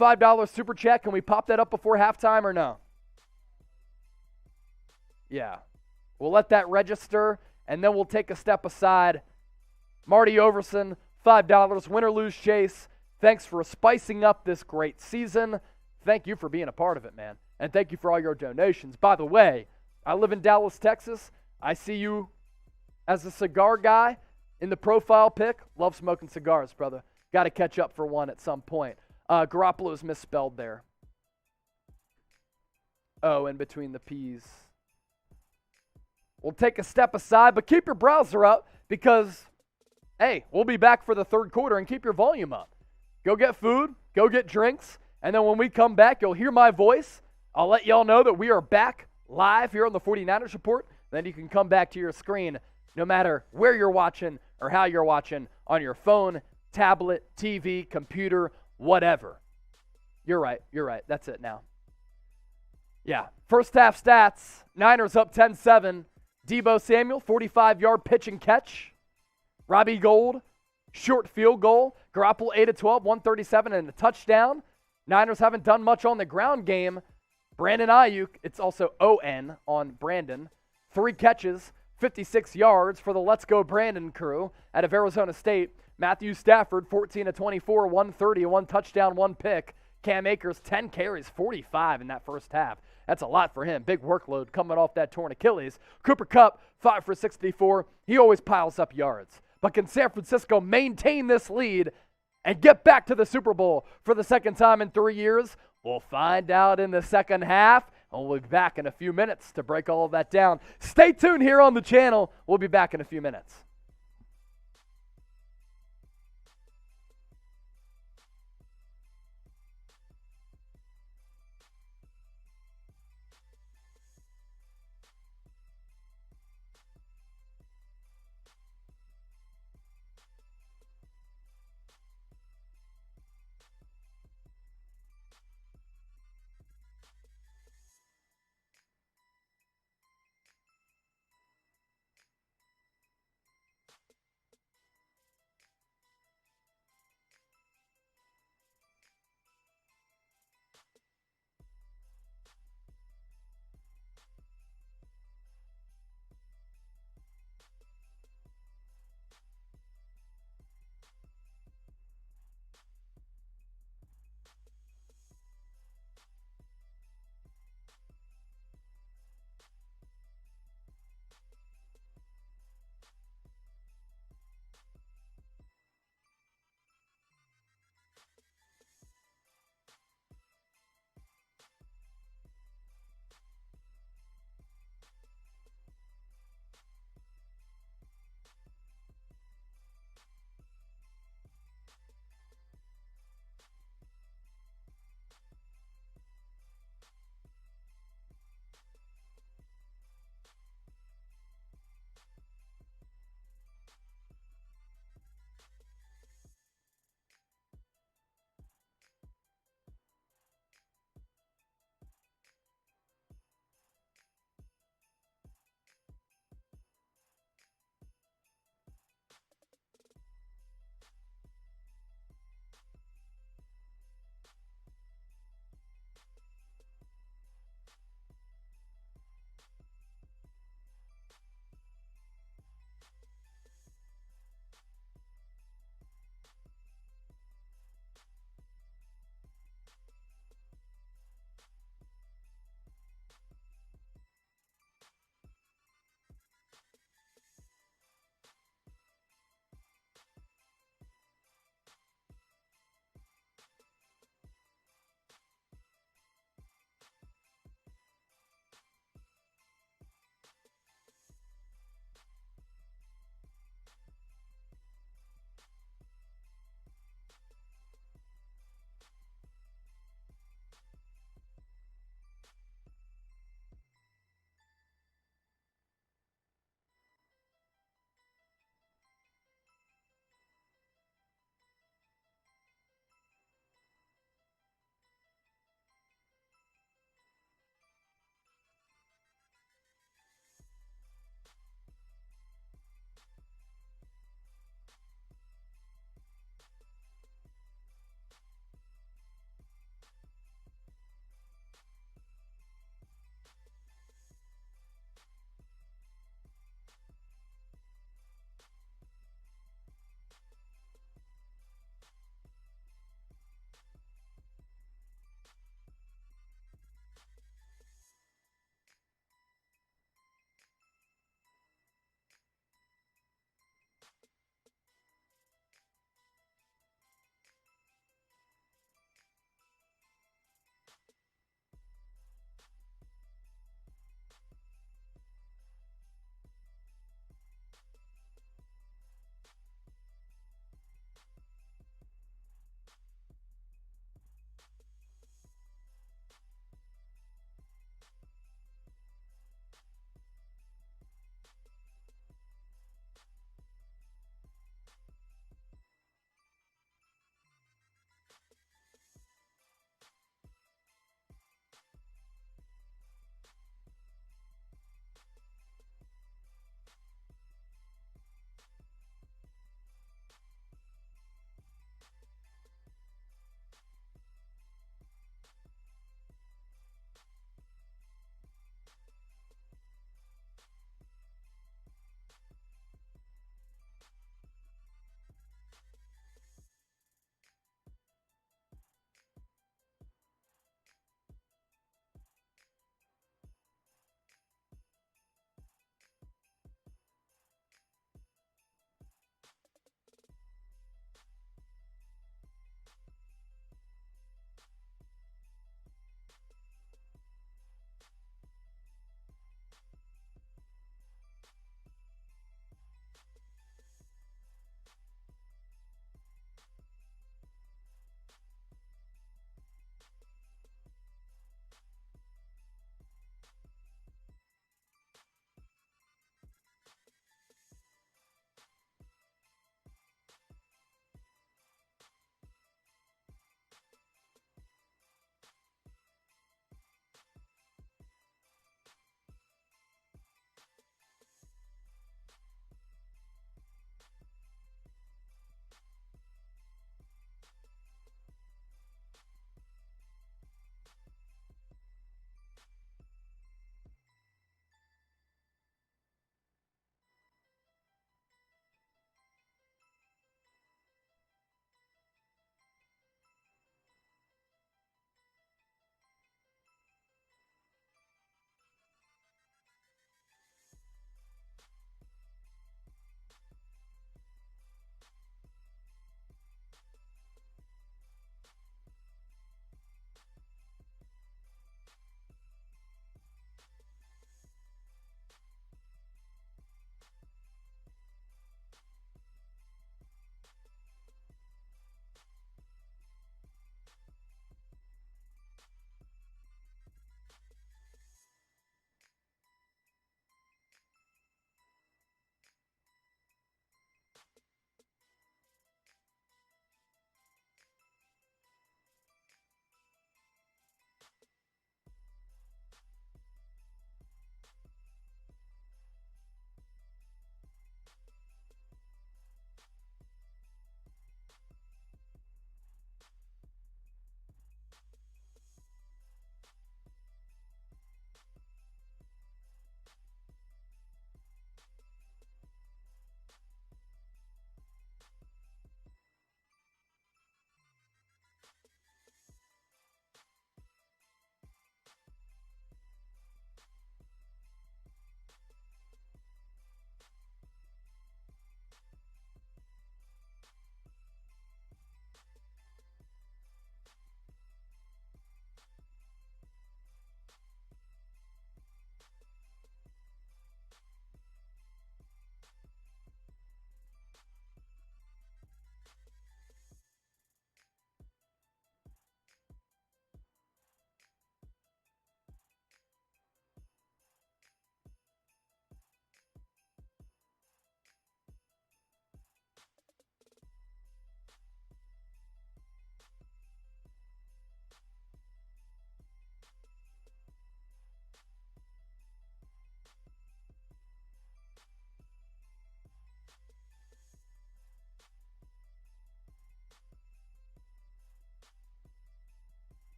$5 super chat. Can we pop that up before halftime or no? Yeah. We'll let that register, and then we'll take a step aside. Marty Overson, $5, win or lose chase. Thanks for spicing up this great season. Thank you for being a part of it, man. And thank you for all your donations. By the way, I live in Dallas, Texas. I see you as a cigar guy in the profile pic. Love smoking cigars, brother. Got to catch up for one at some point. Garoppolo's misspelled there. Oh, in between the P's. We'll take a step aside, but keep your browser up because, hey, we'll be back for the third quarter, and keep your volume up. Go get food, go get drinks, and then when we come back, you'll hear my voice. I'll let y'all know that we are back live here on the 49ers Report. Then you can come back to your screen no matter where you're watching or how you're watching, on your phone, tablet, TV, computer, whatever. You're right. That's it now. Yeah, first half stats, Niners up 10-7. Deebo Samuel, 45-yard pitch and catch. Robbie Gould, short field goal. Garoppolo 8 of 12, 137 and a touchdown. Niners haven't done much on the ground game. Brandon Aiyuk, it's also O-N on Brandon. 3 catches, 56 yards for the Let's Go Brandon crew out of Arizona State. Matthew Stafford, 14 of 24, 130, 1 touchdown, 1 pick. Cam Akers, 10 carries, 45 in that first half. That's a lot for him. Big workload coming off that torn Achilles. Cooper Kupp, 5 for 64. He always piles up yards. But can San Francisco maintain this lead and get back to the Super Bowl for the second time in 3 years? We'll find out in the second half, and we'll be back in a few minutes to break all of that down. Stay tuned here on the channel. We'll be back in a few minutes.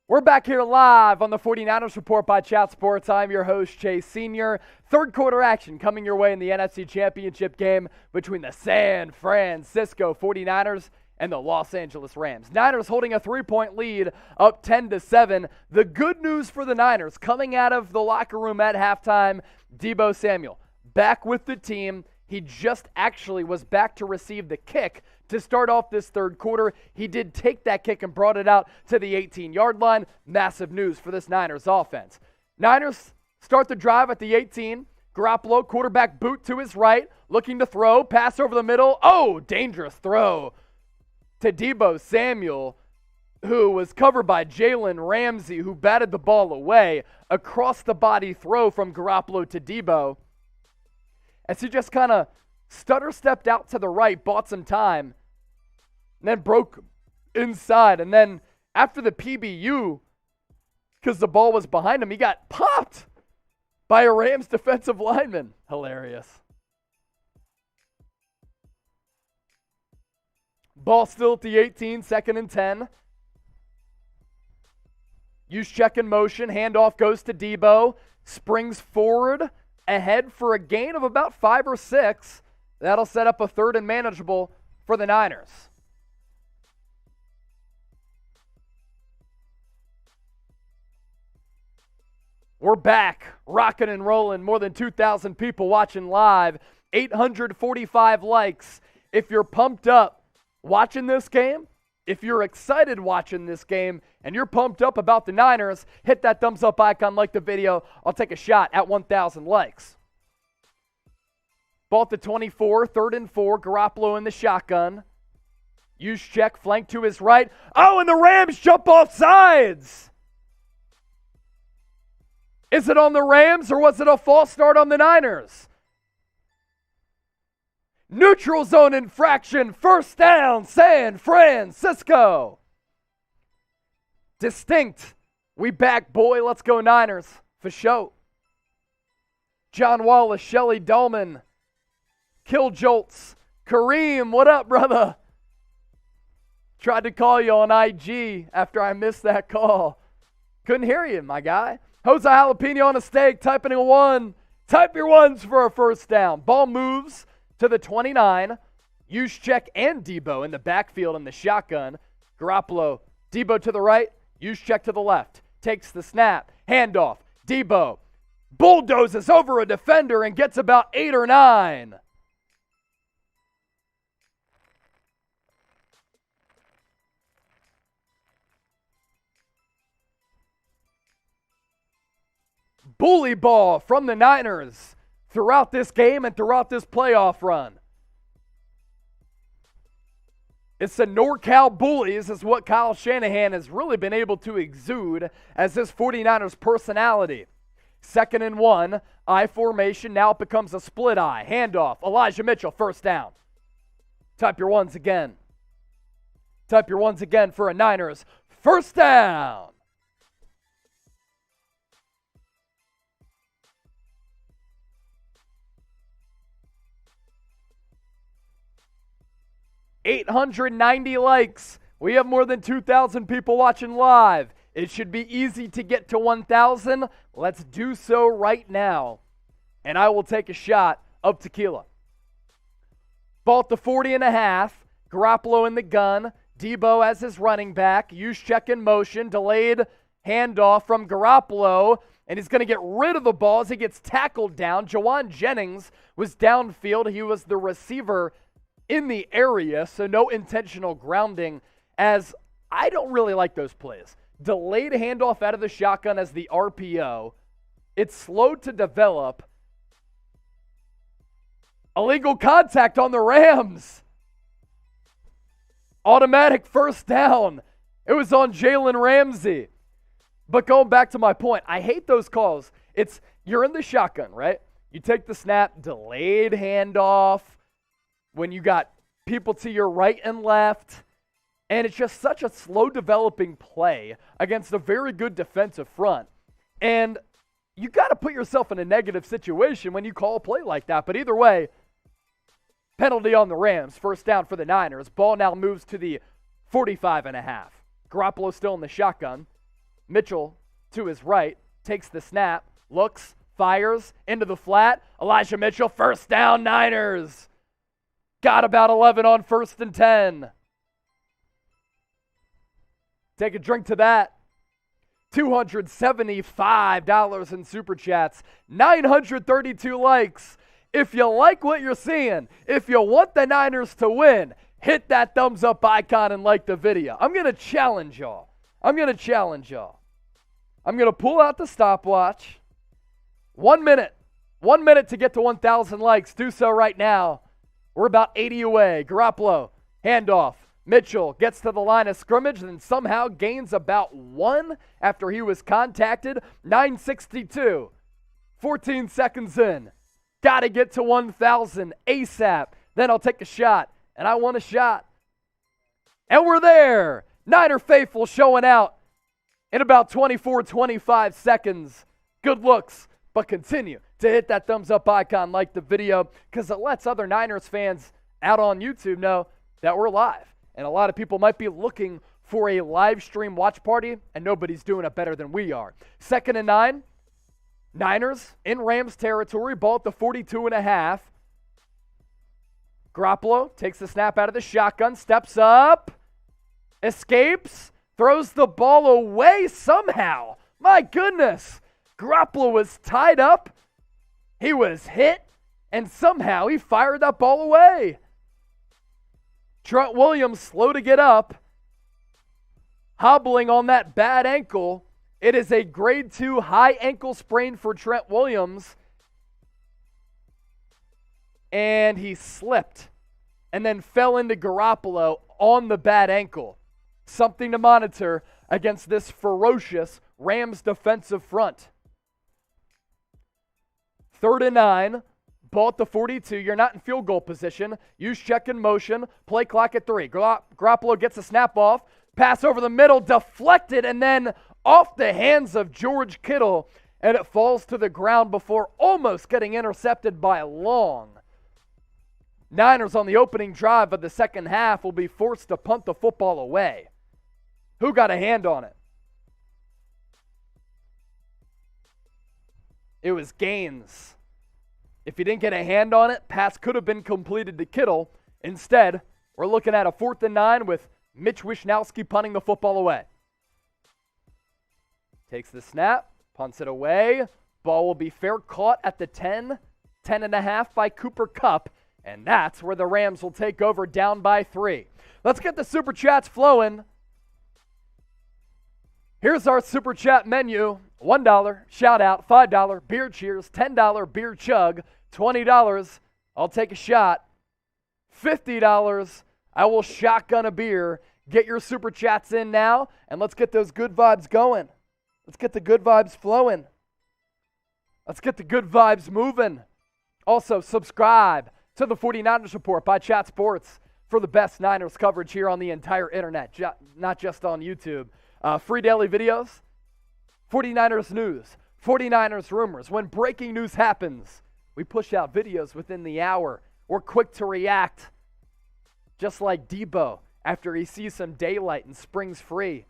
We're back here live on the 49ers Report by Chat Sports. I'm your host, Chase Sr. Third quarter action coming your way in the NFC Championship game between the SAN-FRAN-CISCO 49ers and the Los Angeles Rams. Niners holding a 3-point lead, up 10-7. The good news for the Niners coming out of the locker room at halftime, Deebo Samuel back with the team. He just actually was back to receive the kick to start off this third quarter. He did take that kick and brought it out to the 18-yard line. Massive news for this Niners offense. Niners start the drive at the 18. Garoppolo, quarterback boot to his right, looking to throw, pass over the middle. Oh, dangerous throw to Deebo Samuel, who was covered by Jalen Ramsey, who batted the ball away. Across the body throw from Garoppolo to Deebo, as he just kind of stutter-stepped out to the right, bought some time, and then broke inside. And then after the PBU, because the ball was behind him, he got popped by a Rams defensive lineman. Hilarious. Ball still at the 18, 2nd and 10. Use check in motion. Handoff goes to Deebo. Springs forward ahead for a gain of about 5 or 6. That'll set up a 3rd and manageable for the Niners. We're back, rocking and rolling. More than 2,000 people watching live. 845 likes. If you're pumped up watching this game, if you're excited watching this game, and you're pumped up about the Niners, hit that thumbs up icon, like the video. I'll take a shot at 1,000 likes. Ball at the 24, 3rd and 4, Garoppolo in the shotgun. Use check, flank to his right. Oh, and the Rams jump off sides. Is it on the Rams or was it a false start on the Niners? Neutral zone infraction, 1st down, SAN-FRAN-CISCO. Distinct. We back, boy. Let's go Niners. For show. John Wallace, Shelly Dolman. Kill Jolts. Kareem, what up, brother? Tried to call you on IG after I missed that call. Couldn't hear you, my guy. Jose Jalapeno on a steak, typing a 1. Type your 1s for a 1st down. Ball moves to the 29. Use check and Deebo in the backfield in the shotgun. Garoppolo, Deebo to the right. Use check to the left. Takes the snap. Handoff. Deebo bulldozes over a defender and gets about 8 or 9. Bully ball from the Niners throughout this game and throughout this playoff run. It's the NorCal Bullies is what Kyle Shanahan has really been able to exude as his 49ers personality. 2nd and 1, I formation. Now it becomes a split I. Handoff. Elijah Mitchell, 1st down. Type your 1s again. Type your 1s again for a Niners 1st down. $890 likes. We have more than 2,000 people watching live. It should be easy to get to 1,000. Let's do so right now. And I will take a shot of tequila. Ball at the 40.5. Garoppolo in the gun. Deebo as his running back. Use check in motion. Delayed handoff from Garoppolo. And he's going to get rid of the ball as he gets tackled down. Jawan Jennings was downfield. He was the receiver in the area, so no intentional grounding, as I don't really like those plays. Delayed handoff out of the shotgun as the RPO. It's slowed to develop. Illegal contact on the Rams. Automatic 1st down. It was on Jalen Ramsey. But going back to my point, I hate those calls. You're in the shotgun, right? You take the snap, delayed handoff, when you got people to your right and left, and it's just such a slow developing play against a very good defensive front. And you got to put yourself in a negative situation when you call a play like that. But either way, penalty on the Rams, 1st down for the Niners. Ball now moves to the 45.5. Garoppolo still in the shotgun. Mitchell to his right, takes the snap, looks, fires, into the flat. Elijah Mitchell, first down, Niners. Got about 11 on 1st and 10. Take a drink to that. $275 in Super Chats. 932 likes. If you like what you're seeing, if you want the Niners to win, hit that thumbs up icon and like the video. I'm going to challenge y'all. I'm going to pull out the stopwatch. 1 minute. 1 minute to get to 1,000 likes. Do so right now. We're about 80 away. Garoppolo, handoff. Mitchell gets to the line of scrimmage and somehow gains about 1 after he was contacted. 9:62. 14 seconds in. Got to get to 1,000 ASAP. Then I'll take a shot. And I want a shot. And we're there. Niner faithful showing out in about 24, 25 seconds. Good looks, but continue to hit that thumbs up icon, like the video, because it lets other Niners fans out on YouTube know that we're live. And a lot of people might be looking for a live stream watch party, and nobody's doing it better than we are. 2nd and 9. Niners in Rams territory, ball at the 42.5. Garoppolo takes the snap out of the shotgun, steps up, escapes, throws the ball away somehow. My goodness. Garoppolo was tied up. He was hit, and somehow he fired that ball away. Trent Williams slow to get up, hobbling on that bad ankle. It is a grade 2 high ankle sprain for Trent Williams. And he slipped and then fell into Garoppolo on the bad ankle. Something to monitor against this ferocious Rams defensive front. 3rd and 9, ball at the 42. You're not in field goal position. Use check in motion. Play clock at 3. Garoppolo gets a snap off. Pass over the middle, deflected, and then off the hands of George Kittle, and it falls to the ground before almost getting intercepted by Long. Niners on the opening drive of the second half will be forced to punt the football away. Who got a hand on it? It was Gaines. If he didn't get a hand on it, pass could have been completed to Kittle. Instead, we're looking at a 4th and 9 with Mitch Wishnowsky punting the football away. Takes the snap, punts it away. Ball will be fair caught at the 10, 10.5 by Cooper Kupp. And that's where the Rams will take over down by 3. Let's get the Super Chats flowing. Here's our Super Chat menu. $1, shout out. $5, beer cheers. $10, beer chug. $20, I'll take a shot. $50, I will shotgun a beer. Get your Super Chats in now, and let's get those good vibes going. Let's get the good vibes flowing. Let's get the good vibes moving. Also, subscribe to the 49ers Report by Chat Sports for the best Niners coverage here on the entire internet, not just on YouTube. Free daily videos, 49ers news, 49ers rumors. When breaking news happens, we push out videos within the hour. We're quick to react, just like Deebo after he sees some daylight and springs free.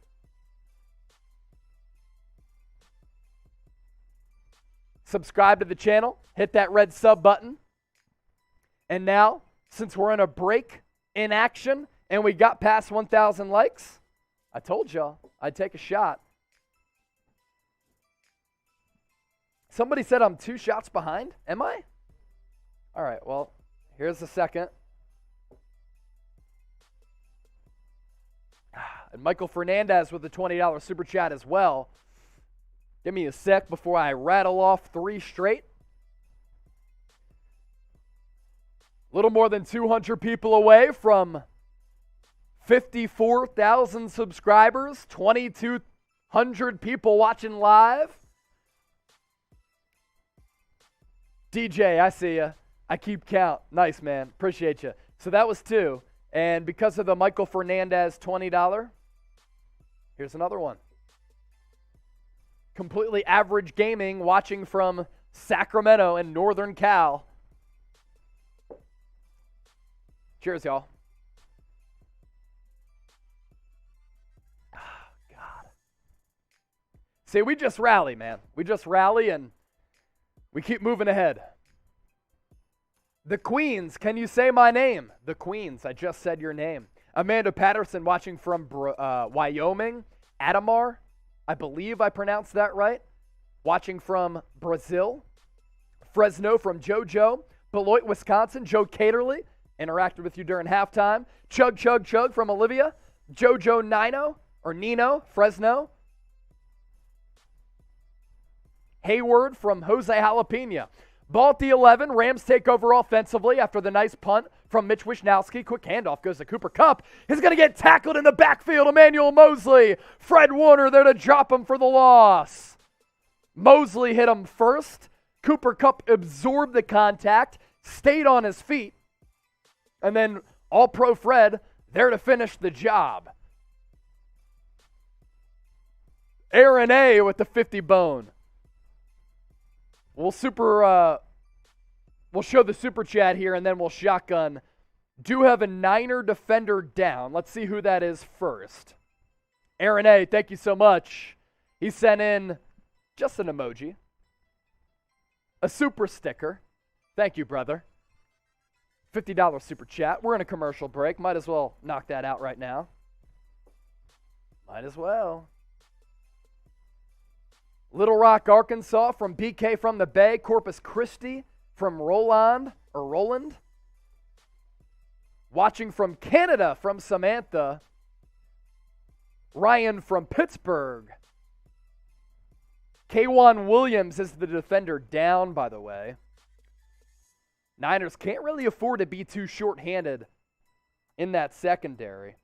Subscribe to the channel, hit that red sub button. And now, since we're in a break in action and we got past 1,000 likes, I told y'all I'd take a shot. Somebody said I'm 2 shots behind. Am I? All right, well, here's the second. And Michael Fernandez with the $20 Super Chat as well. Give me a sec before I rattle off 3 straight. A little more than 200 people away from 54,000 subscribers, 2,200 people watching live. DJ, I see ya. I keep count. Nice, man. Appreciate you. So that was 2. And because of the Michael Fernandez $20, here's another one. Completely average gaming, watching from Sacramento and Northern Cal. Cheers, y'all. Oh, God. See, we just rally, man. We just rally and we keep moving ahead. The Queens, can you say my name? The Queens, I just said your name. Amanda Patterson watching from Wyoming. Adamar, I believe I pronounced that right. Watching from Brazil. Fresno from JoJo. Beloit, Wisconsin. Joe Caterly interacted with you during halftime. Chug from Olivia. JoJo Nino, Fresno. Hayward from Jose Jalapeno. Ball at the 11. Rams take over offensively after the nice punt from Mitch Wishnowski. Quick handoff goes to Cooper Kupp. He's going to get tackled in the backfield. Emmanuel Mosley. Fred Warner there to drop him for the loss. Mosley hit him first. Cooper Kupp absorbed the contact, stayed on his feet, and then All-Pro Fred there to finish the job. Aaron A with the 50 bone. We'll show the super chat here, and then we'll shotgun. Do have a Niner defender down. Let's see who that is first. Aaron A, thank you so much. He sent in just an emoji. A super sticker. Thank you, brother. $50 super chat. We're in a commercial break. Might as well knock that out right now. Might as well. Little Rock, Arkansas from BK from the Bay. Corpus Christi from Roland. Watching from Canada from Samantha. Ryan from Pittsburgh. K'Wan Williams is the defender down, by the way. Niners can't really afford to be too short-handed in that secondary.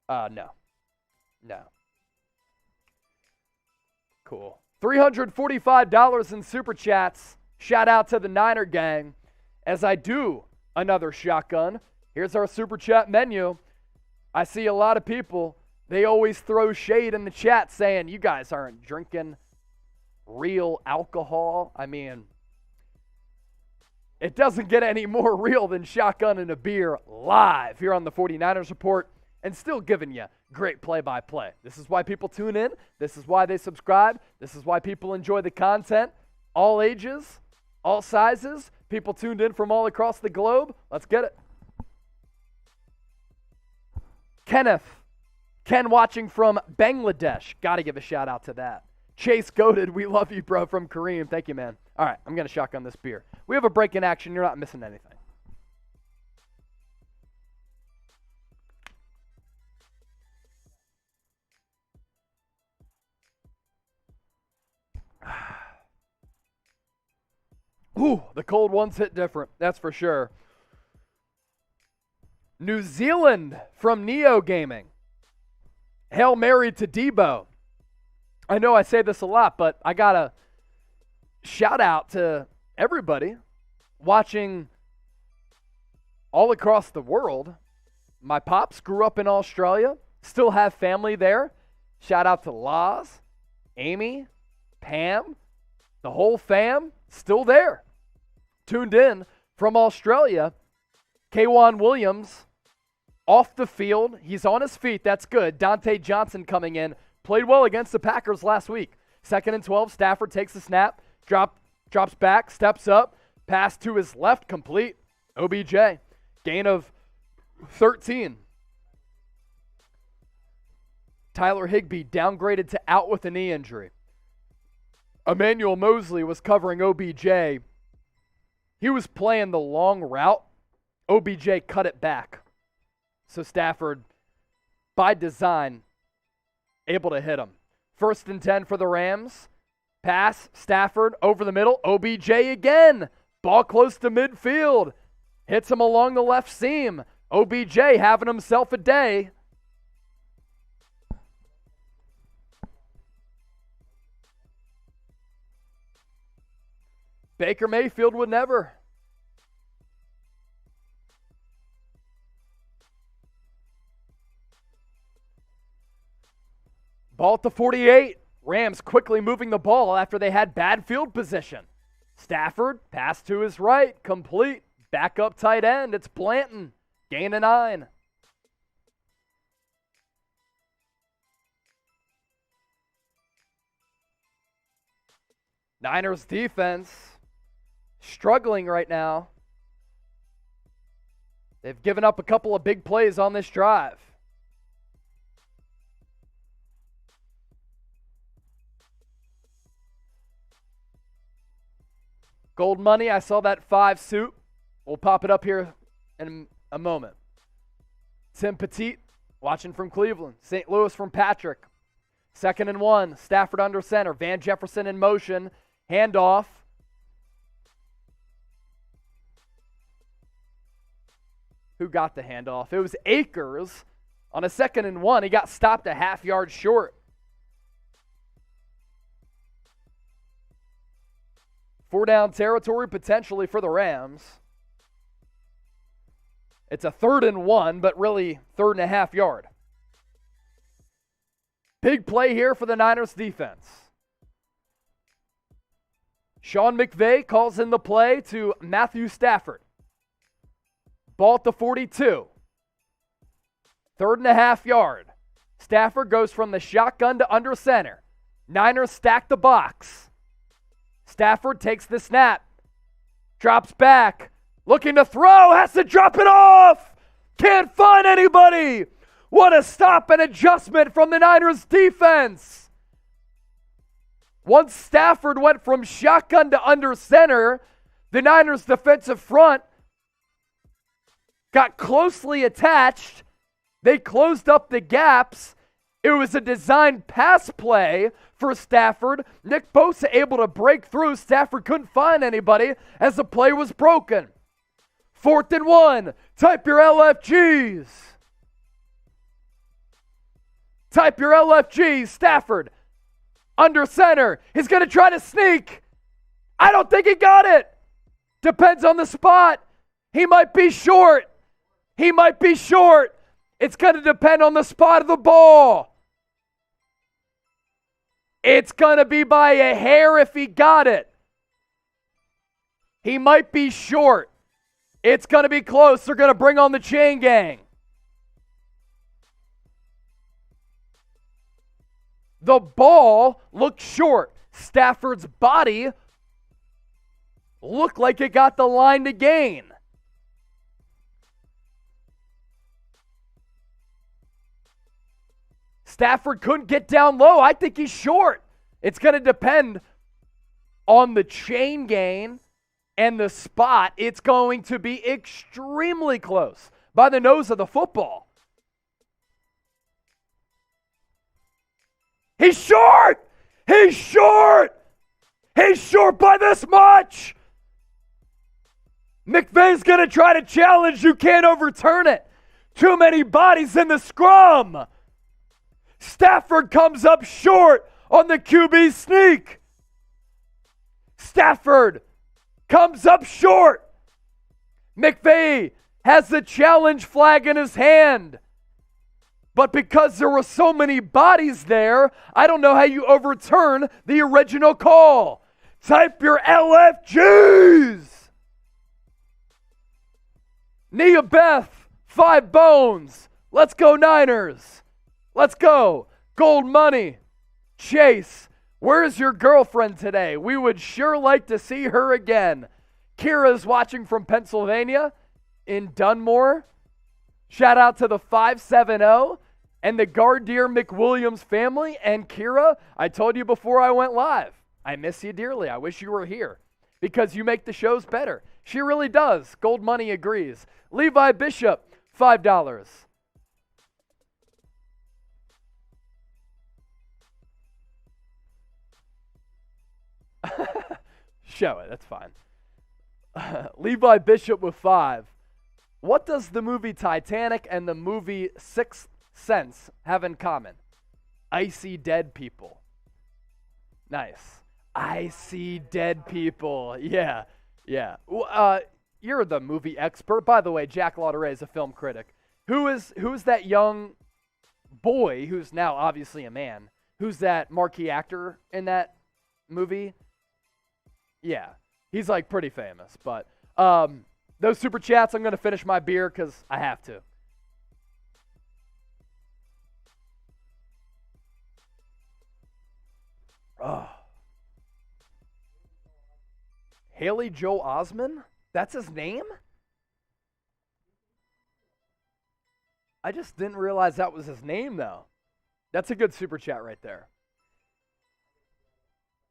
No. Cool. $345 in super chats. Shout out to the Niner gang. As I do another shotgun, here's our super chat menu. I see a lot of people, they always throw shade in the chat saying, you guys aren't drinking real alcohol. I mean, it doesn't get any more real than shotgunning a beer live here on the 49ers Report and still giving you great play-by-play. This is why people tune in. This is why they subscribe. This is why people enjoy the content. All ages, all sizes, people tuned in from all across the globe. Let's get it. Ken watching from Bangladesh. Got to give a shout out to that. Chase Goated, we love you, bro, from Kareem. Thank you, man. All right, I'm going to shotgun this beer. We have a break in action. You're not missing anything. Ooh, the cold ones hit different. That's for sure. New Zealand from Neo Gaming. Hail Mary to Deebo. I know I say this a lot, but I got to shout out to everybody watching all across the world. My pops grew up in Australia, still have family there. Shout out to Laz, Amy, Pam, the whole fam, still there. Tuned in from Australia. K'Wan Williams off the field. He's on his feet. That's good. Dante Johnson coming in. Played well against the Packers last week. 2nd and 12. Stafford takes the snap. Drops back. Steps up. Pass to his left. Complete. OBJ. Gain of 13. Tyler Higbee downgraded to out with a knee injury. Emmanuel Mosley was covering OBJ. He was playing the long route. OBJ cut it back. So Stafford, by design, able to hit him. 1st and 10 for the Rams. Pass, Stafford, over the middle. OBJ again. Ball close to midfield. Hits him along the left seam. OBJ having himself a day. Baker Mayfield would never. Ball at the 48. Rams quickly moving the ball after they had bad field position. Stafford, pass to his right, complete. Backup tight end, it's Blanton. Gain of 9. Niners defense struggling right now. They've given up a couple of big plays on this drive. Gold money, I saw that 5 suit. We'll pop it up here in a moment. Tim Petit, watching from Cleveland. St. Louis from Patrick. 2nd and 1, Stafford under center. Van Jefferson in motion. Handoff. Who got the handoff? It was Akers on a 2nd and 1. He got stopped a half yard short. 4-down territory potentially for the Rams. It's a 3rd and 1, but really 3rd and a half yard. Big play here for the Niners defense. Sean McVay calls in the play to Matthew Stafford. Ball at the 42. 3rd and a half yard. Stafford goes from the shotgun to under center. Niners stack the box. Stafford takes the snap. Drops back. Looking to throw. Has to drop it off. Can't find anybody. What a stop and adjustment from the Niners defense. Once Stafford went from shotgun to under center, the Niners defensive front got closely attached. They closed up the gaps. It was a designed pass play for Stafford. Nick Bosa able to break through. Stafford couldn't find anybody as the play was broken. 4th and 1. Type your LFGs. Type your LFGs. Stafford under center. He's going to try to sneak. I don't think he got it. Depends on the spot. He might be short. He might be short. It's going to depend on the spot of the ball. It's going to be by a hair if he got it. He might be short. It's going to be close. They're going to bring on the chain gang. The ball looked short. Stafford's body looked like it got the line to gain. Stafford couldn't get down low. I think he's short. It's going to depend on the chain gain and the spot. It's going to be extremely close by the nose of the football. He's short! He's short! He's short by this much! McVay's going to try to challenge. You can't overturn it. Too many bodies in the scrum. Stafford comes up short on the QB sneak. Stafford comes up short. McVay has the challenge flag in his hand. But because there were so many bodies there, I don't know how you overturn the original call. Type your LFGs. Nia Beth, 5 bones. Let's go Niners. Let's go. Gold money. Chase, where's your girlfriend today? We would sure like to see her again. Kira's watching from Pennsylvania in Dunmore. Shout out to the 570 and the Gardeer McWilliams family. And Kira, I told you before I went live, I miss you dearly. I wish you were here because you make the shows better. She really does. Gold money agrees. Levi Bishop, $5. Show it, that's fine. Levi Bishop with 5. What does the movie Titanic and the movie Sixth Sense have in common? I see dead people. Nice. I see dead people. Yeah. You're the movie expert. By the way, Jack Lauderay is a film critic. Who is that young boy who's now obviously a man? Who's that marquee actor in that movie? Yeah, he's like pretty famous. But those super chats, I'm going to finish my beer because I have to. Oh. Haley Joel Osment? That's his name? I just didn't realize that was his name, though. That's a good super chat right there.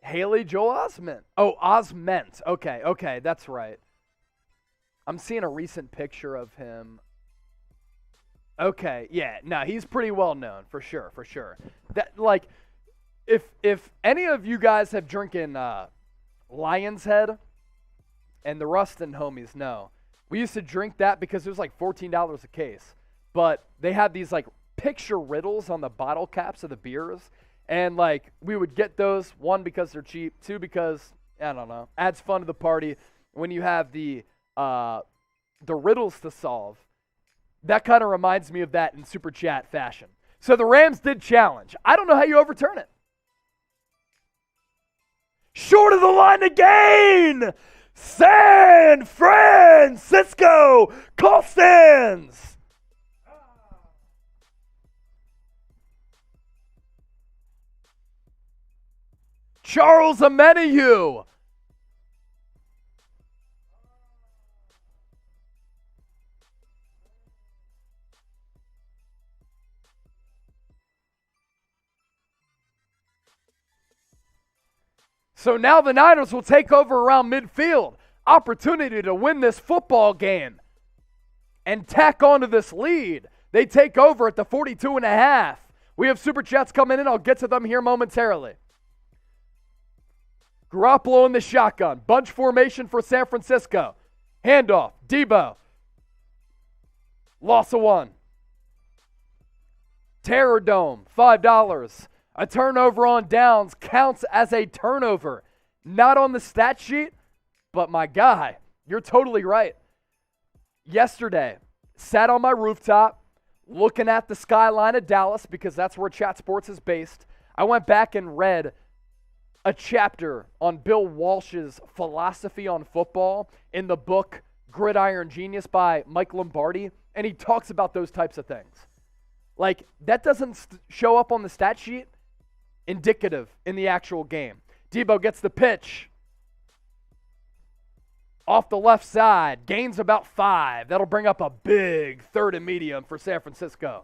Haley Joel Osment. Oh, Osment. Okay, that's right. I'm seeing a recent picture of him. Okay, yeah, no, he's pretty well known for sure. That like, if any of you guys have drinking Lion's Head, and the Rustin homies know, we used to drink that because it was like $14 a case. But they had these like picture riddles on the bottle caps of the beers, and like we would get those, one because they're cheap, two because I don't know, adds fun to the party when you have the riddles to solve. That kind of reminds me of that in super chat fashion. So the Rams did challenge. I don't know how you overturn it. Short of the line to gain. San-FRAN-CISCO call stands. Charles Omenihu. So now the Niners will take over around midfield. Opportunity to win this football game and tack onto this lead. They take over at the 42.5. We have super chats coming in. I'll get to them here momentarily. Garoppolo in the shotgun. Bunch formation for San Francisco. Handoff. Deebo. Loss of one. Terror Dome. $5. A turnover on downs counts as a turnover. Not on the stat sheet, but my guy, you're totally right. Yesterday, sat on my rooftop, looking at the skyline of Dallas because that's where Chat Sports is based. I went back and read a chapter on Bill Walsh's philosophy on football in the book Gridiron Genius by Mike Lombardi, and he talks about those types of things. Like, that doesn't show up on the stat sheet. Indicative in the actual game. Deebo gets the pitch. Off the left side. Gains about 5. That'll bring up a big third and medium for San Francisco.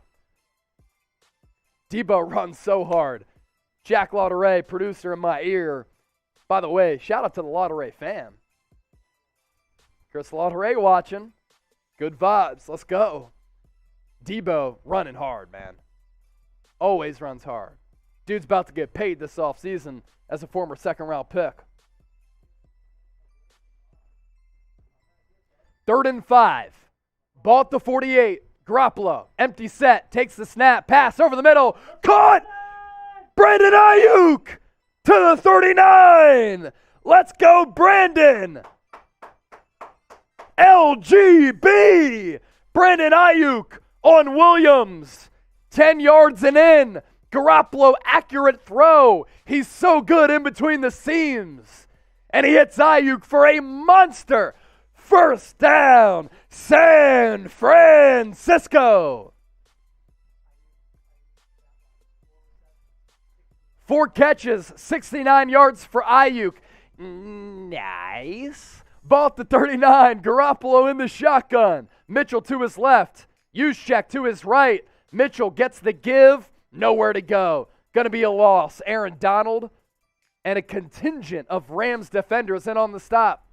Deebo runs so hard. Jack Lauderay, producer in my ear. By the way, shout out to the Lauderay fam. Chris Lauderay watching. Good vibes. Let's go. Deebo running hard, man. Always runs hard. Dude's about to get paid this offseason as a former second-round pick. 3rd and 5. Ball at the 48. Garoppolo. Empty set. Takes the snap. Pass over the middle. Caught! Brandon Aiyuk to the 39. Let's go, Brandon. LGB. Brandon Aiyuk on Williams. 10 yards and in. Garoppolo, accurate throw. He's so good in between the seams. And he hits Aiyuk for a monster first down. San Francisco. 4 catches, 69 yards for Aiyuk. Nice. Ball at the 39. Garoppolo in the shotgun. Mitchell to his left. Juszczyk to his right. Mitchell gets the give. Nowhere to go. Going to be a loss. Aaron Donald and a contingent of Rams defenders in on the stop.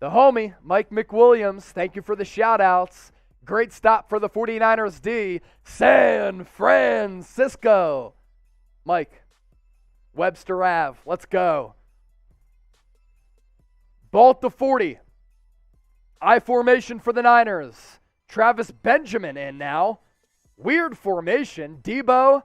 The homie, Mike McWilliams, thank you for the shout-outs. Great stop for the 49ers D. San Francisco. Mike, Webster Ave, let's go. Ball at the 40. I formation for the Niners. Travis Benjamin in now. Weird formation. Deebo.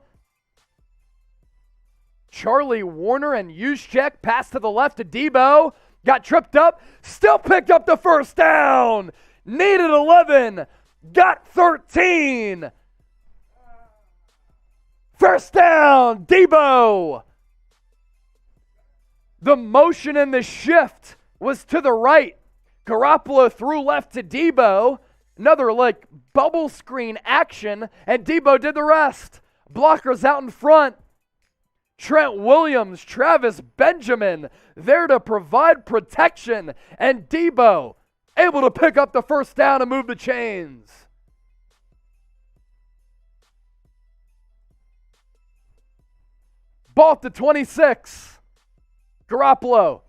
Charlie Warner and Juszczyk. Pass to the left to Deebo. Got tripped up. Still picked up the first down. Needed 11. Got 13. First down. Deebo. The motion and the shift was to the right. Garoppolo threw left to Deebo. Another like bubble screen action, and Deebo did the rest. Blockers out in front. Trent Williams, Travis Benjamin, there to provide protection. And Deebo, able to pick up the first down and move the chains. Ball at the 26. Garoppolo.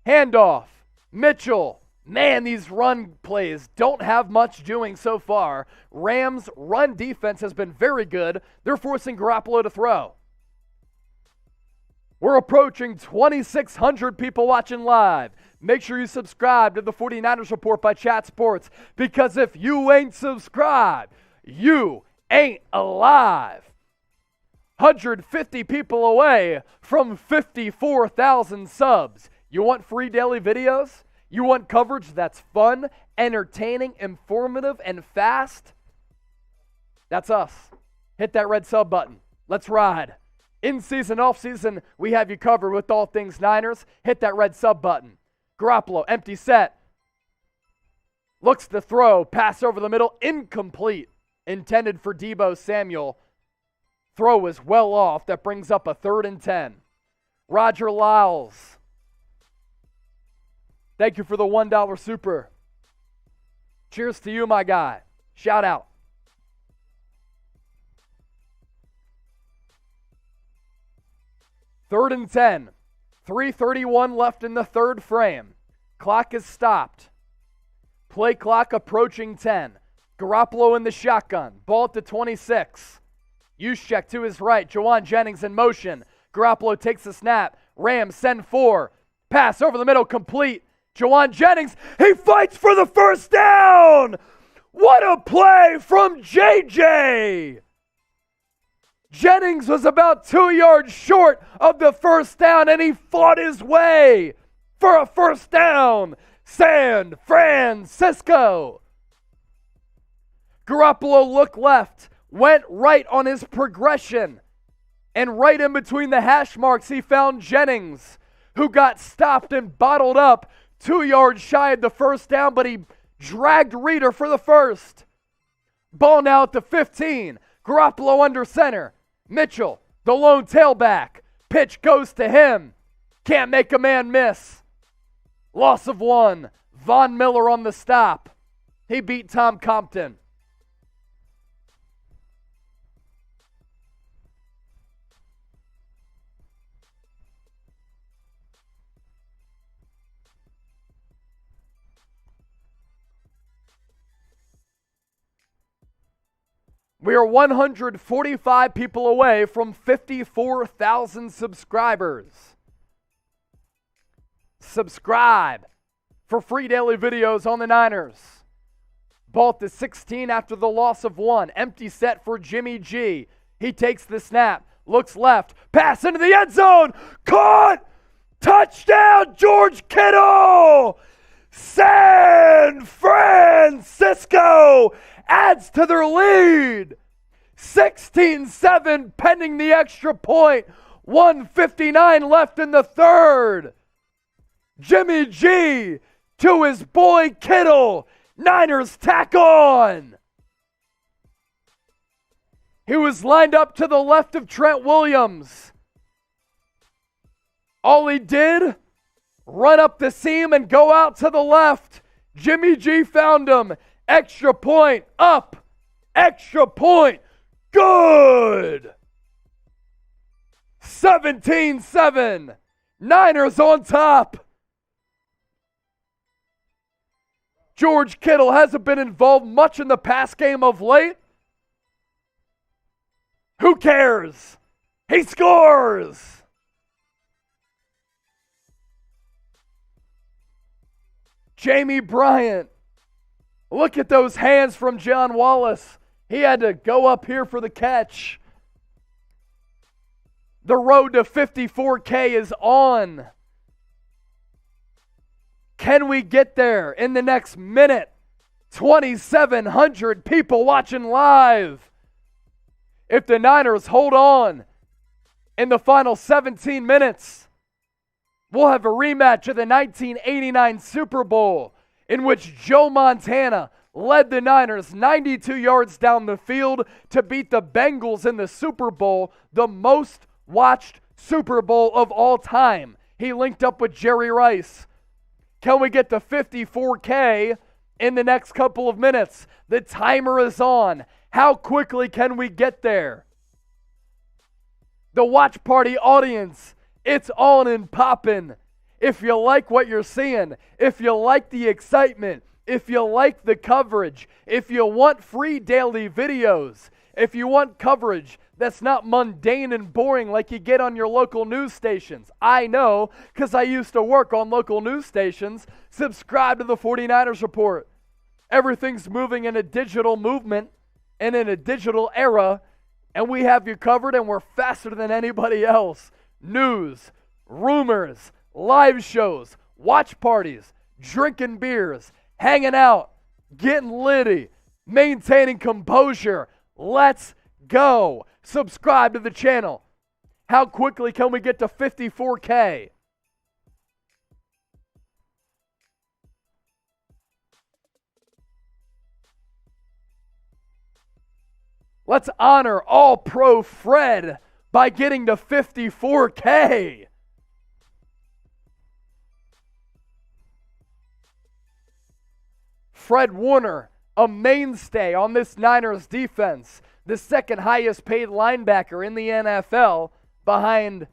Handoff. Mitchell. Man, these run plays don't have much doing so far. Rams' run defense has been very good. They're forcing Garoppolo to throw. We're approaching 2,600 people watching live. Make sure you subscribe to the 49ers Report by Chat Sports, because if you ain't subscribed, you ain't alive. 150 people away from 54,000 subs. You want free daily videos? You want coverage that's fun, entertaining, informative, and fast? That's us. Hit that red sub button. Let's ride. In season, off season, we have you covered with all things Niners. Hit that red sub button. Garoppolo, empty set. Looks to throw. Pass over the middle. Incomplete. Intended for Deebo Samuel. Throw is well off. That brings up a 3rd and 10. Roger Lyles. Thank you for the $1 super. Cheers to you, my guy. Shout out. Third and 10. 3:31 left in the third frame. Clock is stopped. Play clock approaching 10. Garoppolo in the shotgun. Ball at the 26. Juszczyk to his right. Jauan Jennings in motion. Garoppolo takes the snap. Rams send 4. Pass over the middle, complete. Jauan Jennings, he fights for the first down! What a play from JJ! Jennings was about 2 yards short of the first down, and he fought his way for a first down. SAN-FRAN-CISCO. Garoppolo looked left, went right on his progression, and right in between the hash marks, he found Jennings, who got stopped and bottled up 2 yards shy of the first down, but he dragged Reeder for the first. Ball now at the 15. Garoppolo under center. Mitchell, the lone tailback. Pitch goes to him. Can't make a man miss. Loss of 1. Von Miller on the stop. He beat Tom Compton. We are 145 people away from 54,000 subscribers. Subscribe for free daily videos on the Niners. Ball at the 16 after the loss of 1. Empty set for Jimmy G. He takes the snap, looks left, pass into the end zone. Caught! Touchdown, George Kittle! SAN-FRAN-CISCO adds to their lead. 16-7 pending the extra point. 1:59 left in the third. Jimmy G to his boy Kittle. Niners tack on. He was lined up to the left of Trent Williams. All he did, run up the seam and go out to the left. Jimmy G found him. Extra point, up. Extra point, good. 17-7. Niners on top. George Kittle hasn't been involved much in the pass game of late. Who cares? He scores. Jamie Bryant. Look at those hands from John Wallace. He had to go up here for the catch. The road to 54K is on. Can we get there in the next minute? 2,700 people watching live. If the Niners hold on in the final 17 minutes, we'll have a rematch of the 1989 Super Bowl, in which Joe Montana led the Niners 92 yards down the field to beat the Bengals in the Super Bowl, the most watched Super Bowl of all time. He linked up with Jerry Rice. Can we get to 54K in the next couple of minutes? The timer is on. How quickly can we get there? The watch party audience, it's on and popping. If you like what you're seeing, if you like the excitement, if you like the coverage, if you want free daily videos, if you want coverage that's not mundane and boring like you get on your local news stations. I know, because I used to work on local news stations. Subscribe to the 49ers Report. Everything's moving in a digital movement and in a digital era, and we have you covered, and we're faster than anybody else. News, rumors, live shows, watch parties, drinking beers, hanging out, getting litty, maintaining composure. Let's go. Subscribe to the channel. How quickly can we get to 54K? Let's honor All-Pro Fred by getting to 54K. Fred Warner, a mainstay on this Niners defense, the second highest paid linebacker in the NFL behind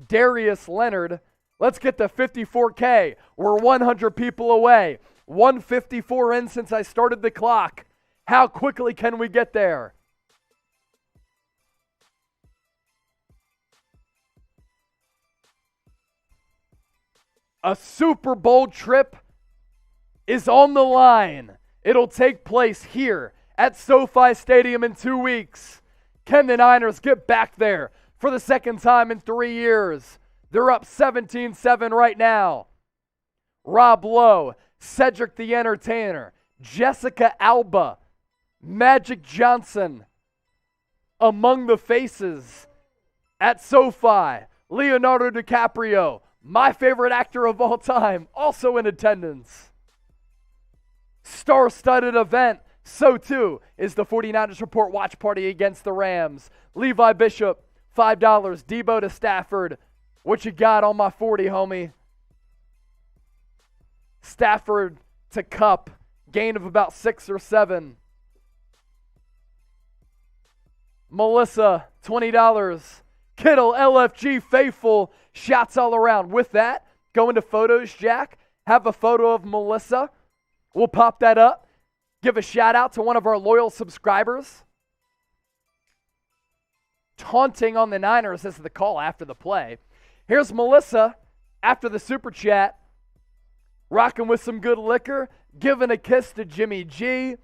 Darius Leonard. Let's get to 54K. We're 100 people away. 154 in since I started the clock. How quickly can we get there? A Super Bowl trip is on the line. It'll take place here at SoFi Stadium in 2 weeks. Can the Niners get back there for the second time in 3 years? They're up 17-7 right now. Rob Lowe, Cedric the Entertainer, Jessica Alba, Magic Johnson among the faces at SoFi. Leonardo DiCaprio, my favorite actor of all time, also in attendance. Star-studded event. So too is the 49ers Report watch party against the Rams. Levi Bishop, $5. Deebo to Stafford. What you got on my 40, homie? Stafford to Kupp. Gain of about 6 or 7. Melissa, $20. Kittle, LFG, faithful. Shots all around. With that, go into Photos, Jack. Have a photo of Melissa. We'll pop that up. Give a shout out to one of our loyal subscribers. Taunting on the Niners is the call after the play. Here's Melissa after the super chat. Rocking with some good liquor. Giving a kiss to Jimmy G.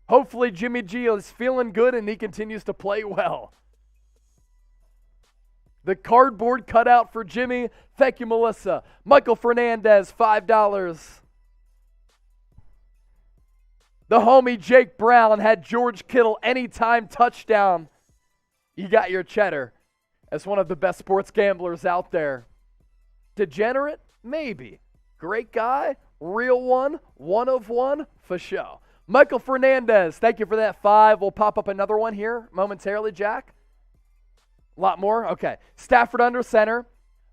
Hopefully Jimmy G is feeling good and he continues to play well. The cardboard cutout for Jimmy. Thank you, Melissa. Michael Fernandez, $5. The homie Jake Brown had George Kittle anytime touchdown. You got your cheddar as one of the best sports gamblers out there. Degenerate? Maybe. Great guy? Real one of one? For sure. Michael Fernandez, thank you for that 5. We'll pop up another one here momentarily, Jack. A lot more? Okay. Stafford under center.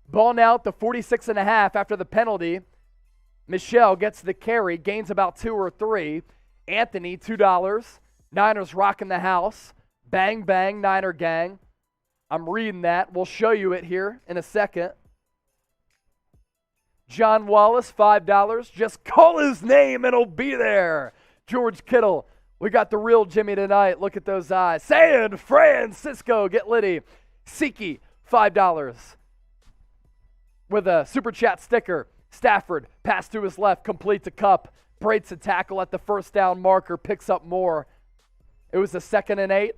Ball now to 46.5 after the penalty. Michelle gets the carry, gains about 2 or 3. Anthony, $2. Niners rocking the house. Bang, bang, Niner gang. I'm reading that. We'll show you it here in a second. John Wallace, $5. Just call his name and it'll be there. George Kittle, we got the real Jimmy tonight. Look at those eyes. SAN-FRAN-CISCO, get litty. Siki, $5. With a super chat sticker. Stafford, pass to his left, complete to Kupp. Breaks a tackle at the first down marker, picks up more. It was a 2nd and 8.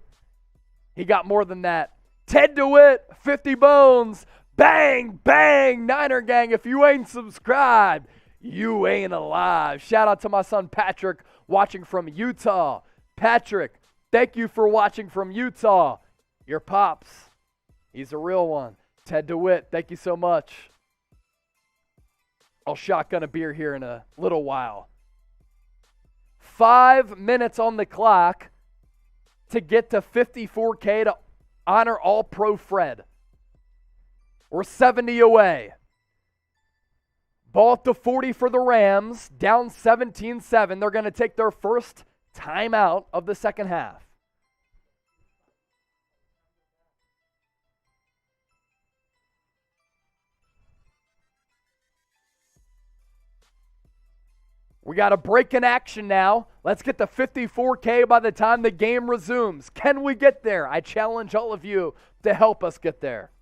He got more than that. Ted DeWitt, 50 bones. Bang, bang, Niner gang. If you ain't subscribed, you ain't alive. Shout out to my son Patrick watching from Utah. Patrick, thank you for watching from Utah. Your pops, he's a real one. Ted DeWitt, thank you so much. I'll shotgun a beer here in a little while. 5 minutes on the clock to get to 54K to honor All-Pro Fred. We're 70 away. Ball at the 40 for the Rams, down 17-7. They're going to take their first timeout of the second half. We got a break in action now. Let's get the 54K by the time the game resumes. Can we get there? I challenge all of you to help us get there.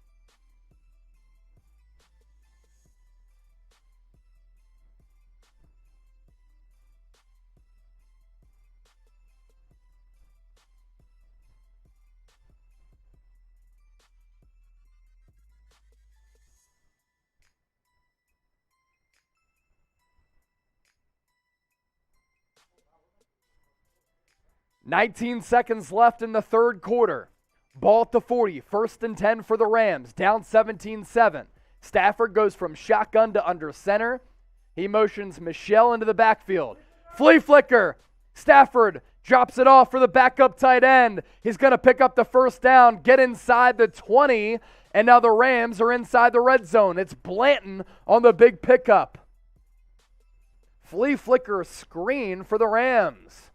"19 seconds left in the third quarter. Ball at the 40, 1st and 10 for the Rams, down 17-7. Stafford goes from shotgun to under center. He motions Michel into the backfield. Flea flicker. Stafford drops it off for the backup tight end. He's going to pick up the first down, get inside the 20, and now the Rams are inside the red zone. It's Blanton on the big pickup. Flea flicker screen for the Rams.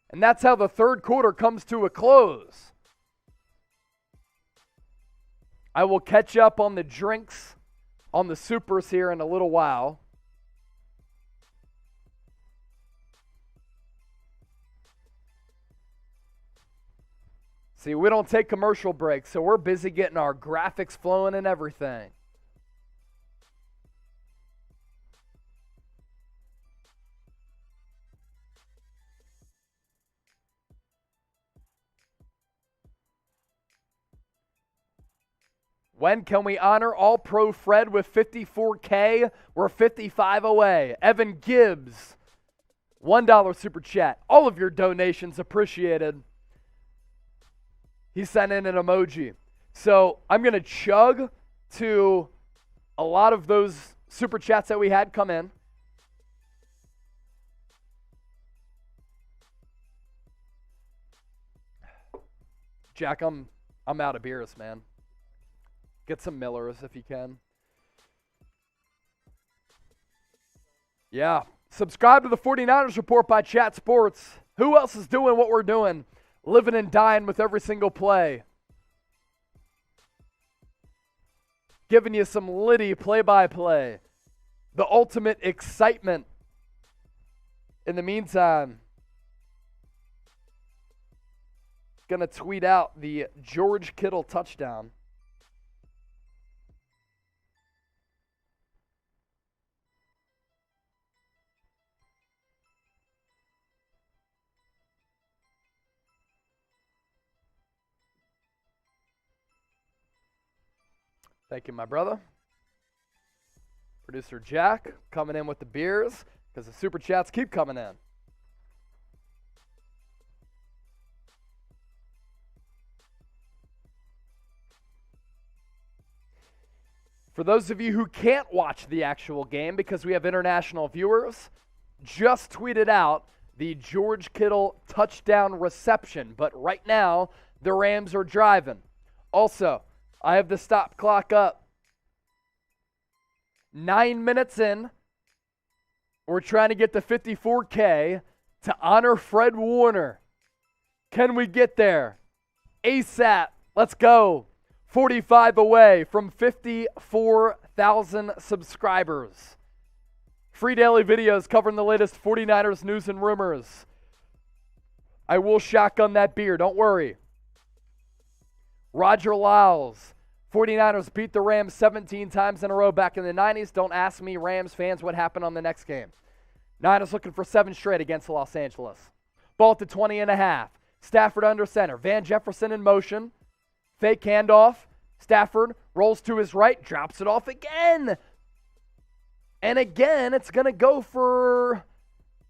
And that's how the third quarter comes to a close. I will catch up on the drinks on the supers here in a little while. See, we don't take commercial breaks, so we're busy getting our graphics flowing and everything. When can we honor All-Pro Fred with 54K? We're 55 away. Evan Gibbs, $1 super chat. All of your donations appreciated. He sent in an emoji. So I'm going to chug to a lot of those super chats that we had come in. Jack, I'm out of beers, man. Get some Millers if you can. Yeah. Subscribe to the 49ers Report by Chat Sports. Who else is doing what we're doing? Living and dying with every single play. Giving you some Liddy play-by-play. The ultimate excitement. In the meantime, gonna tweet out the George Kittle touchdown. Thank you, my brother. Producer Jack coming in with the beers because the super chats keep coming in. For those of you who can't watch the actual game because we have international viewers, just tweeted out the George Kittle touchdown reception. But right now, the Rams are driving. Also, I have the stop clock up. 9 minutes in, we're trying to get the 54K to honor Fred Warner. Can we get there? ASAP. Let's go. 45 away from 54,000 subscribers. Free daily videos covering the latest 49ers news and rumors. I will shotgun that beer. Don't worry. Roger Lyles. 49ers beat the Rams 17 times in a row back in the 90s. Don't ask me, Rams fans, what happened on the next game. Niners looking for 7 straight against Los Angeles. Ball at the 20.5. Stafford under center. Van Jefferson in motion. Fake handoff. Stafford rolls to his right, drops it off again. And again, it's going to go for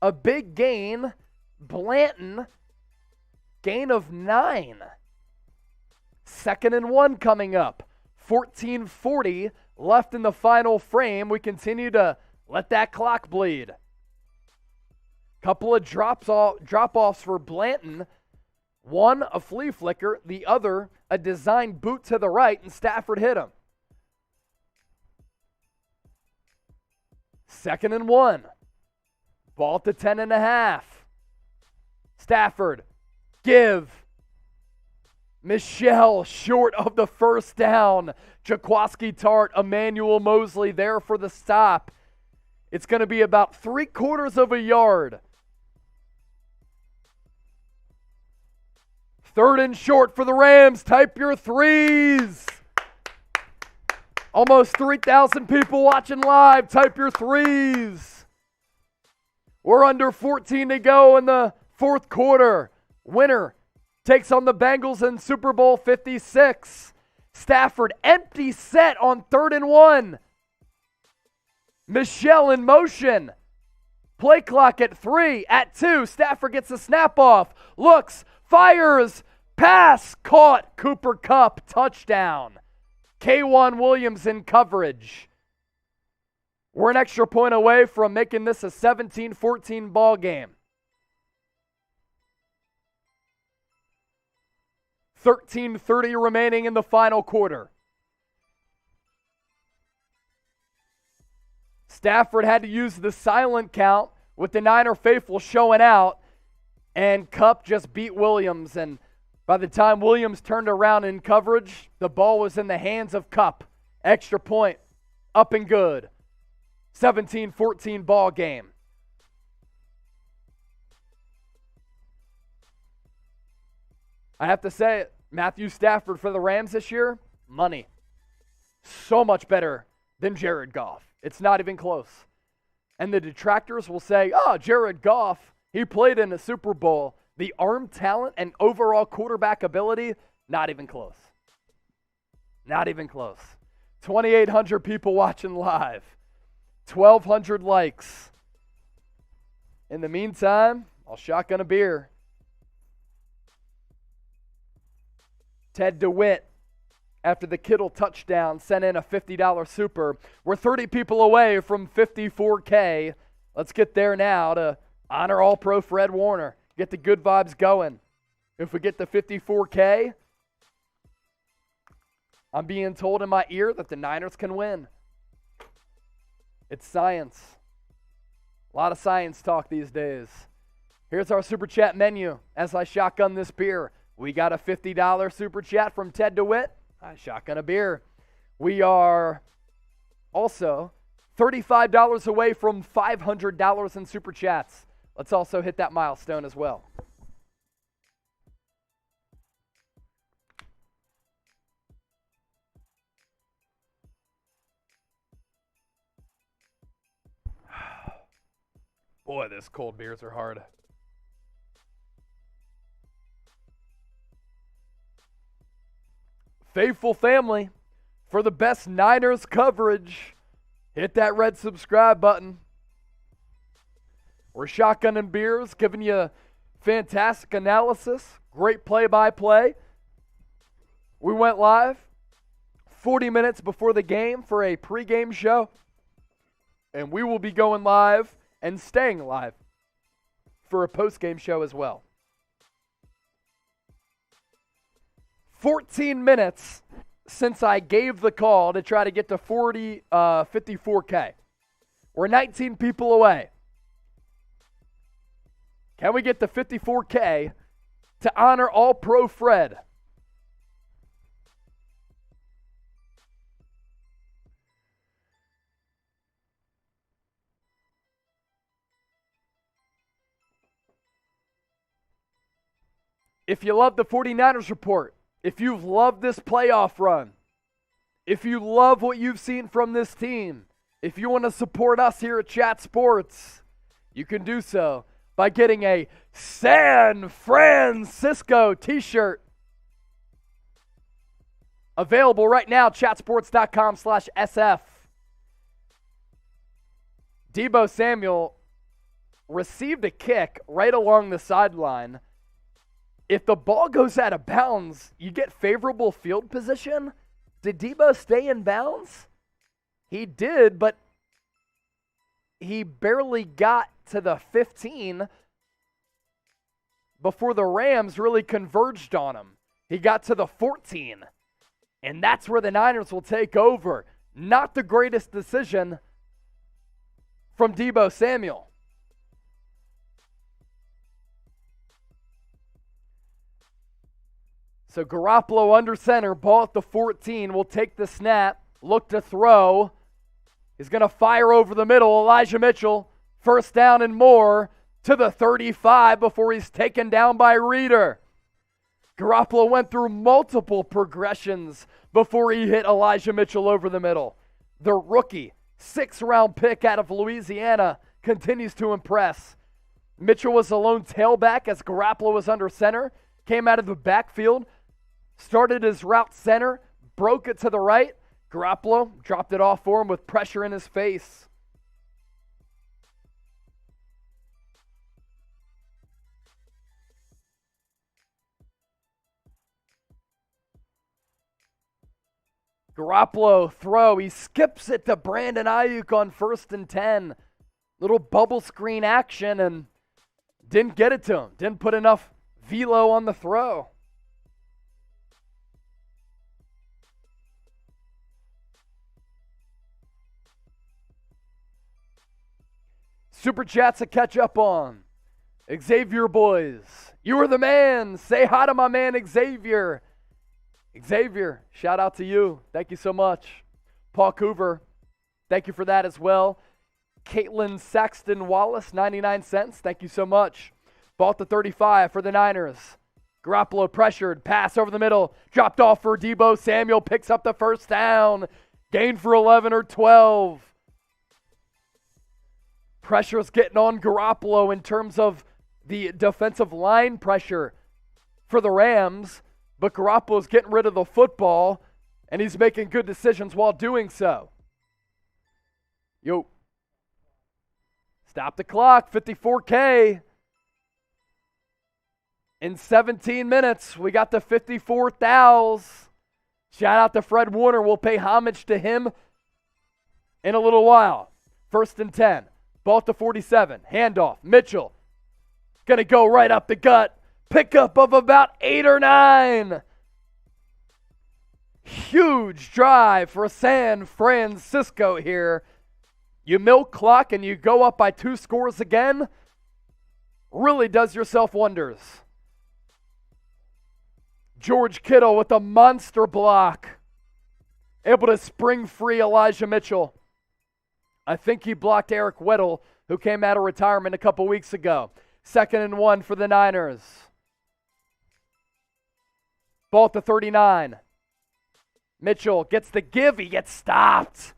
a big gain. Blanton, gain of 9. 2nd and 1 coming up. 14:40 left in the final frame. We continue to let that clock bleed. Couple of drop-offs for Blanton. One, a flea flicker. The other, a design boot to the right, and Stafford hit him. 2nd and 1. Ball to 10.5. Stafford, give. Michelle short of the first down. Jaquaski Tart, Emmanuel Mosley there for the stop. It's going to be about 3/4 of a yard. 3rd and short for the Rams. Type your threes. Almost 3,000 people watching live. Type your threes. We're under 14 to go in the 4th quarter. Winner takes on the Bengals in Super Bowl 56. Stafford empty set on 3rd and 1. Michelle in motion. Play clock at 3. At 2, Stafford gets a snap off. Looks, fires, pass, caught. Cooper Kupp, touchdown. K'Wan Williams in coverage. We're an extra point away from making this a 17-14 ball game. 13:30 remaining in the final quarter. Stafford had to use the silent count with the Niner faithful showing out, and Kupp just beat Williams. And by the time Williams turned around in coverage, the ball was in the hands of Kupp. Extra point, up and good. 17-14 ball game. I have to say it, Matthew Stafford for the Rams this year, money. So much better than Jared Goff. It's not even close. And the detractors will say, oh, Jared Goff, he played in a Super Bowl. The arm talent and overall quarterback ability, not even close. Not even close. 2,800 people watching live. 1,200 likes. In the meantime, I'll shotgun a beer. Ted DeWitt, after the Kittle touchdown, sent in a $50 super. We're 30 people away from $54K. Let's get there now to honor All-Pro Fred Warner. Get the good vibes going. If we get the $54K, I'm being told in my ear that the Niners can win. It's science. A lot of science talk these days. Here's our Super Chat menu as I shotgun this beer. We got a $50 Super Chat from Ted DeWitt. I shotgun a beer. We are also $35 away from $500 in Super Chats. Let's also hit that milestone as well. Boy, this cold beers are hard. Faithful family, for the best Niners coverage, hit that red subscribe button. We're shotgunning beers, giving you fantastic analysis, great play-by-play. We went live 40 minutes before the game for a pregame show, and we will be going live and staying live for a postgame show as well. 14 minutes since I gave the call to try to get to 54K. We're 19 people away. Can we get to 54K to honor All-Pro Fred? If you love the 49ers report, if you've loved this playoff run, if you love what you've seen from this team, if you want to support us here at Chat Sports, you can do so by getting a SAN-FRAN-CISCO t-shirt. Available right now, chatsports.com/SF. Deebo Samuel received a kick right along the sideline. If the ball goes out of bounds, you get favorable field position. Did Deebo stay in bounds? He did, but he barely got to the 15 before the Rams really converged on him. He got to the 14, and that's where the Niners will take over. Not the greatest decision from Deebo Samuel. So Garoppolo under center, ball at the 14, will take the snap, look to throw. He's going to fire over the middle. Elijah Mitchell, first down and more, to the 35 before he's taken down by Reeder. Garoppolo went through multiple progressions before he hit Elijah Mitchell over the middle. The rookie, 6th-round pick out of Louisiana, continues to impress. Mitchell was a lone tailback as Garoppolo was under center, came out of the backfield, started his route center, broke it to the right. Garoppolo dropped it off for him with pressure in his face. Garoppolo throw. He skips it to Brandon Aiyuk on 1st and 10. Little bubble screen action and didn't get it to him. Didn't put enough velo on the throw. Super chats to catch up on. Xavier boys, you are the man. Say hi to my man Xavier. Xavier, shout out to you. Thank you so much. Paul Coover, thank you for that as well. Caitlin Saxton Wallace, 99 cents. Thank you so much. Ball to 35 for the Niners. Garoppolo pressured, pass over the middle, dropped off for Deebo Samuel, picks up the first down. Gain for 11 or 12. Pressure's getting on Garoppolo in terms of the defensive line pressure for the Rams. But Garoppolo's getting rid of the football, and he's making good decisions while doing so. Stop the clock, 54K. In 17 minutes, we got the 54 thous. Shout out to Fred Warner. We'll pay homage to him in a little while. 1st and 10. Ball to 47. Handoff. Mitchell. Going to go right up the gut. Pickup of about 8 or 9. Huge drive for SAN-FRAN-CISCO here. You milk clock and you go up by 2 scores again. Really does yourself wonders. George Kittle with a monster block. Able to spring free Elijah Mitchell. I think he blocked Eric Weddle, who came out of retirement a couple weeks ago. 2nd and 1 for the Niners. Ball to 39. Mitchell gets the give. He gets stopped.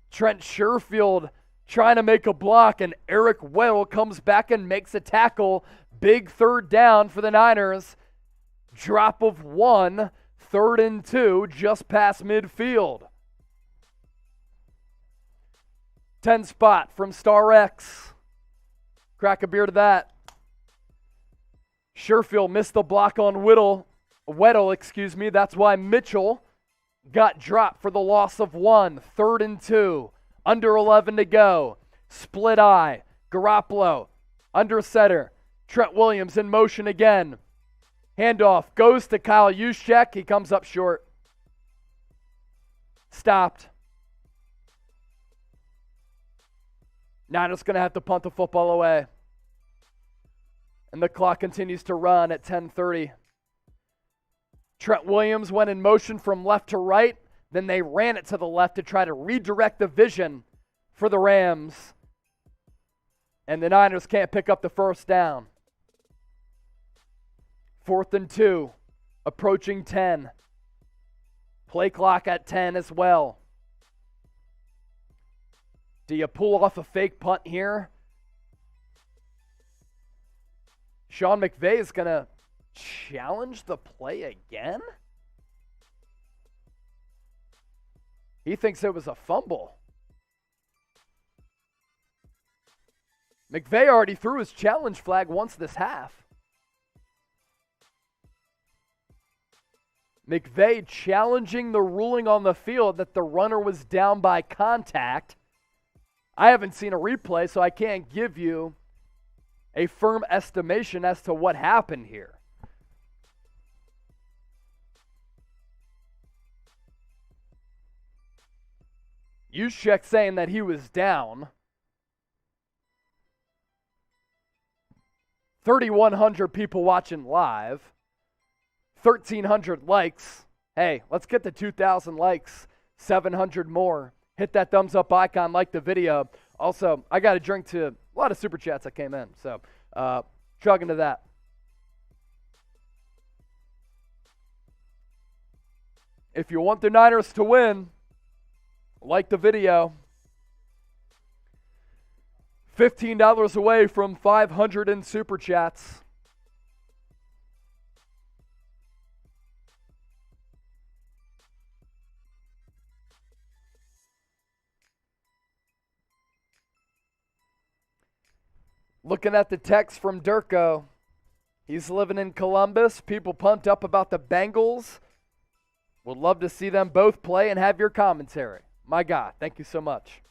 Trent Sherfield trying to make a block, and Eric Weddle comes back and makes a tackle. Big 3rd down for the Niners. Drop of 1, 3rd and 2, just past midfield. 10 spot from Star X. Crack a beer to that. Sherfield missed the block on Weddle, That's why Mitchell got dropped for the loss of 1. 3rd and 2. Under 11 to go. Split eye. Garoppolo. Under center. Trent Williams in motion again. Handoff goes to Kyle Juszczyk. He comes up short. Stopped. Niners going to have to punt the football away. And the clock continues to run at 10:30. Trent Williams went in motion from left to right. Then they ran it to the left to try to redirect the vision for the Rams. And the Niners can't pick up the first down. 4th and 2. Approaching 10. Play clock at 10 as well. Do you pull off a fake punt here? Sean McVay is going to challenge the play again? He thinks it was a fumble. McVay already threw his challenge flag once this half. McVay challenging the ruling on the field that the runner was down by contact. I haven't seen a replay, so I can't give you a firm estimation as to what happened here. Juszczyk saying that he was down. 3,100 people watching live. 1,300 likes. Hey, let's get to 2,000 likes. 700 more. Hit that thumbs up icon, like the video. Also, I got a drink to a lot of super chats that came in. So, chugging to that. If you want the Niners to win, like the video. $15 away from 500 in super chats. Looking at the text from Durko. He's living in Columbus. People pumped up about the Bengals. Would love to see them both play and have your commentary. My God, thank you so much.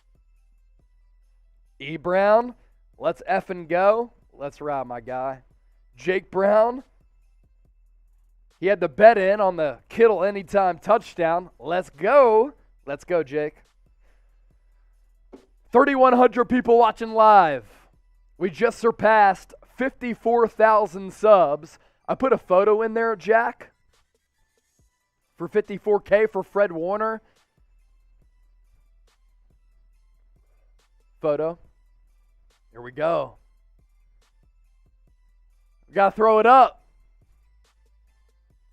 E. Brown, let's effing go. Let's ride, my guy. Jake Brown, he had the bet in on the Kittle anytime touchdown. Let's go. Let's go, Jake. 3,100 people watching live. We just surpassed 54,000 subs. I put a photo in there, Jack, for 54K for Fred Warner. Photo. Here we go. We got to throw it up.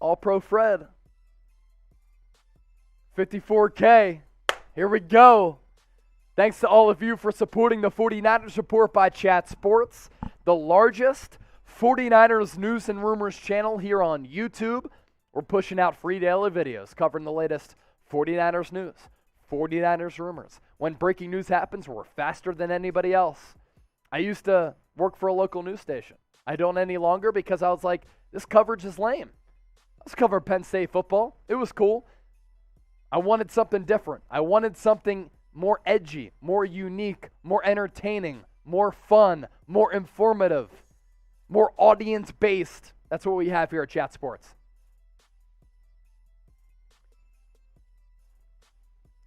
All Pro Fred. 54K. Here we go. Thanks to all of you for supporting the 49ers Report by Chat Sports, the largest 49ers news and rumors channel here on YouTube. We're pushing out free daily videos covering the latest 49ers news, 49ers rumors. When breaking news happens, we're faster than anybody else. I used to work for a local news station. I don't any longer because I was like, this coverage is lame. I was covering Penn State football. It was cool. I wanted something different. I wanted something more edgy, more unique, more entertaining, more fun, more informative, more audience-based. That's what we have here at Chat Sports.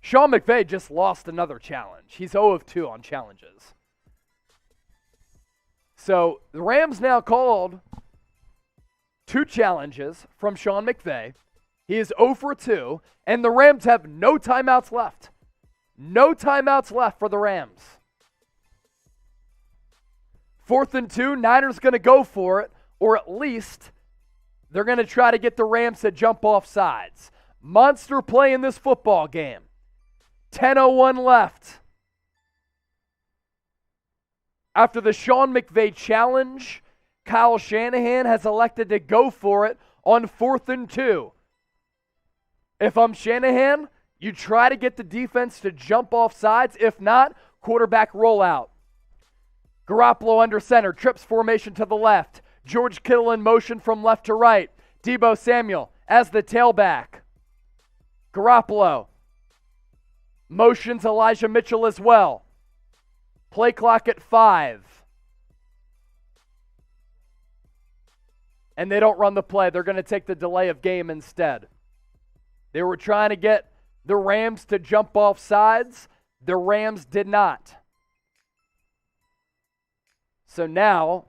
Sean McVay just lost another challenge. He's 0 of 2 on challenges. So the Rams now called 2 challenges from Sean McVay. He is 0 for 2, and the Rams have no timeouts left. No timeouts left for the Rams. 4th and 2, Niners going to go for it, or at least they're going to try to get the Rams to jump off sides. Monster play in this football game. 10:01 left. After the Sean McVay challenge, Kyle Shanahan has elected to go for it on 4th and 2. If I'm Shanahan, you try to get the defense to jump off sides. If not, quarterback rollout. Garoppolo under center, trips formation to the left. George Kittle in motion from left to right. Deebo Samuel as the tailback. Garoppolo motions Elijah Mitchell as well. Play clock at 5. And they don't run the play. They're going to take the delay of game instead. They were trying to get the Rams to jump off sides. The Rams did not. So now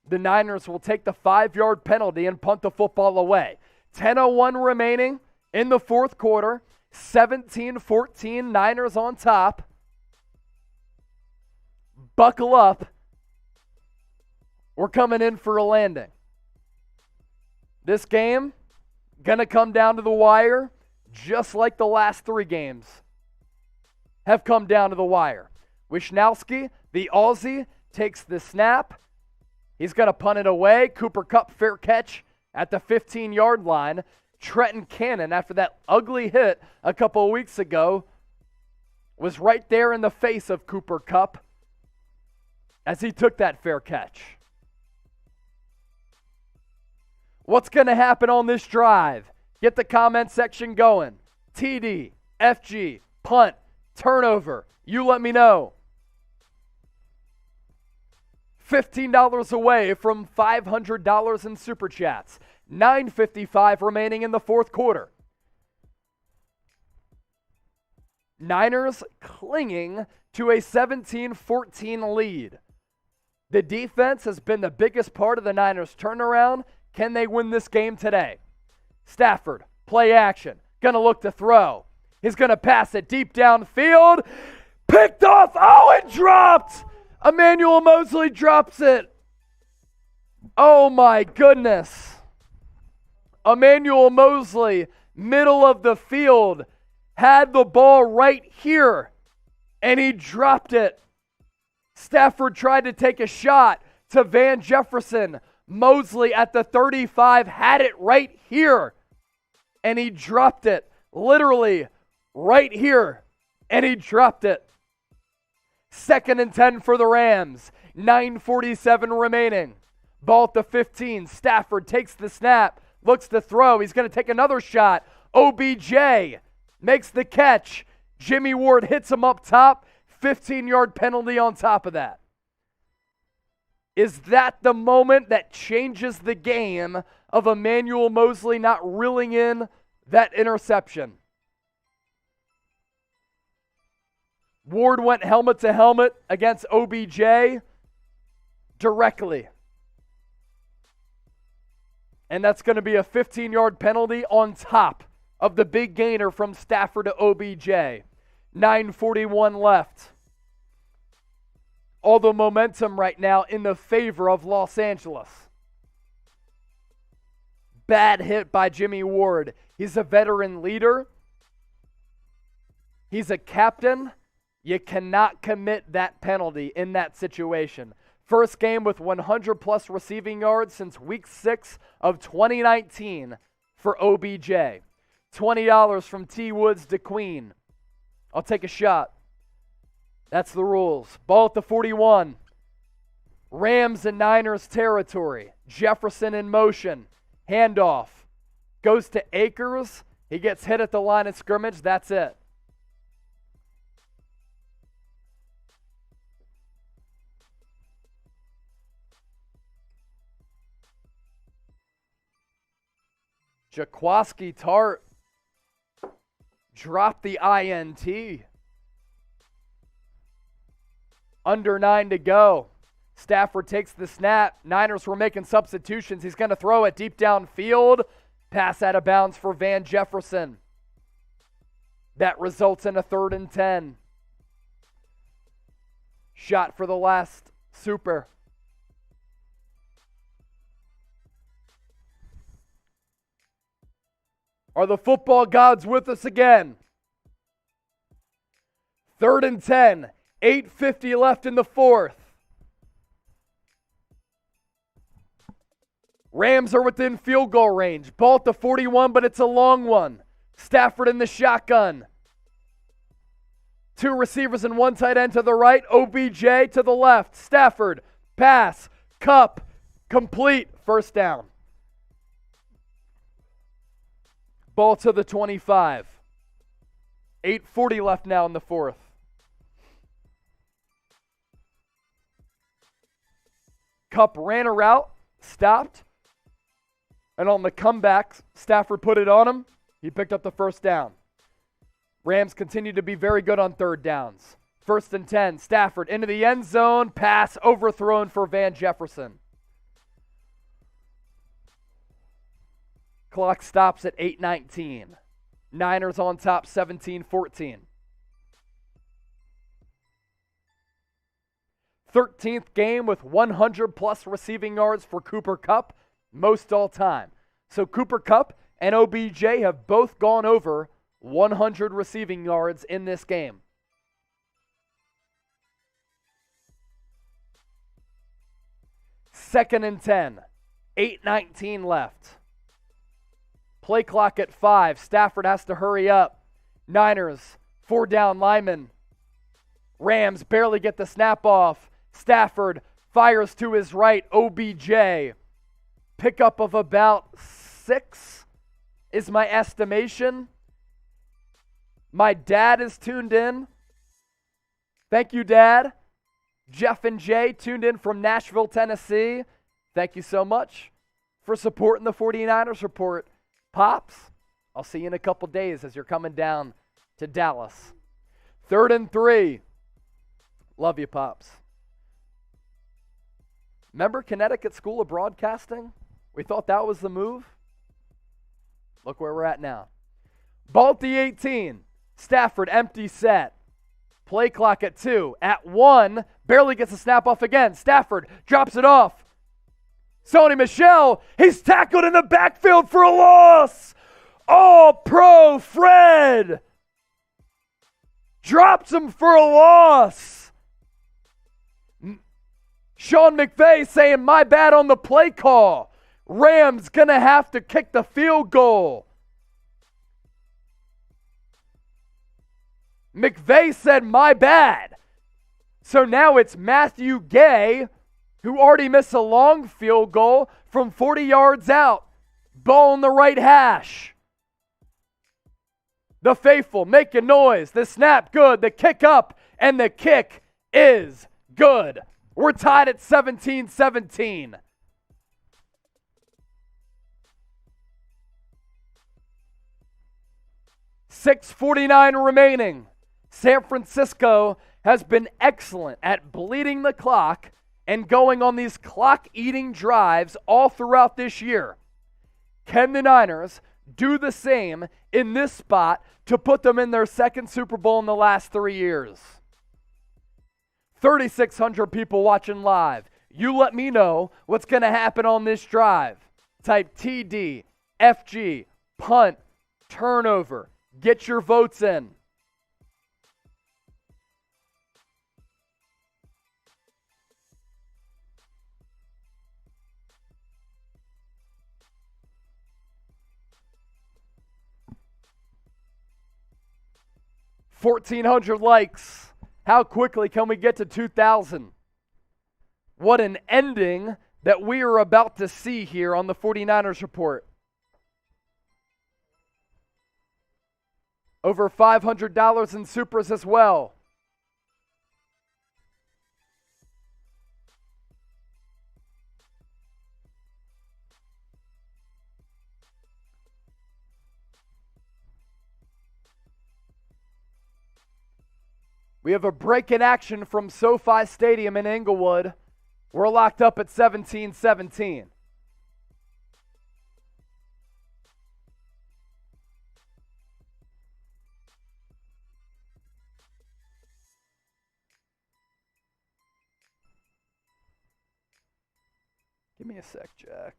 the Niners will take the 5-yard penalty and punt the football away. 10:01 remaining in the 4th quarter. 17-14, Niners on top. Buckle up. We're coming in for a landing. This game going to come down to the wire, just like the last 3 games have come down to the wire. Wishnowski, the Aussie, takes the snap. He's going to punt it away. Cooper Kupp, fair catch at the 15-yard line. Trenton Cannon, after that ugly hit a couple of weeks ago, was right there in the face of Cooper Kupp as he took that fair catch. What's going to happen on this drive? Get the comment section going. TD, FG, punt, turnover. You let me know. $15 away from $500 in super chats. $9.55 remaining in the 4th quarter. Niners clinging to a 17-14 lead. The defense has been the biggest part of the Niners' turnaround. Can they win this game today? Stafford, play action, gonna look to throw. He's gonna pass it deep downfield. Picked off, oh, it dropped! Emmanuel Moseley drops it. Oh my goodness. Emmanuel Moseley, middle of the field, had the ball right here, and he dropped it. Stafford tried to take a shot to Van Jefferson. Moseley at the 35 had it right here, and he dropped it. Literally right here, and he dropped it. 2nd and 10 for the Rams. 9:47 remaining. Ball at the 15. Stafford takes the snap, looks to throw. He's going to take another shot. OBJ makes the catch. Jimmy Ward hits him up top. 15-yard penalty on top of that. Is that the moment that changes the game of Emmanuel Moseley not reeling in that interception? Ward went helmet to helmet against OBJ directly. And that's going to be a 15-yard penalty on top of the big gainer from Stafford to OBJ. 9:41 left. All the momentum right now in the favor of Los Angeles. Bad hit by Jimmy Ward. He's a veteran leader. He's a captain. You cannot commit that penalty in that situation. First game with 100-plus receiving yards since Week 6 of 2019 for OBJ. $20 from T. Woods to Queen. I'll take a shot. That's the rules. Ball at the 41. Rams and Niners territory. Jefferson in motion. Handoff. Goes to Akers. He gets hit at the line of scrimmage. That's it. Jaquiski Tart dropped the INT. Under 9 to go. Stafford takes the snap. Niners were making substitutions. He's going to throw it deep downfield. Pass out of bounds for Van Jefferson. That results in a 3rd and 10. Shot for the last super. Are the football gods with us again? 3rd and 10. 8:50 left in the 4th. Rams are within field goal range. Ball at the 41, but it's a long one. Stafford in the shotgun. 2 receivers and 1 tight end to the right. OBJ to the left. Stafford, pass, Kupp, complete, 1st down. Ball to the 25. 8:40 left now in the 4th. Kupp ran a route, stopped, and on the comeback, Stafford put it on him. He picked up the 1st down. Rams continue to be very good on 3rd downs. 1st and 10, Stafford into the end zone, pass overthrown for Van Jefferson. Clock stops at 8:19. Niners on top 17-14. 13th game with 100-plus receiving yards for Cooper Kupp, most all time. So Cooper Kupp and OBJ have both gone over 100 receiving yards in this game. Second and 10. 8:19 left. Play clock at 5. Stafford has to hurry up. Niners, 4 down linemen. Rams barely get the snap off. Stafford fires to his right. OBJ. Pickup of about 6 is my estimation. My dad is tuned in. Thank you, Dad. Jeff and Jay tuned in from Nashville, Tennessee. Thank you so much for supporting the 49ers Report. Pops, I'll see you in a couple days as you're coming down to Dallas. 3rd and 3. Love you, Pops. Remember Connecticut School of Broadcasting? We thought that was the move. Look where we're at now. Ball at the 18. Stafford, empty set. Play clock at 2. At 1, barely gets a snap off again. Stafford drops it off. Sony Michel, he's tackled in the backfield for a loss. All-Pro Fred drops him for a loss. Sean McVay saying, my bad on the play call. Rams gonna have to kick the field goal. McVay said, my bad. So now it's Matthew Gay, who already missed a long field goal from 40 yards out. Ball on the right hash. The faithful making noise. The snap good. The kick up. And the kick is good. We're tied at 17-17. $6:49 remaining. San Francisco has been excellent at bleeding the clock and going on these clock-eating drives all throughout this year. Can the Niners do the same in this spot to put them in their second Super Bowl in the last 3 years? 3,600 people watching live. You let me know what's going to happen on this drive. Type TD, FG, punt, turnover. Get your votes in. $1,400 likes. How quickly can we get to 2,000? What an ending that we are about to see here on the 49ers Report. Over $500 in supers as well. We have a break in action from SoFi Stadium in Inglewood. We're locked up at 17-17. Give me a sec, Jack.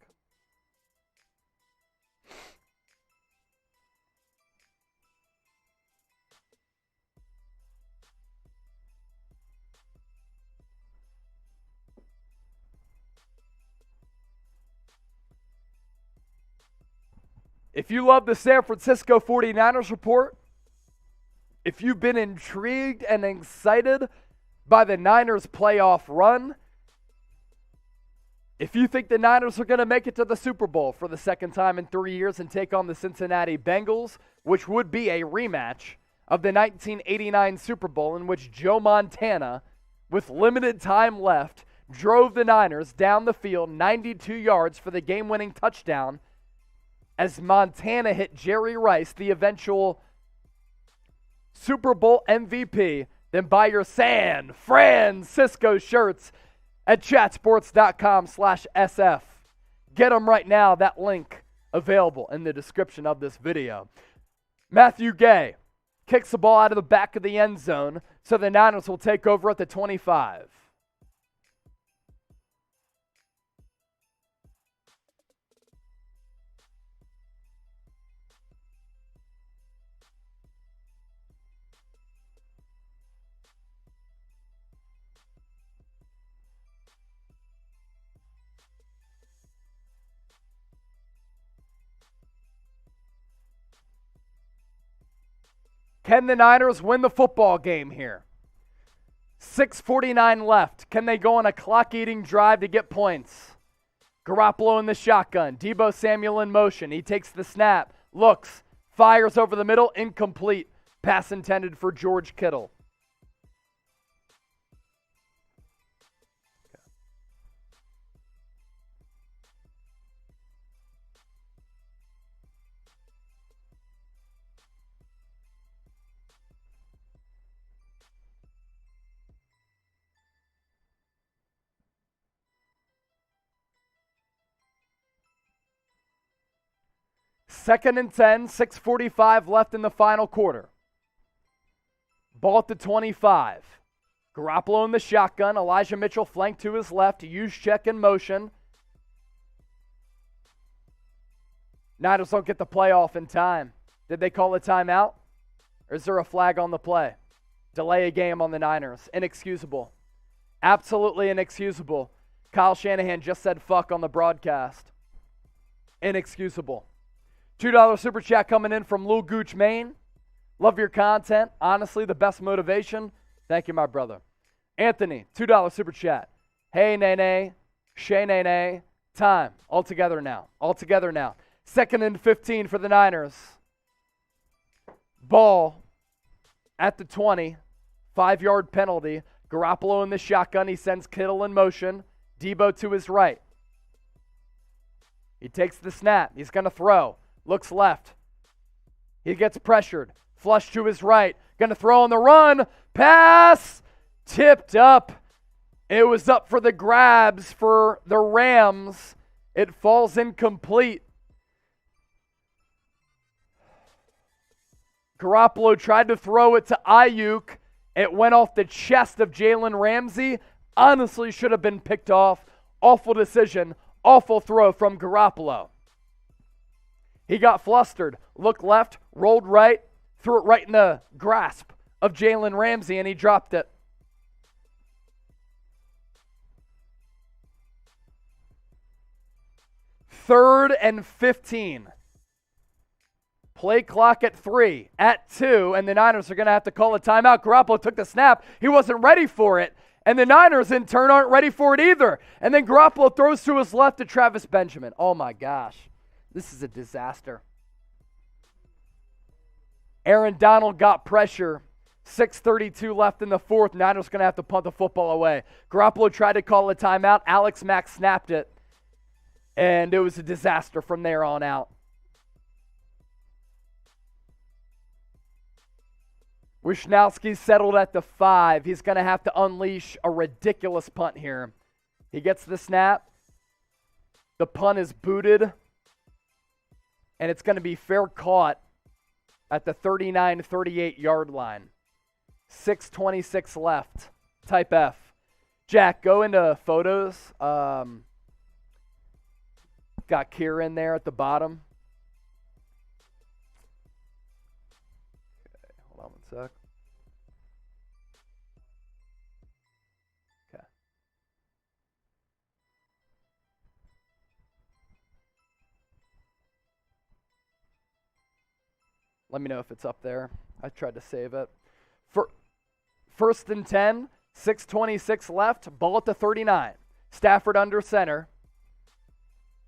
If you love the San Francisco 49ers Report, if you've been intrigued and excited by the Niners playoff run, if you think the Niners are going to make it to the Super Bowl for the second time in 3 years and take on the Cincinnati Bengals, which would be a rematch of the 1989 Super Bowl in which Joe Montana, with limited time left, drove the Niners down the field 92 yards for the game-winning touchdown as Montana hit Jerry Rice, the eventual Super Bowl MVP. Then buy your SAN-FRAN-CISCO shirts at chatsports.com/SF. Get them right now. That link available in the description of this video. Matthew Gay kicks the ball out of the back of the end zone, so the Niners will take over at the 25. Can the Niners win the football game here? 6:49 left. Can they go on a clock-eating drive to get points? Garoppolo in the shotgun. Deebo Samuel in motion. He takes the snap, looks, fires over the middle, incomplete. Pass intended for George Kittle. 2nd and 10, 6:45 left in the final quarter. Ball at the 25. Garoppolo in the shotgun. Elijah Mitchell flanked to his left. Use check in motion. Niners don't get the play off in time. Did they call a timeout? Or is there a flag on the play? Delay a game on the Niners. Inexcusable. Absolutely inexcusable. Kyle Shanahan just said fuck on the broadcast. Inexcusable. $2 super chat coming in from Lil Gooch, Maine. Love your content. Honestly, the best motivation. Thank you, my brother. Anthony, $2 super chat. Hey, Nene. Shay, Nene. Time. All together now. All together now. 2nd and 15 for the Niners. Ball at the 20. 5-yard penalty. Garoppolo in the shotgun. He sends Kittle in motion. Deebo to his right. He takes the snap. He's going to throw. Looks left. He gets pressured. Flush to his right. Going to throw on the run. Pass. Tipped up. It was up for the grabs for the Rams. It falls incomplete. Garoppolo tried to throw it to Aiyuk. It went off the chest of Jalen Ramsey. Honestly, should have been picked off. Awful decision. Awful throw from Garoppolo. He got flustered. Looked left. Rolled right. Threw it right in the grasp of Jalen Ramsey, and he dropped it. Third and 15. Play clock at 3, at 2, and the Niners are going to have to call a timeout. Garoppolo took the snap. He wasn't ready for it, and the Niners, in turn, aren't ready for it either. And then Garoppolo throws to his left to Travis Benjamin. Oh, my gosh. This is a disaster. Aaron Donald got pressure. 6:32 left in the fourth. Niners going to have to punt the football away. Garoppolo tried to call a timeout. Alex Mack snapped it, and it was a disaster from there on out. Wishnowski settled at the 5. He's going to have to unleash a ridiculous punt here. He gets the snap. The punt is booted. And it's going to be fair caught at the 39-38 yard line. 6:26 left. Type F. Jack, go into photos. Got Kieran there at the bottom. Hold on one sec. Okay. Let me know if it's up there. I tried to save it. For 1st and 10, 6:26 left, ball at the 39. Stafford under center.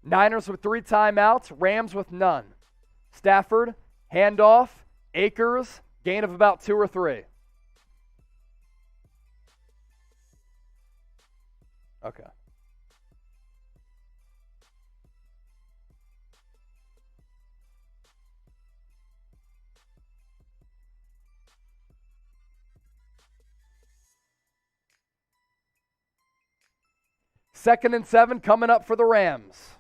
Niners with 3 timeouts, Rams with none. Stafford, handoff, Akers, gain of about 2 or 3. Okay. Second and 7 coming up for the Rams.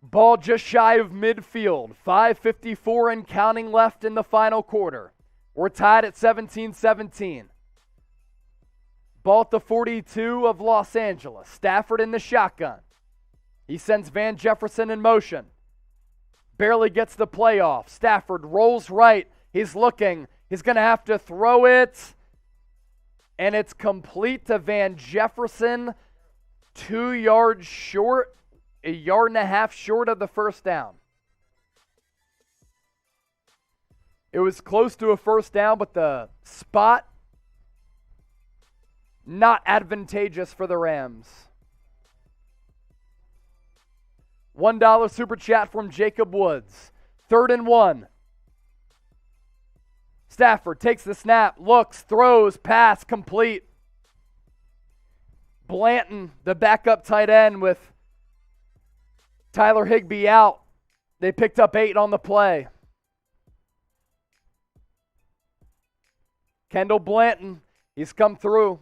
Ball just shy of midfield. 5:54 and counting left in the final quarter. We're tied at 17-17. Ball at the 42 of Los Angeles. Stafford in the shotgun. He sends Van Jefferson in motion. Barely gets the play off. Stafford rolls right. He's looking. He's going to have to throw it. And it's complete to Van Jefferson. 2 yards short. 1.5 yards short of the first down. It was close to a first down, but the spot not advantageous for the Rams. $1 super chat from Jacob Woods. 3rd and 1. Stafford takes the snap, looks, throws, pass, complete. Blanton, the backup tight end with Tyler Higbee out. They picked up 8 on the play. Kendall Blanton, he's come through.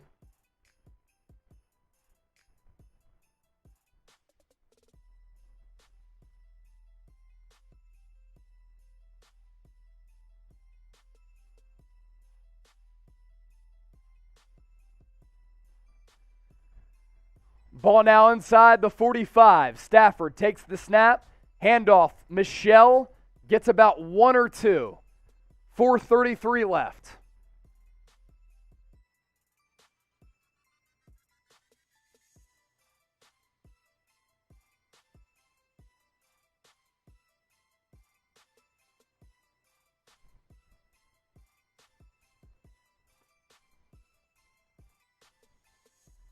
Ball now inside the 45. Stafford takes the snap. Handoff. Michelle gets about one or two. 4:33 left.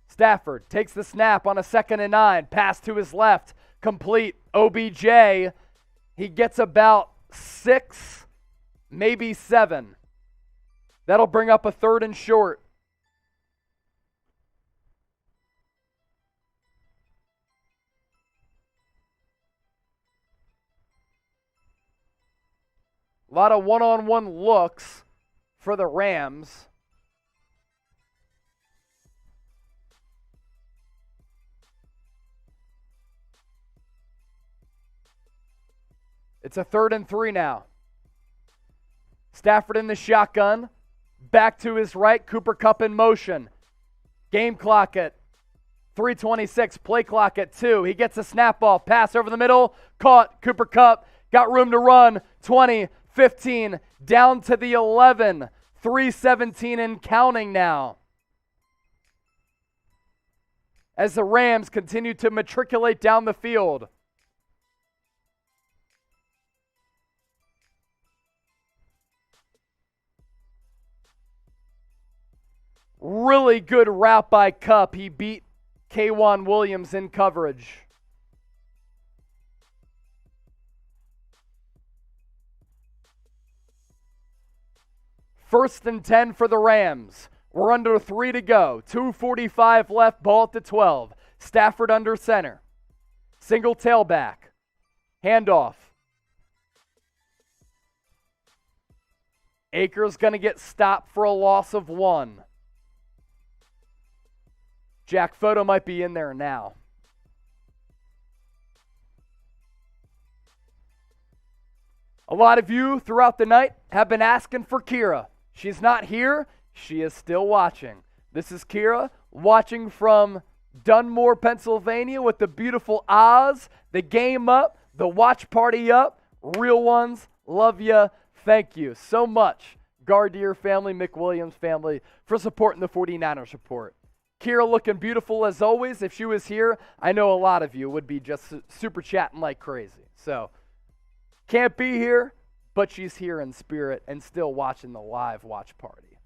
Stafford takes the snap on a 2nd and 9. Pass to his left. Complete. OBJ. He gets about 6, maybe 7. That'll bring up a 3rd and short. A lot of one-on-one looks for the Rams. It's a 3rd and 3 now. Stafford in the shotgun. Back to his right. Cooper Kupp in motion. Game clock at 3:26. Play clock at 2. He gets a snap off. Pass over the middle. Caught. Cooper Kupp. Got room to run. 20, 15. Down to the 11. 3:17 and counting now. As the Rams continue to matriculate down the field. Really good route by Kupp. He beat K'Wan Williams in coverage. First and 10 for the Rams. We're under 3 to go. 2:45 left, ball at the 12. Stafford under center. Single tailback. Handoff. Akers going to get stopped for a loss of 1. Jack Photo might be in there now. A lot of you throughout the night have been asking for Kira. She's not here. She is still watching. This is Kira watching from Dunmore, Pennsylvania with the beautiful Oz, the game up, the watch party up. Real ones, love you. Thank you so much, Gardier family, McWilliams family, for supporting the 49ers Report. Kira looking beautiful as always. If she was here, I know a lot of you would be just super chatting like crazy. So, can't be here, but she's here in spirit and still watching the live watch party.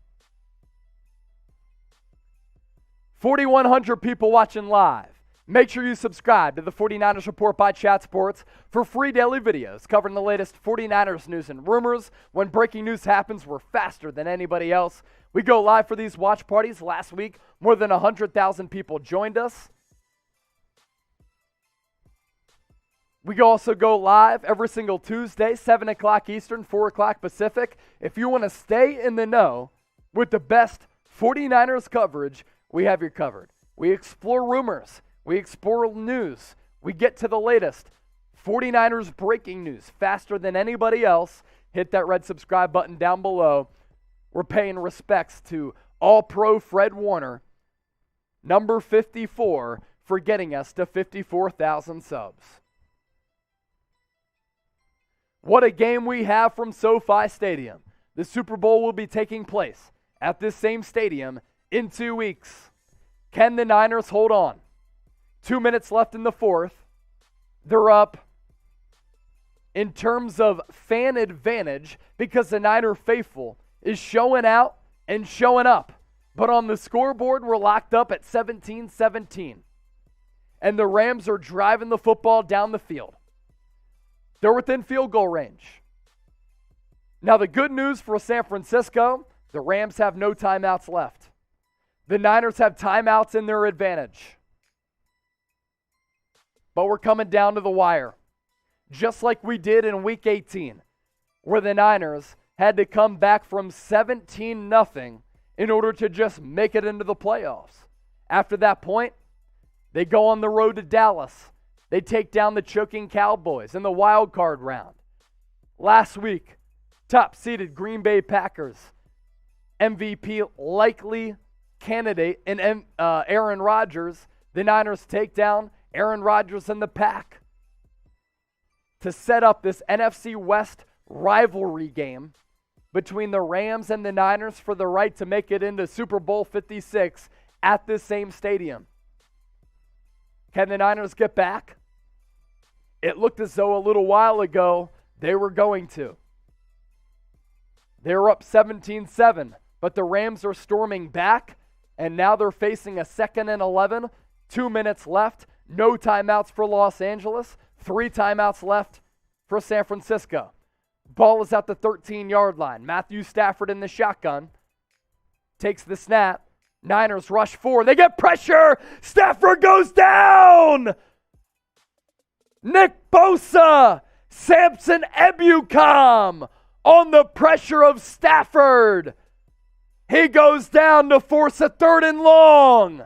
4,100 people watching live. Make sure you subscribe to the 49ers Report by Chat Sports for free daily videos covering the latest 49ers news and rumors. When breaking news happens, we're faster than anybody else. We go live for these watch parties. Last week, more than 100,000 people joined us. We also go live every single Tuesday, 7 o'clock Eastern, 4 o'clock Pacific. If you want to stay in the know with the best 49ers coverage, we have you covered. We explore rumors. We explore news. We get to the latest 49ers breaking news faster than anybody else. Hit that red subscribe button down below. We're paying respects to All-Pro Fred Warner, number 54, for getting us to 54,000 subs. What a game we have from SoFi Stadium. The Super Bowl will be taking place at this same stadium in 2 weeks. Can the Niners hold on? 2 minutes left in the fourth. They're up in terms of fan advantage because the Niner faithful is showing out and showing up. But on the scoreboard, we're locked up at 17-17. And the Rams are driving the football down the field. They're within field goal range. Now, the good news for San Francisco, the Rams have no timeouts left. The Niners have timeouts in their advantage. But we're coming down to the wire. Just like we did in Week 18, where the Niners had to come back from 17-0 in order to just make it into the playoffs. After that point, they go on the road to Dallas. They take down the choking Cowboys in the wild card round. Last week, top-seeded Green Bay Packers, MVP likely candidate in Aaron Rodgers, The Niners take down Aaron Rodgers and the pack to set up this NFC West rivalry game between the Rams and the Niners for the right to make it into Super Bowl 56 at this same stadium. Can the Niners get back? It looked as though a little while ago they were going to. They were up 17-7, but the Rams are storming back, and now they're facing a 2nd and 11, 2 minutes left, no timeouts for Los Angeles, 3 timeouts left for San Francisco. Ball is at the 13-yard line. Matthew Stafford in the shotgun takes the snap. Niners rush 4. They get pressure. Stafford goes down. Nick Bosa, Samson Ebukam on the pressure of Stafford. He goes down to force a 3rd and long.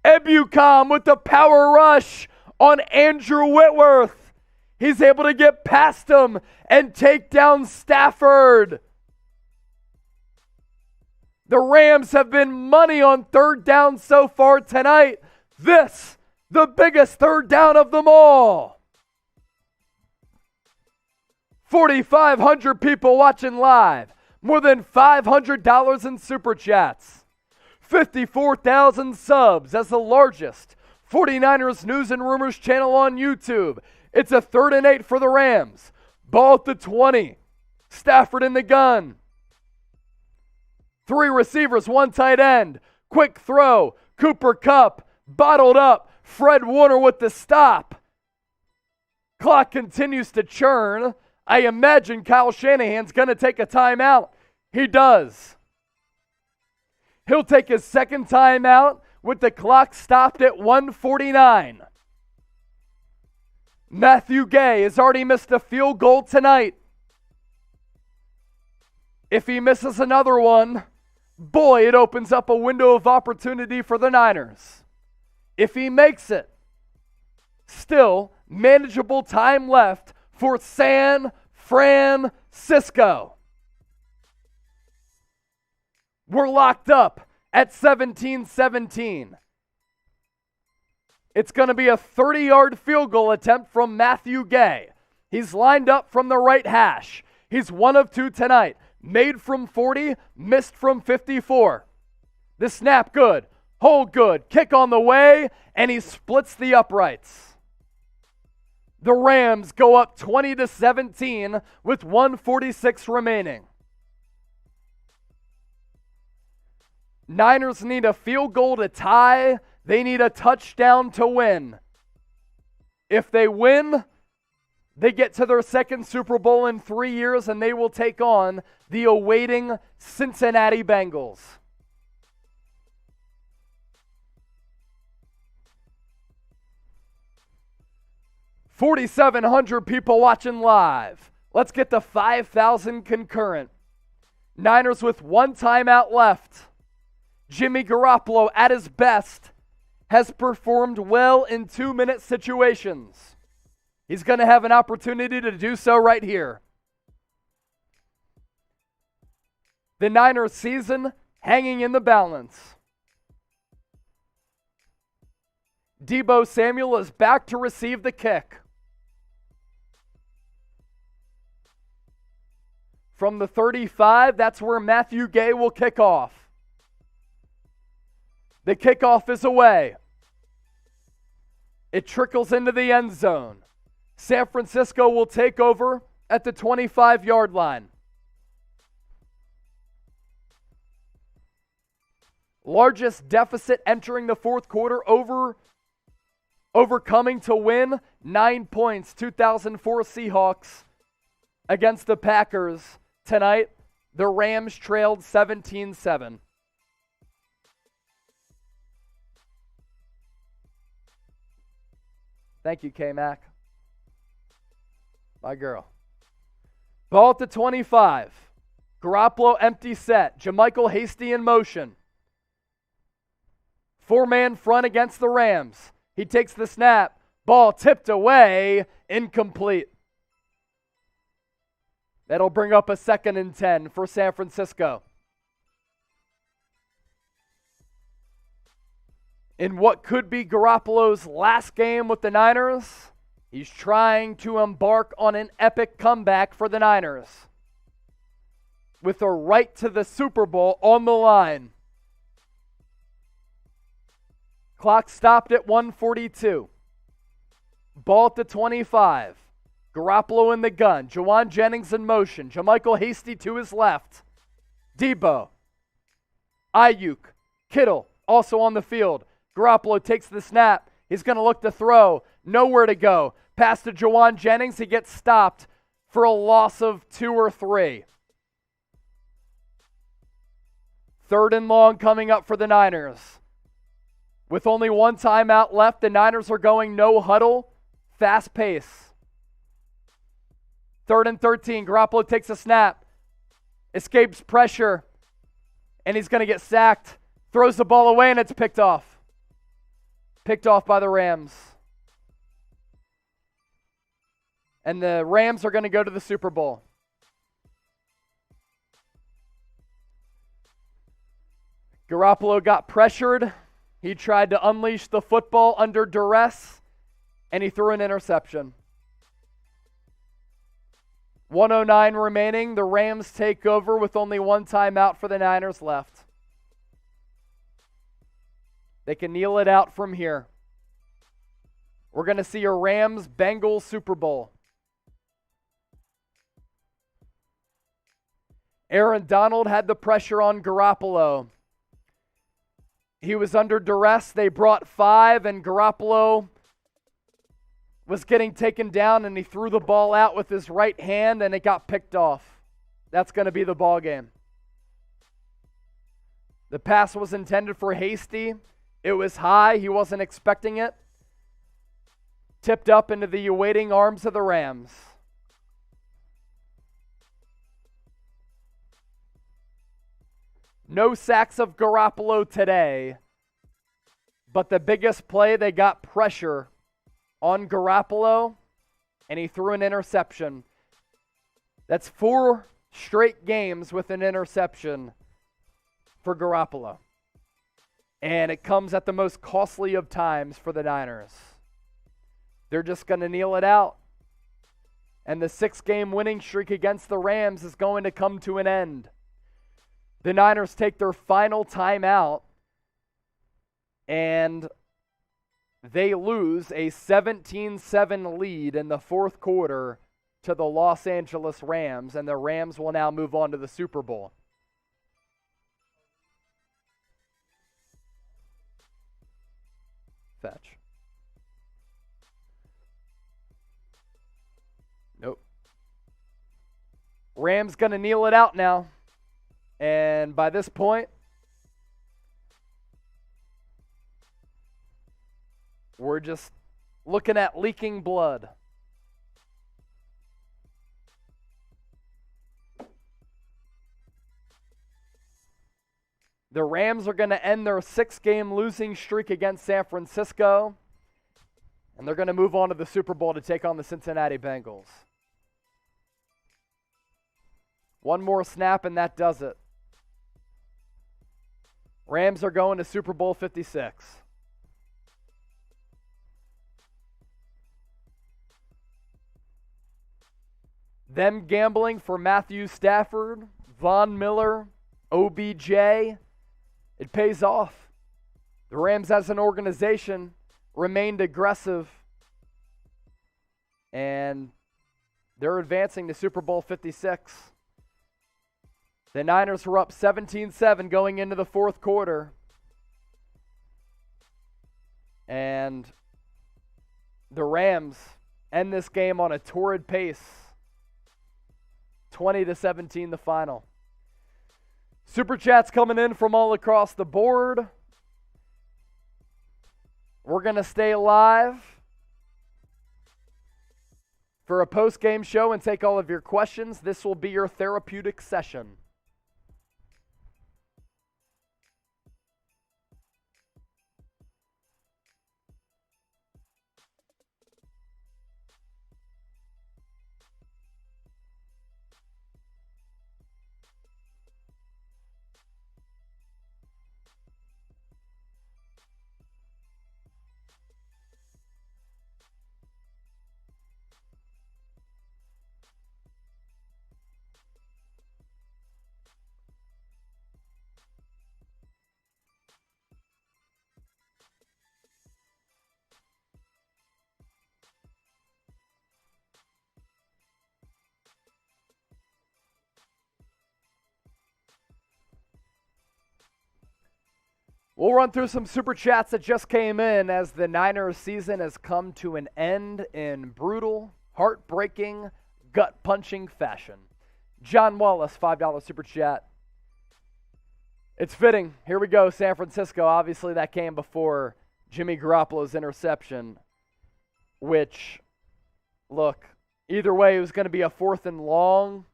Ebukam with the power rush on Andrew Whitworth. He's able to get past him and take down Stafford. The Rams have been money on 3rd down so far tonight. This, the biggest 3rd down of them all. 4,500 people watching live. More than $500 in Super Chats. 54,000 subs as the largest 49ers News and Rumors channel on YouTube. It's a 3rd and 8 for the Rams. Ball at the 20. Stafford in the gun. 3 receivers, 1 tight end. Quick throw. Cooper Kupp bottled up. Fred Warner with the stop. Clock continues to churn. I imagine Kyle Shanahan's going to take a timeout. He does. He'll take his 2nd timeout with the clock stopped at 1:49. Matthew Gay has already missed a field goal tonight. If he misses another one, boy, it opens up a window of opportunity for the Niners. If he makes it, still manageable time left for SAN-FRAN-CISCO. We're locked up at 17-17. It's going to be a 30-yard field goal attempt from Matthew Gay. He's lined up from the right hash. He's 1 of 2 tonight. Made from 40, missed from 54. The snap good, hold good, kick on the way, and he splits the uprights. The Rams go up 20-17 with 1:46 remaining. Niners need a field goal to tie. They need a touchdown to win. If they win, they get to their 2nd Super Bowl in 3 years, and they will take on the awaiting Cincinnati Bengals. $4,700 people watching live. Let's get to 5,000 concurrent. Niners with 1 timeout left. Jimmy Garoppolo, at his best, has performed well in 2-minute situations. He's going to have an opportunity to do so right here. The Niners season hanging in the balance. Deebo Samuel is back to receive the kick. From the 35, that's where Matthew Gay will kick off. The kickoff is away. It trickles into the end zone. San Francisco will take over at the 25-yard line. Largest deficit entering the 4th quarter, overcoming to win, 9 points. 2004 Seahawks against the Packers tonight. The Rams trailed 17-7. Thank you, K-Mac. My girl. Ball at the 25. Garoppolo empty set. JaMychal Hasty in motion. 4-man front against the Rams. He takes the snap. Ball tipped away. Incomplete. That'll bring up a 2nd and 10 for San Francisco. In what could be Garoppolo's last game with the Niners, he's trying to embark on an epic comeback for the Niners, with a right to the Super Bowl on the line. Clock stopped at 1:42. Ball at the 25. Garoppolo in the gun. Juwan Jennings in motion. JaMychal Hasty to his left. Deebo. Aiyuk. Kittle also on the field. Garoppolo takes the snap. He's going to look to throw. Nowhere to go. Pass to Juwan Jennings. He gets stopped for a loss of 2 or 3. 3rd and long coming up for the Niners. With only 1 timeout left, the Niners are going no huddle, fast pace. 3rd and 13, Garoppolo takes a snap, escapes pressure, and he's going to get sacked. Throws the ball away, and it's picked off. Picked off by the Rams. And the Rams are going to go to the Super Bowl. Garoppolo got pressured. He tried to unleash the football under duress, and he threw an interception. 1:09 remaining. The Rams take over with only 1 timeout for the Niners left. They can kneel it out from here. We're going to see a Rams-Bengals Super Bowl. Aaron Donald had the pressure on Garoppolo. He was under duress. They brought 5, and Garoppolo was getting taken down, and he threw the ball out with his right hand, and it got picked off. That's going to be the ball game. The pass was intended for Hasty. It was high. He wasn't expecting it. Tipped up into the awaiting arms of the Rams. No sacks of Garoppolo today, but the biggest play, they got pressure on Garoppolo, and he threw an interception. That's 4 straight games with an interception for Garoppolo. And it comes at the most costly of times for the Niners. They're just going to kneel it out. And the 6-game winning streak against the Rams is going to come to an end. The Niners take their final timeout, and they lose a 17-7 lead in the 4th quarter to the Los Angeles Rams, and the Rams will now move on to the Super Bowl. Fetch. Nope. Rams going to kneel it out now. And by this point, we're just looking at leaking blood. The Rams are going to end their 6-game losing streak against San Francisco, and they're going to move on to the Super Bowl to take on the Cincinnati Bengals. One more snap, and that does it. Rams are going to Super Bowl 56. Them gambling for Matthew Stafford, Von Miller, OBJ, it pays off. The Rams as an organization remained aggressive, and they're advancing to Super Bowl 56. The Niners were up 17-7 going into the 4th quarter. And the Rams end this game on a torrid pace. 20-17 the final. Super chats coming in from all across the board. We're going to stay live for a post-game show and take all of your questions. This will be your therapeutic session. We'll run through some super chats that just came in as the Niners season has come to an end in brutal, heartbreaking, gut-punching fashion. John Wallace, $5 super chat. It's fitting. Here we go, San Francisco. Obviously, that came before Jimmy Garoppolo's interception, which, look, either way, it was going to be a 4th and long,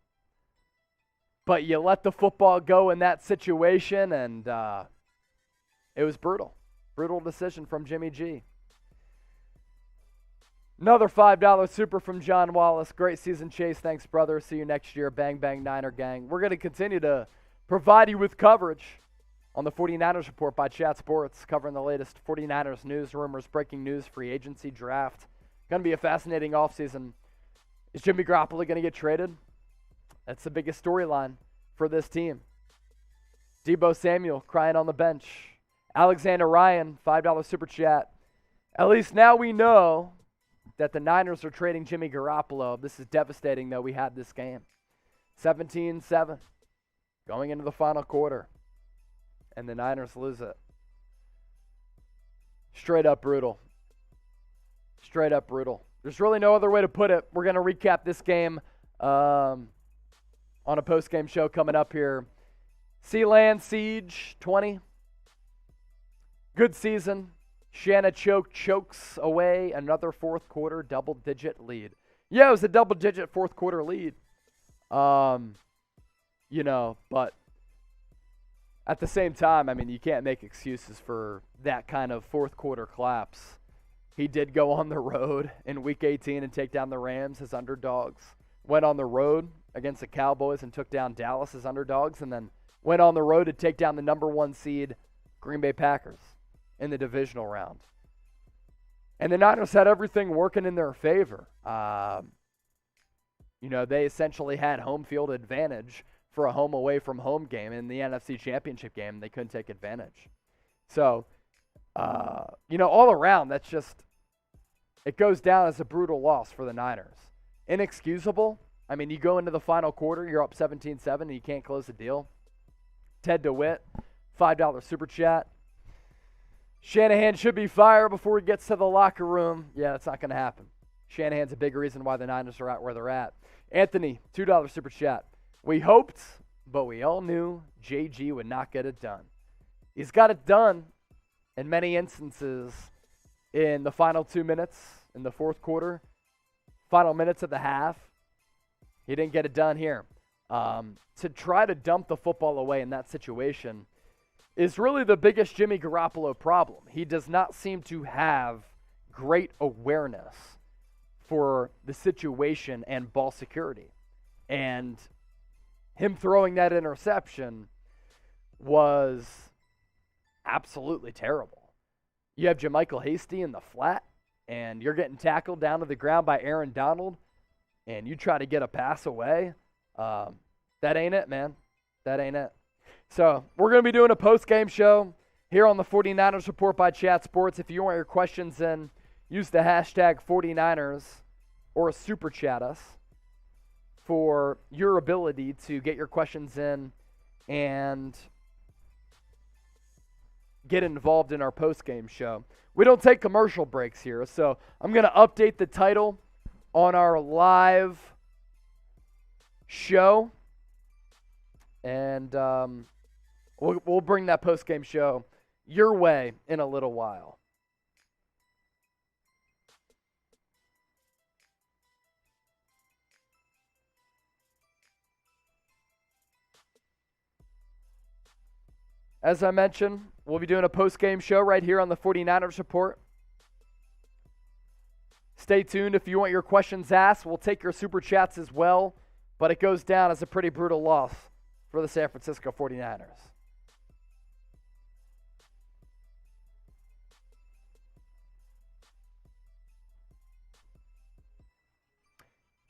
but you let the football go in that situation, and it was brutal. Brutal decision from Jimmy G. Another $5 super from John Wallace. Great season, Chase. Thanks, brother. See you next year. Bang, bang, Niner gang. We're going to continue to provide you with coverage on the 49ers Report by Chat Sports, covering the latest 49ers news, rumors, breaking news, free agency, draft. Going to be a fascinating offseason. Is Jimmy Garoppolo going to get traded? That's the biggest storyline for this team. Deebo Samuel crying on the bench. Alexander Ryan, $5 super chat. At least now we know that the Niners are trading Jimmy Garoppolo. This is devastating, though. We had this game. 17-7 going into the final quarter, and the Niners lose it. Straight up brutal. Straight up brutal. There's really no other way to put it. We're going to recap this game on a post-game show coming up here. Sealand Siege 20. Good season. Shanna chokes away another fourth quarter double-digit lead. Yeah, it was a double-digit fourth quarter lead. But at the same time, I mean, you can't make excuses for that kind of fourth quarter collapse. He did go on the road in Week 18 and take down the Rams as underdogs. Went on the road against the Cowboys and took down Dallas as underdogs, and then went on the road to take down the number 1 seed Green Bay Packers in the divisional round. And the Niners had everything working in their favor. They essentially had home field advantage for a home away from home game in the NFC Championship game. They couldn't take advantage. So, all around, that's just, it goes down as a brutal loss for the Niners. Inexcusable. I mean, you go into the final quarter, you're up 17-7, and you can't close the deal. Ted DeWitt, $5 super chat. Shanahan should be fired before he gets to the locker room. Yeah, that's not going to happen. Shanahan's a big reason why the Niners are at where they're at. Anthony, $2 super chat. We hoped, but we all knew JG would not get it done. He's got it done in many instances in the final 2 minutes in the fourth quarter, final minutes of the half. He didn't get it done here. To try to dump the football away in that situation is really the biggest Jimmy Garoppolo problem. He does not seem to have great awareness for the situation and ball security. And him throwing that interception was absolutely terrible. You have Jermichael Hasty in the flat, and you're getting tackled down to the ground by Aaron Donald, and you try to get a pass away. That ain't it, man. That ain't it. So we're going to be doing a post-game show here on the 49ers Report by Chat Sports. If you want your questions in, use the hashtag 49ers or super chat us for your ability to get your questions in and get involved in our post-game show. We don't take commercial breaks here, so I'm going to update the title on our live show, and we'll bring that post-game show your way in a little while. As I mentioned, we'll be doing a post-game show right here on the 49ers Report. Stay tuned if you want your questions asked. We'll take your super chats as well, but it goes down as a pretty brutal loss for the San Francisco 49ers.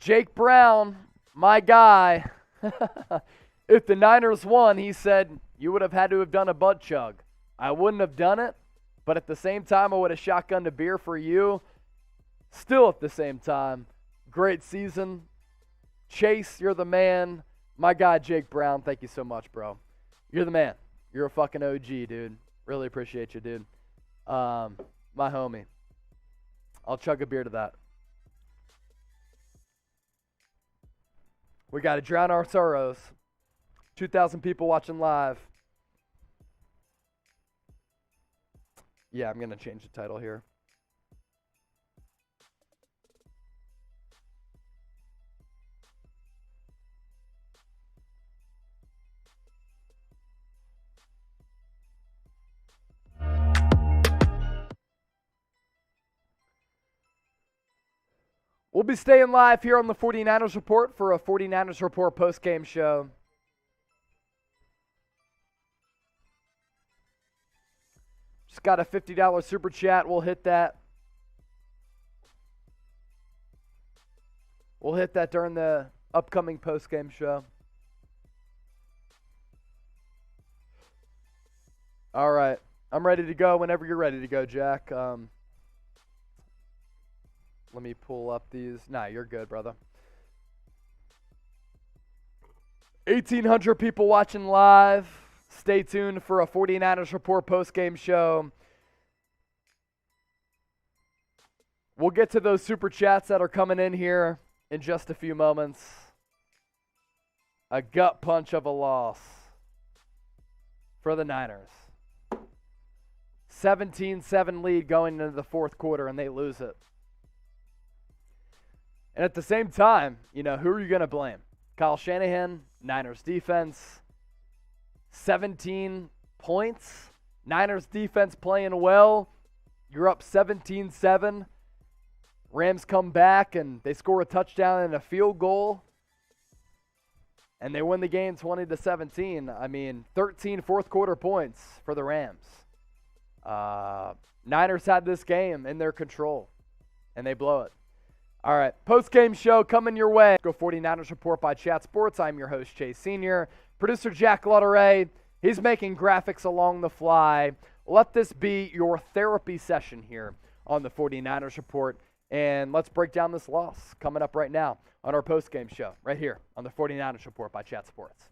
Jake Brown, my guy. If the Niners won, he said, you would have had to have done a butt chug. I wouldn't have done it, but at the same time, I would have shotgunned a beer for you. Still at the same time, great season. Chase, you're the man. My guy, Jake Brown, thank you so much, bro. You're the man. You're a fucking OG, dude. Really appreciate you, dude. My homie. I'll chug a beer to that. We got to drown our sorrows. 2,000 people watching live. Yeah, I'm going to change the title here. We'll be staying live here on the 49ers Report for a 49ers Report post-game show. Just got a $50 super chat. We'll hit that. We'll hit that during the upcoming post-game show. All right. I'm ready to go whenever you're ready to go, Jack. Let me pull up these. Nah, you're good, brother. 1,800 people watching live. Stay tuned for a 49ers Report post-game show. We'll get to those super chats that are coming in here in just a few moments. A gut punch of a loss for the Niners. 17-7 lead going into the fourth quarter, and they lose it. And at the same time, who are you going to blame? Kyle Shanahan, Niners defense, 17 points. Niners defense playing well. You're up 17-7. Rams come back and they score a touchdown and a field goal. And they win the game 20-17. 13 fourth quarter points for the Rams. Niners had this game in their control, and they blow it. All right, post-game show coming your way. Go 49ers Report by Chat Sports. I'm your host, Chase Sr. Producer Jack Lauderay. He's making graphics along the fly. Let this be your therapy session here on the 49ers Report. And let's break down this loss coming up right now on our post-game show right here on the 49ers Report by Chat Sports.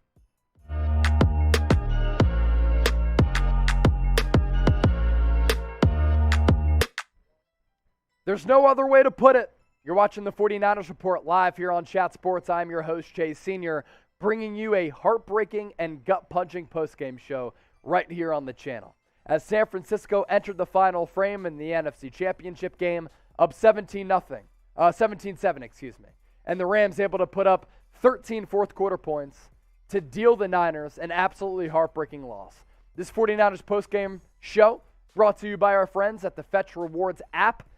There's no other way to put it. You're watching the 49ers Report live here on Chat Sports. I'm your host, Chase Sr., bringing you a heartbreaking and gut-punching postgame show right here on the channel. As San Francisco entered the final frame in the NFC Championship game, up 17-7, excuse me. And the Rams able to put up 13 fourth quarter points to deal the Niners an absolutely heartbreaking loss. This 49ers postgame show brought to you by our friends at the Fetch Rewards app.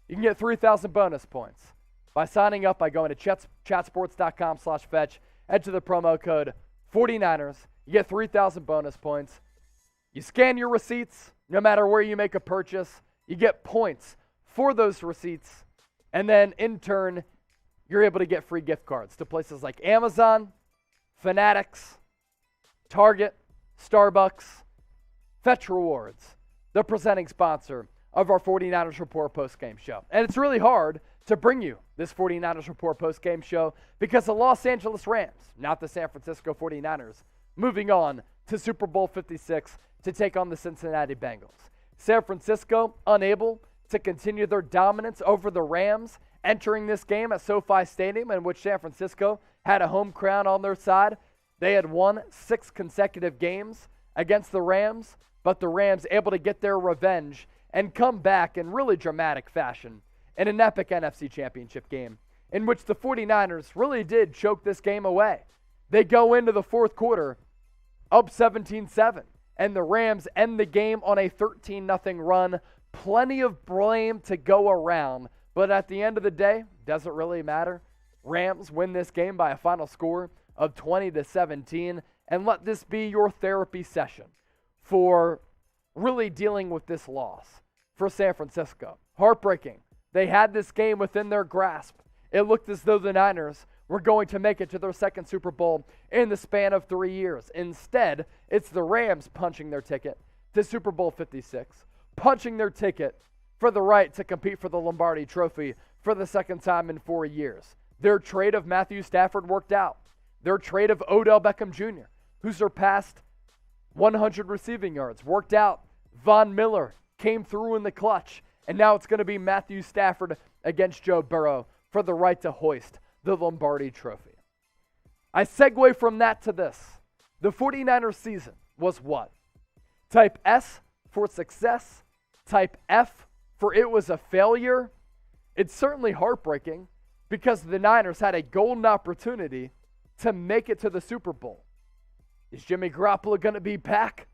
You can get 3,000 bonus points by signing up by going to chatsports.com/fetch. Enter the promo code 49ers. You get 3,000 bonus points. You scan your receipts, no matter where you make a purchase. You get points for those receipts. And then, in turn, you're able to get free gift cards to places like Amazon, Fanatics, Target, Starbucks, Fetch Rewards, the presenting sponsor of our 49ers Report post-game show. And it's really hard to bring you this 49ers Report post-game show because the Los Angeles Rams, not the San Francisco 49ers, moving on to Super Bowl 56 to take on the Cincinnati Bengals. San Francisco unable to continue their dominance over the Rams, entering this game at SoFi Stadium, in which San Francisco had a home crown on their side. They had won 6 consecutive games against the Rams, but the Rams able to get their revenge and come back in really dramatic fashion in an epic NFC Championship game in which the 49ers really did choke this game away. They go into the fourth quarter up 17-7, and the Rams end the game on a 13-0 run. Plenty of blame to go around, but at the end of the day, doesn't really matter. Rams win this game by a final score of 20-17, and let this be your therapy session for really dealing with this loss for San Francisco. Heartbreaking. They had this game within their grasp. It looked as though the Niners were going to make it to their second Super Bowl in the span of 3 years. Instead, it's the Rams punching their ticket to Super Bowl 56, punching their ticket for the right to compete for the Lombardi Trophy for the second time in 4 years. Their trade of Matthew Stafford worked out. Their trade of Odell Beckham Jr., who surpassed 100 receiving yards, worked out Von Miller came through in the clutch, and now it's going to be Matthew Stafford against Joe Burrow for the right to hoist the Lombardi Trophy. I segue from that to this. The 49ers season was what? Type S for success, type F for it was a failure. It's certainly heartbreaking because the Niners had a golden opportunity to make it to the Super Bowl. Is Jimmy Garoppolo going to be back?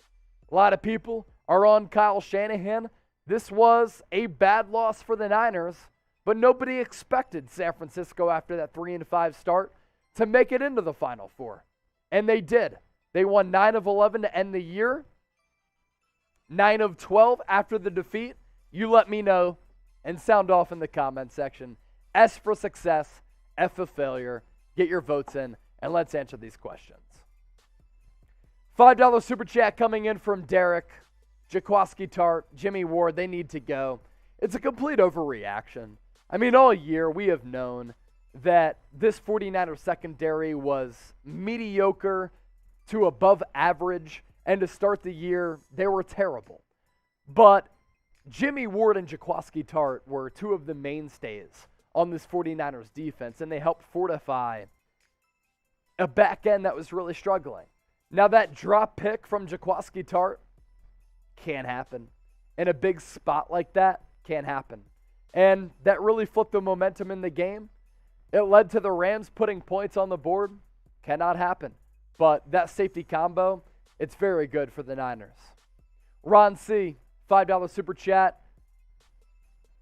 A lot of people are on Kyle Shanahan. This was a bad loss for the Niners, but nobody expected San Francisco after that 3-5 start to make it into the Final Four. And they did. They won 9 of 11 to end the year. 9 of 12 after the defeat. You let me know and sound off in the comment section. S for success, F for failure. Get your votes in, and let's answer these questions. $5 super chat coming in from Derek. Jaquaski Tart, Jimmy Ward, they need to go. It's a complete overreaction. I mean, all year we have known that this 49ers secondary was mediocre to above average, and to start the year, they were terrible. But Jimmy Ward and Jaquaski Tart were two of the mainstays on this 49ers defense, and they helped fortify a back end that was really struggling. Now that drop pick from Jaquaski Tart can't happen. In a big spot like that, can't happen. And that really flipped the momentum in the game. It led to the Rams putting points on the board. Cannot happen. But that safety combo, it's very good for the Niners. Ron C., $5 super chat.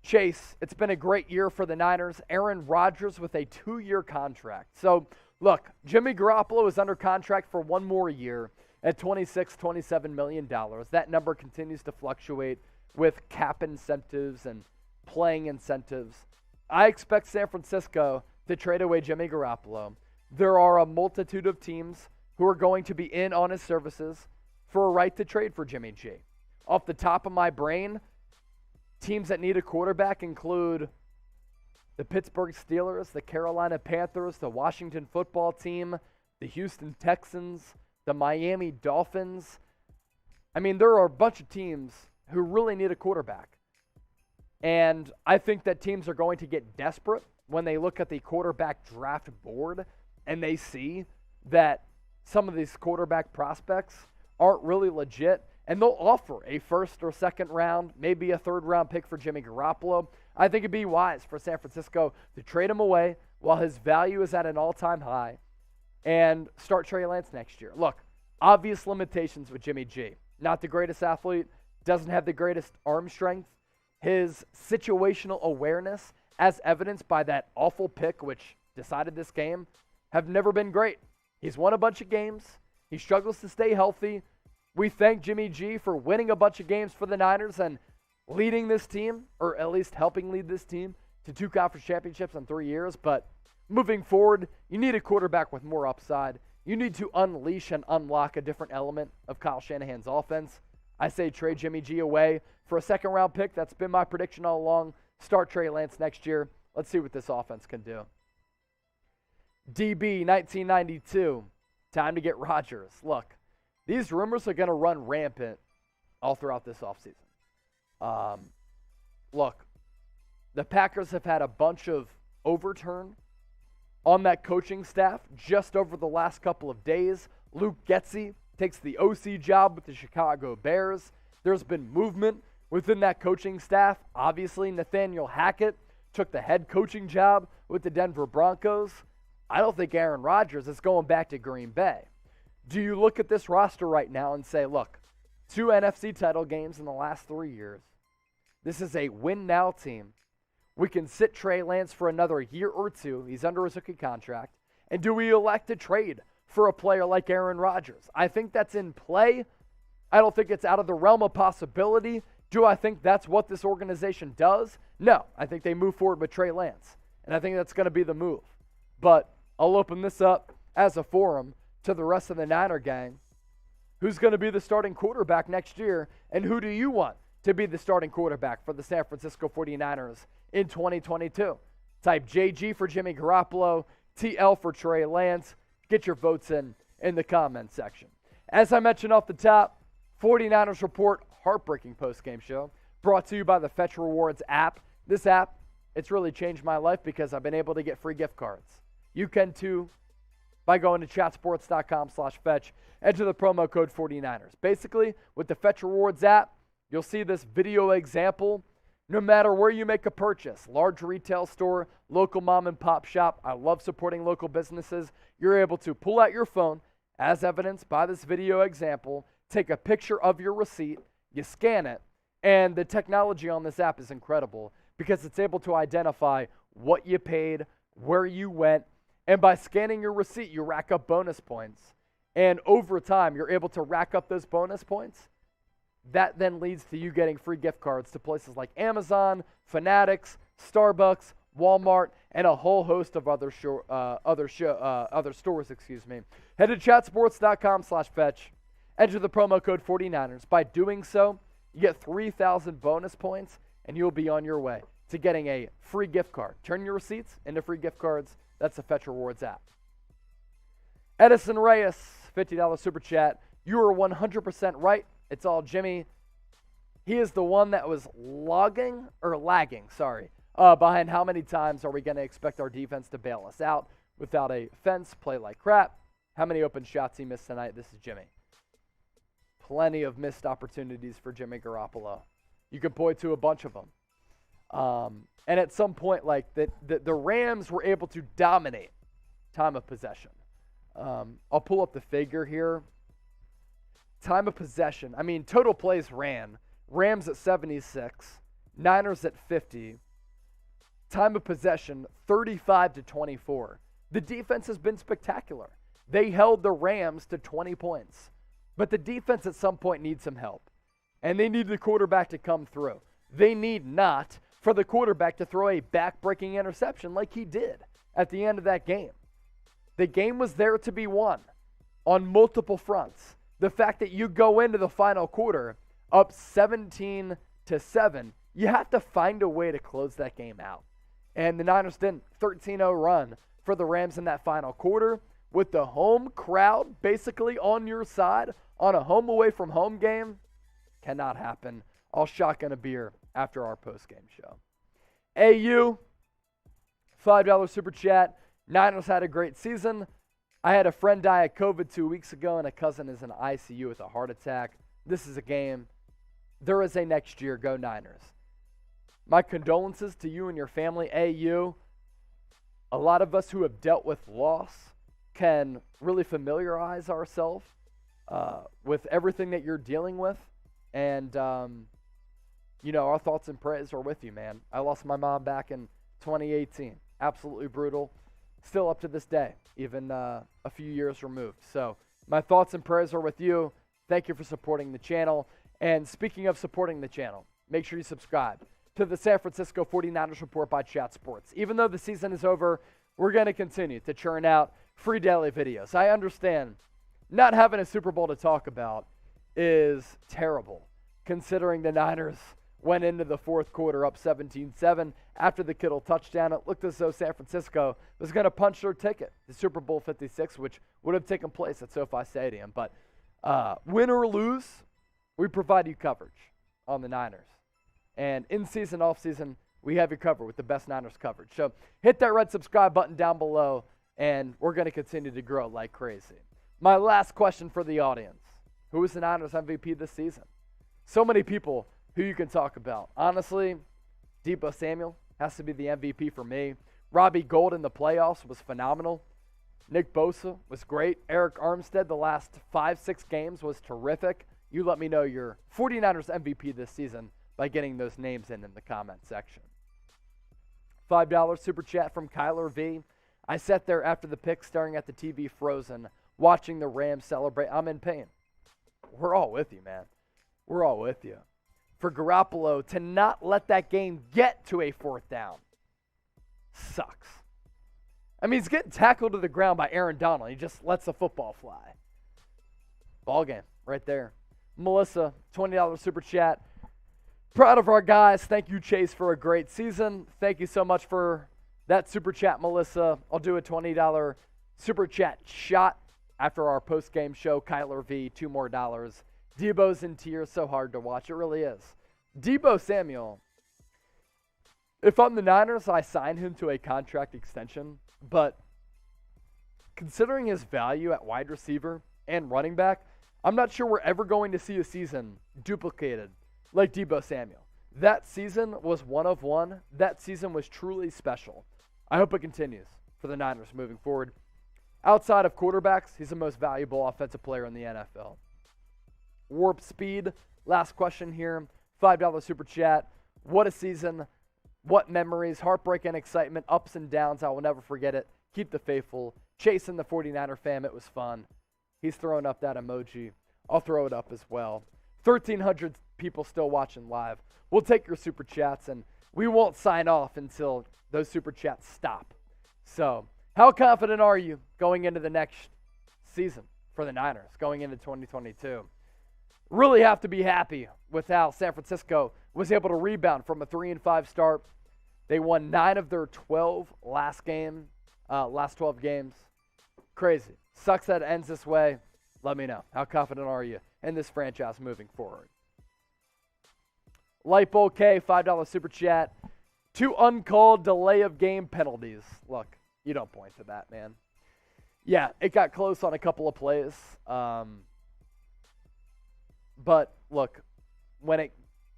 Chase, it's been a great year for the Niners. Aaron Rodgers with a 2-year contract. So, look, Jimmy Garoppolo is under contract for 1 more year at $26, $27 million. That number continues to fluctuate with cap incentives and playing incentives. I expect San Francisco to trade away Jimmy Garoppolo. There are a multitude of teams who are going to be in on his services for a right to trade for Jimmy G. Off the top of my brain, teams that need a quarterback include the Pittsburgh Steelers, the Carolina Panthers, the Washington football team, the Houston Texans, the Miami Dolphins. I mean, there are a bunch of teams who really need a quarterback. And I think that teams are going to get desperate when they look at the quarterback draft board and they see that some of these quarterback prospects aren't really legit, and they'll offer a 1st or 2nd round, maybe a 3rd round pick for Jimmy Garoppolo. I think it'd be wise for San Francisco to trade him away while his value is at an all-time high and start Trey Lance next year. Look, obvious limitations with Jimmy G. Not the greatest athlete, doesn't have the greatest arm strength. His situational awareness, as evidenced by that awful pick which decided this game, have never been great. He's won a bunch of games. He struggles to stay healthy. We thank Jimmy G for winning a bunch of games for the Niners and leading this team, or at least helping lead this team, to 2 conference championships in 3 years. But moving forward, you need a quarterback with more upside. You need to unleash and unlock a different element of Kyle Shanahan's offense. I say trade Jimmy G away for a 2nd round pick. That's been my prediction all along. Start Trey Lance next year. Let's see what this offense can do. DB 1992. Time to get Rodgers. Look, these rumors are going to run rampant all throughout this offseason. Look, the Packers have had a bunch of overturn on that coaching staff just over the last couple of days. Luke Getsy takes the OC job with the Chicago Bears. There's been movement within that coaching staff. Obviously, Nathaniel Hackett took the head coaching job with the Denver Broncos. I don't think Aaron Rodgers is going back to Green Bay. Do you look at this roster right now and say, look, 2 NFC title games in the last 3 years. This is a win-now team. We can sit Trey Lance for another year or 2. He's under his rookie contract. And do we elect to trade for a player like Aaron Rodgers? I think that's in play. I don't think it's out of the realm of possibility. Do I think that's what this organization does? No. I think they move forward with Trey Lance. And I think that's going to be the move. But I'll open this up as a forum to the rest of the Niner gang. Who's going to be the starting quarterback next year? And who do you want to be the starting quarterback for the San Francisco 49ers in 2022? Type JG for Jimmy Garoppolo, TL for Trey Lance. Get your votes in the comment section. As I mentioned off the top, 49ers report heartbreaking post-game show brought to you by the Fetch Rewards app. This app, it's really changed my life because I've been able to get free gift cards. You can too by going to chatsports.com/fetch. Enter the promo code 49ers. Basically, with the Fetch Rewards app, you'll see this video example. No matter where you make a purchase, large retail store, local mom and pop shop, I love supporting local businesses. You're able to pull out your phone, as evidenced by this video example, take a picture of your receipt, you scan it, and the technology on this app is incredible because it's able to identify what you paid, where you went, and by scanning your receipt, you rack up bonus points. And over time, you're able to rack up those bonus points. That then leads to you getting free gift cards to places like Amazon, Fanatics, Starbucks, Walmart, and a whole host of other stores. Head to chatsports.com/fetch. Enter the promo code 49ers. By doing so, you get 3,000 bonus points, and you'll be on your way to getting a free gift card. Turn your receipts into free gift cards. That's the Fetch Rewards app. Edison Reyes, $50 super chat. You are 100% right. It's all Jimmy. He is the one that was lagging, behind how many times are we going to expect our defense to bail us out without a fence, play like crap. How many open shots he missed tonight? This is Jimmy. Plenty of missed opportunities for Jimmy Garoppolo. You could point to a bunch of them. And at some point, like the Rams were able to dominate time of possession. I'll pull up the figure here. Time of possession. I mean, total plays ran. Rams at 76. Niners at 50. Time of possession, 35-24. The defense has been spectacular. They held the Rams to 20 points. But the defense at some point needs some help. And they need the quarterback to come through. They need not for the quarterback to throw a back-breaking interception like he did at the end of that game. The game was there to be won on multiple fronts. The fact that you go into the final quarter up 17-7, you have to find a way to close that game out. And the Niners didn't. 13-0 run for the Rams in that final quarter with the home crowd basically on your side on a home away from home game. Cannot happen. I'll shotgun a beer after our postgame show. AU, $5 super chat. Niners had a great season. I had a friend die of COVID 2 weeks ago, and a cousin is in ICU with a heart attack. This is a game. There is a next year. Go Niners. My condolences to you and your family, AU. A lot of us who have dealt with loss can really familiarize ourselves with everything that you're dealing with. And, our thoughts and prayers are with you, man. I lost my mom back in 2018. Absolutely brutal. Still up to this day, even a few years removed. So my thoughts and prayers are with you. Thank you for supporting the channel. And speaking of supporting the channel, make sure you subscribe to the San Francisco 49ers Report by Chat Sports. Even though the season is over, we're going to continue to churn out free daily videos. I understand not having a Super Bowl to talk about is terrible, considering the Niners went into the fourth quarter up 17-7. After the Kittle touchdown, it looked as though San Francisco was going to punch their ticket to Super Bowl 56, which would have taken place at SoFi Stadium. But win or lose, we provide you coverage on the Niners. And in season, off season, we have you covered with the best Niners coverage. So hit that red subscribe button down below, and we're going to continue to grow like crazy. My last question for the audience. Who is the Niners MVP this season? So many people who you can talk about. Honestly, Deebo Samuel has to be the MVP for me. Robbie Gould in the playoffs was phenomenal. Nick Bosa was great. Arik Armstead the last 5-6 games was terrific. You let me know your 49ers MVP this season by getting those names in the comment section. $5 super chat from Kyler V. I sat there after the pick staring at the TV frozen, watching the Rams celebrate. I'm in pain. We're all with you, man. We're all with you. For Garoppolo to not let that game get to a fourth down sucks. I mean, he's getting tackled to the ground by Aaron Donald. He just lets the football fly. Ball game right there. Melissa, $20 super chat. Proud of our guys. Thank you, Chase, for a great season. Thank you so much for that super chat, Melissa. I'll do a $20 super chat shot after our post-game show. Kyler V, $2 more Deebo's in tears, so hard to watch. It really is. Deebo Samuel, if I'm the Niners, I sign him to a contract extension. But considering his value at wide receiver and running back, I'm not sure we're ever going to see a season duplicated like Deebo Samuel. That season was one of one. That season was truly special. I hope it continues for the Niners moving forward. Outside of quarterbacks, he's the most valuable offensive player in the NFL. Warp Speed, last question here. $5 super chat. What a season. What memories, heartbreak and excitement, ups and downs. I will never forget it. Keep the faithful. Chasing the 49er fam. It was fun. He's throwing up that emoji. I'll throw it up as well. 1,300 people still watching live. We'll take your super chats, and we won't sign off until those super chats stop. So, how confident are you going into the next season for the Niners, going into 2022? Really have to be happy with how San Francisco was able to rebound from a 3-5 start. They won 9 of their 12 last 12 games. Crazy. Sucks that it ends this way. Let me know. How confident are you in this franchise moving forward? Lightbulb K, $5 super chat. 2 uncalled delay of game penalties. Look, you don't point to that, man. Yeah, it got close on a couple of plays. But look, when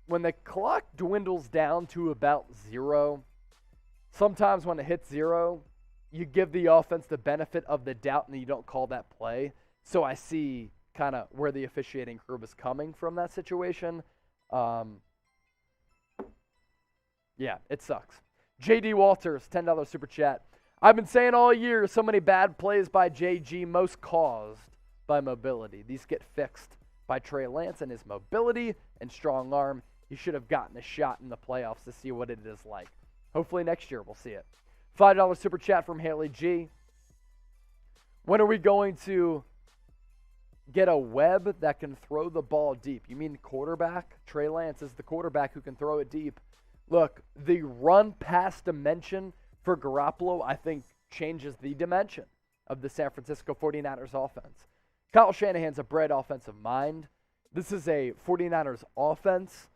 the clock dwindles down to about 0, sometimes when it hits 0, you give the offense the benefit of the doubt and you don't call that play. So I see kind of where the officiating crew is coming from that situation. Yeah, it sucks. JD Walters, $10 super chat. I've been saying all year, so many bad plays by JG, most caused by mobility. These get fixed by Trey Lance and his mobility and strong arm. He should have gotten a shot in the playoffs to see what it is like. Hopefully next year we'll see it. $5 super chat from Haley G. When are we going to get a Webb that can throw the ball deep? You mean quarterback? Trey Lance is the quarterback who can throw it deep. Look, the run-pass dimension for Garoppolo, I think, changes the dimension of the San Francisco 49ers offense. Kyle Shanahan's a bred offensive mind. This is a 49ers offense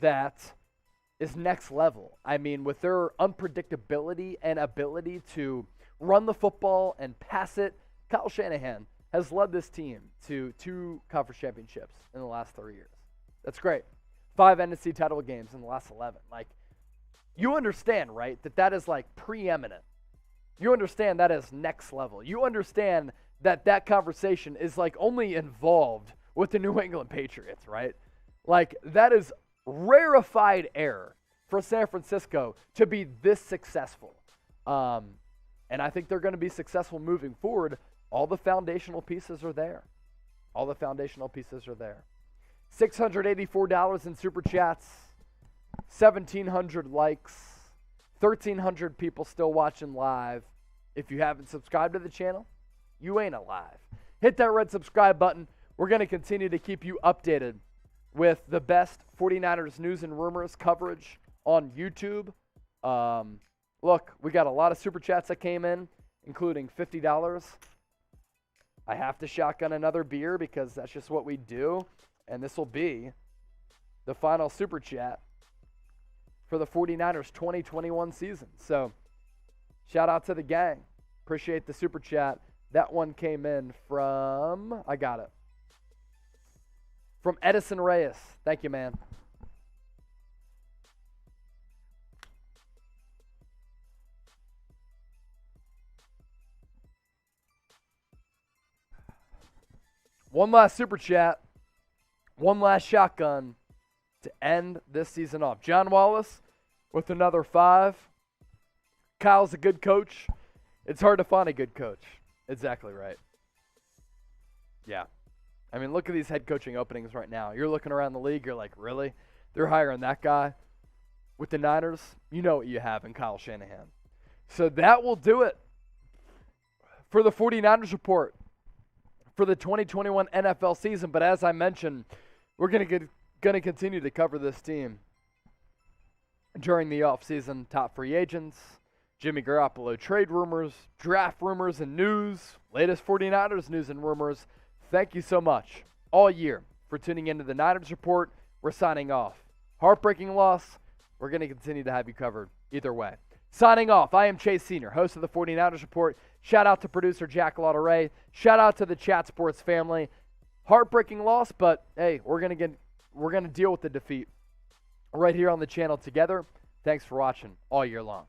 that is next level. I mean, with their unpredictability and ability to run the football and pass it, Kyle Shanahan has led this team to 2 conference championships in the last 3 years. That's great. 5 NFC title games in the last 11. Like, you understand, right, that is like preeminent. You understand that is next level. You understand that conversation is like only involved with the New England Patriots, right? Like, that is rarefied air for San Francisco to be this successful. And I think they're going to be successful moving forward. All the foundational pieces are there. All the foundational pieces are there. $684 in super chats, 1,700 likes, 1,300 people still watching live. If you haven't subscribed to the channel, you ain't alive. Hit that red subscribe button. We're going to continue to keep you updated with the best 49ers news and rumors coverage on YouTube. Look, we got a lot of super chats that came in, including $50. I have to shotgun another beer because that's just what we do. And this will be the final super chat for the 49ers 2021 season. So, shout out to the gang. Appreciate the super chat. That one came in from, I got it, from Edison Reyes. Thank you, man. One last super chat. One last shotgun to end this season off. John Wallace with another 5. Kyle's a good coach. It's hard to find a good coach. Exactly right. Yeah. I mean, look at these head coaching openings right now. You're looking around the league, you're like, really? They're hiring that guy? With the Niners, you know what you have in Kyle Shanahan. So that will do it for the 49ers report for the 2021 NFL season. But as I mentioned, we're going to continue to cover this team during the offseason. Top free agents, Jimmy Garoppolo trade rumors, draft rumors and news, latest 49ers news and rumors. Thank you so much all year for tuning into the Niners Report. We're signing off. Heartbreaking loss. We're going to continue to have you covered either way. Signing off, I am Chase Senior, host of the 49ers Report. Shout out to producer Jack Lauderay. Shout out to the Chat Sports family. Heartbreaking loss, but hey, we're gonna deal with the defeat right here on the channel together. Thanks for watching all year long.